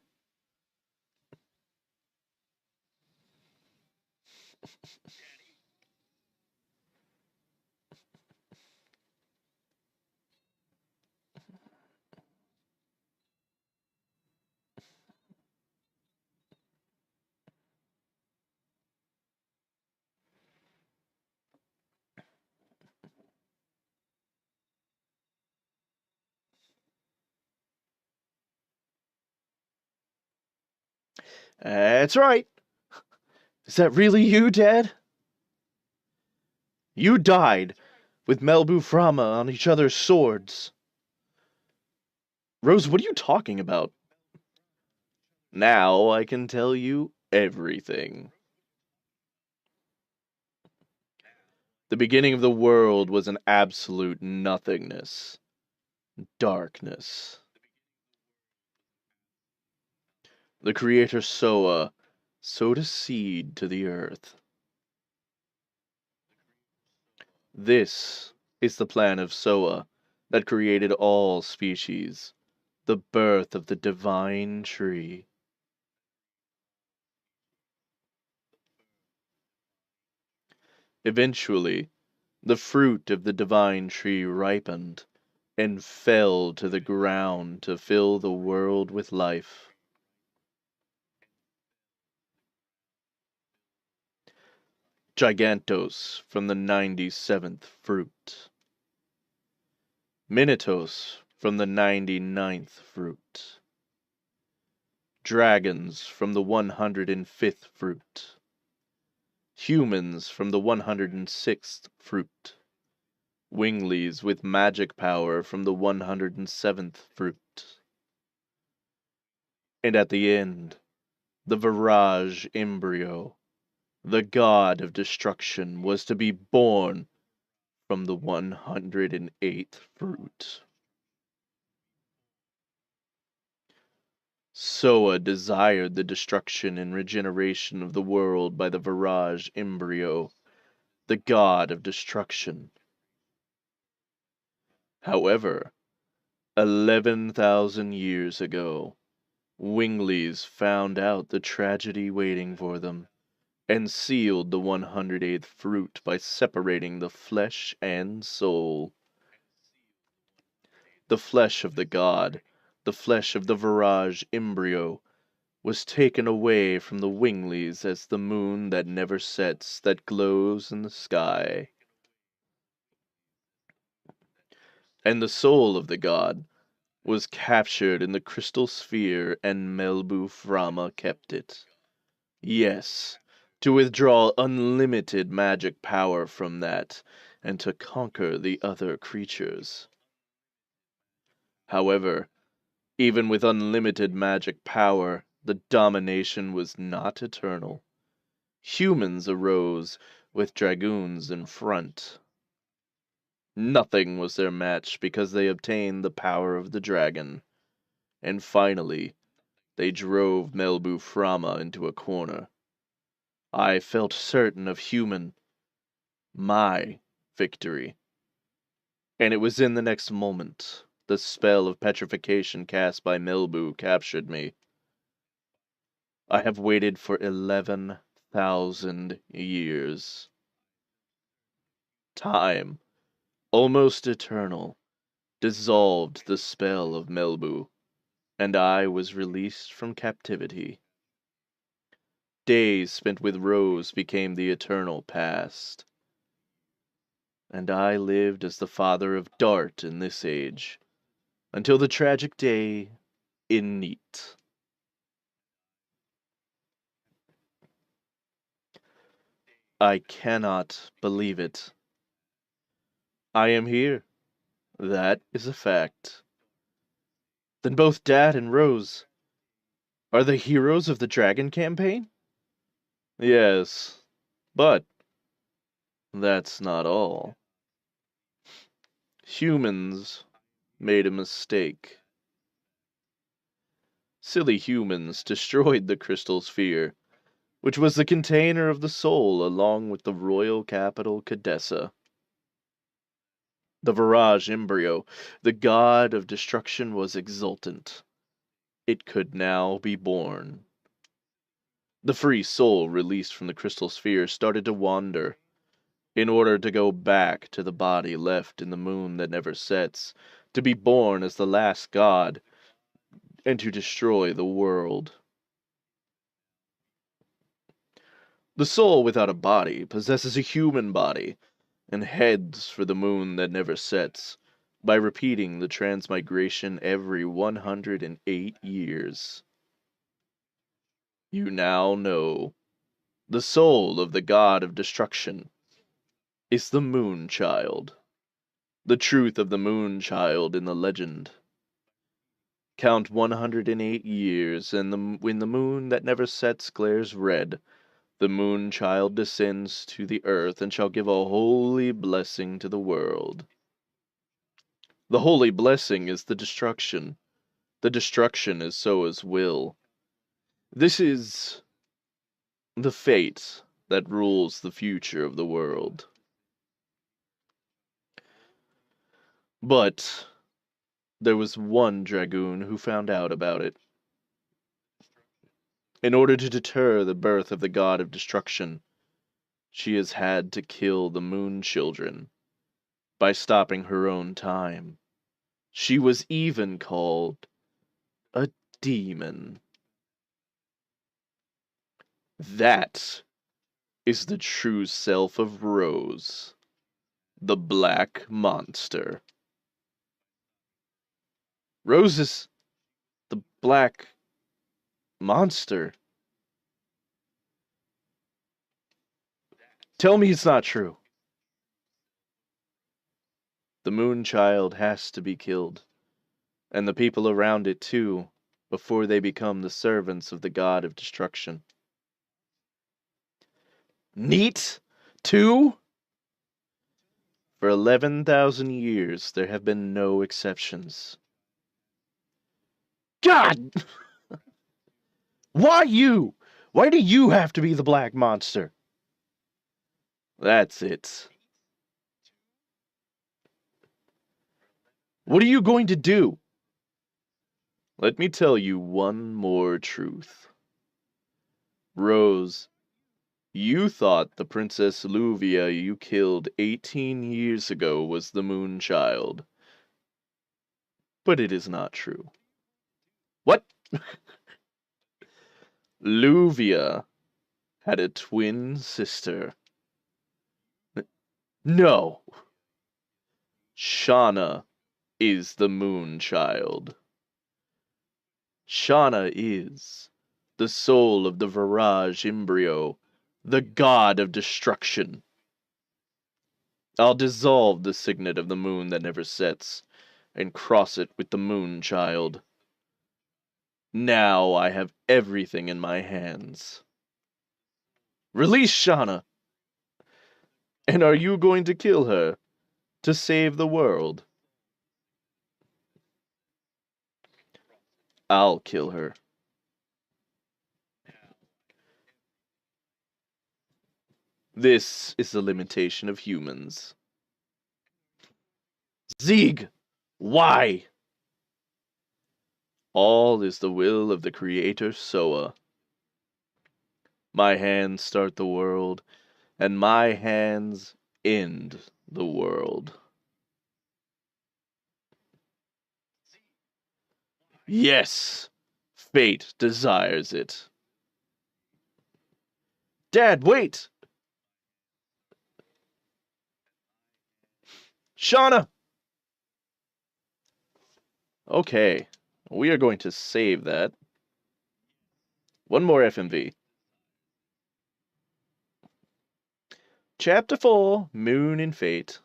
That's right. Is that really you, Dad? You died with Melbu Frama on each other's swords. Rose, what are you talking about? Now I can tell you everything. The beginning of the world was an absolute nothingness. Darkness. The creator Soa sowed a seed to the earth. This is the plan of Soa that created all species, the birth of the divine tree. Eventually, the fruit of the divine tree ripened and fell to the ground to fill the world with life. Gigantos from the 97th fruit. Minotos from the 99th fruit. Dragons from the 105th fruit. Humans from the 106th fruit. Winglies with magic power from the 107th fruit. And at the end, the Virage embryo, the god of destruction, was to be born from the 108th fruit. Soa desired the destruction and regeneration of the world by the Virage embryo, the god of destruction. However, 11,000 years ago, Winglies found out the tragedy waiting for them and sealed the 108th fruit by separating the flesh and soul. The flesh of the god, the flesh of the Virage embryo, was taken away from the Winglies as the moon that never sets that glows in the sky. And the soul of the god was captured in the crystal sphere, and Melbu Frama kept it. Yes, to withdraw unlimited magic power from that, and to conquer the other creatures. However, even with unlimited magic power, the domination was not eternal. Humans arose with dragoons in front. Nothing was their match because they obtained the power of the dragon. And finally, they drove Melbu Frama into a corner. I felt certain of my victory. And it was in the next moment, the spell of petrification cast by Melbu captured me. I have waited for 11,000 years. Time, almost eternal, dissolved the spell of Melbu, and I was released from captivity. Days spent with Rose became the eternal past, and I lived as the father of Dart in this age, until the tragic day in Neat. I cannot believe it. I am here. That is a fact. Then both Dad and Rose are the heroes of the Dragon campaign? Yes, but that's not all. Humans made a mistake. Silly humans destroyed the crystal sphere, which was the container of the soul along with the royal capital Cadessa. The Virage embryo, the god of destruction, was exultant. It could now be born. The free soul released from the crystal sphere started to wander, in order to go back to the body left in the moon that never sets, to be born as the last god, and to destroy the world. The soul without a body possesses a human body, and heads for the moon that never sets, by repeating the transmigration every 108 years. You now know. The soul of the god of destruction is the moon child. The truth of the moon child in the legend. Count 108 years, and when the moon that never sets glares red, the moon child descends to the earth and shall give a holy blessing to the world. The holy blessing is the destruction. The destruction is Soa's will. This is the fate that rules the future of the world. But there was one dragoon who found out about it. In order to deter the birth of the god of destruction, she has had to kill the moon children by stopping her own time. She was even called a demon. That is the true self of Rose, the black monster. Rose is the black monster. Tell me it's not true. The moon child has to be killed, and the people around it too. before they become the servants of the god of destruction. Neat? 2? For 11,000 years, there have been no exceptions. God! Why you? Why do you have to be the black monster? That's it. What are you going to do? Let me tell you one more truth. Rose, you thought the Princess Luvia you killed 18 years ago was the Moon Child. But it is not true. What? Luvia had a twin sister. No. Shauna is the Moon Child. Shauna is the soul of the Virage embryo, the god of destruction. I'll dissolve the signet of the moon that never sets, and cross it with the Moon Child. Now I have everything in my hands. Release Shauna! And are you going to kill her to save the world? I'll kill her. This is the limitation of humans. Zeeg! Why? All is the will of the Creator Soa. My hands start the world, and my hands end the world. Yes, fate desires it. Dad, wait! Shauna! Okay, we are going to save that. One more FMV. Chapter 4, Moon and Fate.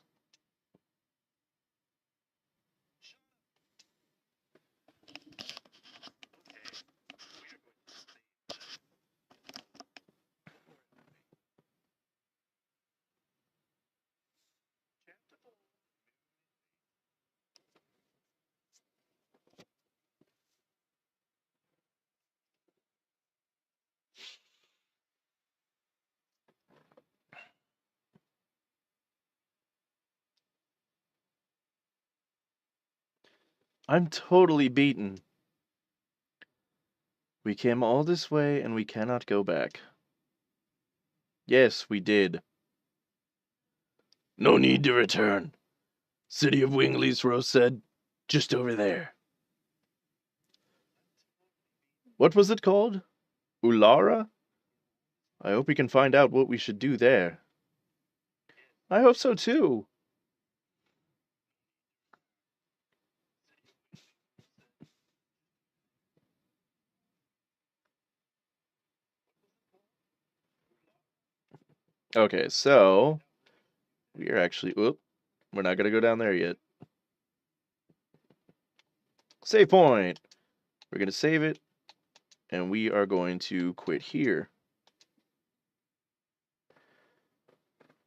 I'm totally beaten. We came all this way and we cannot go back. Yes, we did. No need to return. City of Wingley's, Rose said. Just over there. What was it called? Ulara? I hope we can find out what we should do there. I hope so too. Okay, so we are actually, we're not gonna go down there yet. Save point. We're gonna save it, and we are going to quit here.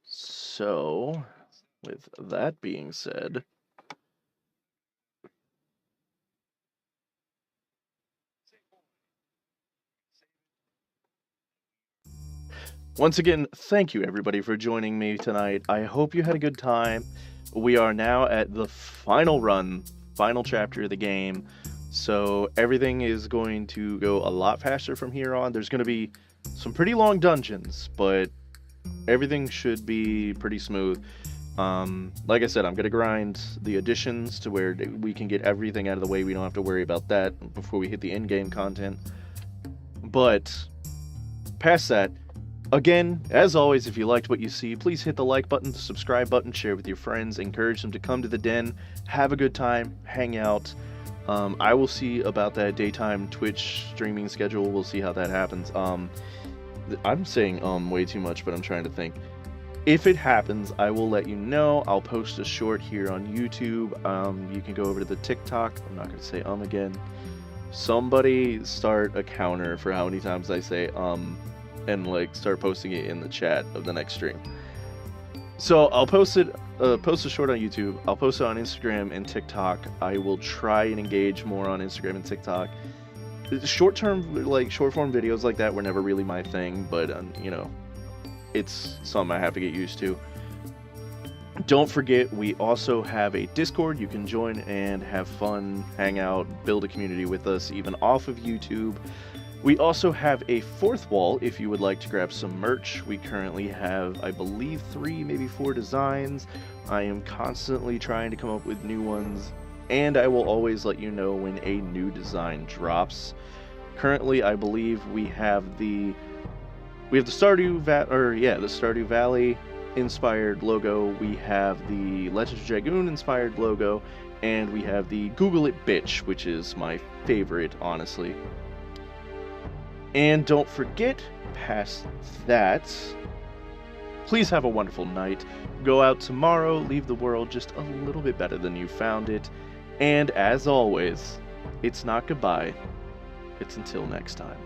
So, with that being said, once again, thank you everybody for joining me tonight. I hope you had a good time. We are now at the final run, final chapter of the game. So everything is going to go a lot faster from here on. There's going to be some pretty long dungeons, but everything should be pretty smooth. Like I said, I'm going to grind the additions to where we can get everything out of the way. We don't have to worry about that before we hit the in-game content. But past that, again, as always, if you liked what you see, please hit the like button, the subscribe button, share with your friends, encourage them to come to the den, have a good time, hang out. I will see about that daytime Twitch streaming schedule. We'll see how that happens. I'm saying way too much, but I'm trying to think. If it happens, I will let you know. I'll post a short here on YouTube. You can go over to the TikTok. I'm not going to say again. Somebody start a counter for how many times I say and like start posting it in the chat of the next stream. So I'll post a short on YouTube. I'll post it on Instagram and TikTok. I will try and engage more on Instagram and TikTok. Short form videos like that were never really my thing, but you know, it's something I have to get used to. Don't forget, we also have a Discord. You can join and have fun, hang out, build a community with us, even off of YouTube. We also have a fourth wall if you would like to grab some merch. We currently have, I believe, 3, maybe 4 designs. I am constantly trying to come up with new ones, and I will always let you know when a new design drops. Currently, I believe we have the Stardew Valley inspired logo, we have the Legend of Dragoon inspired logo, and we have the Google It Bitch, which is my favorite, honestly. And don't forget, past that, please have a wonderful night. Go out tomorrow, leave the world just a little bit better than you found it. And as always, it's not goodbye, it's until next time.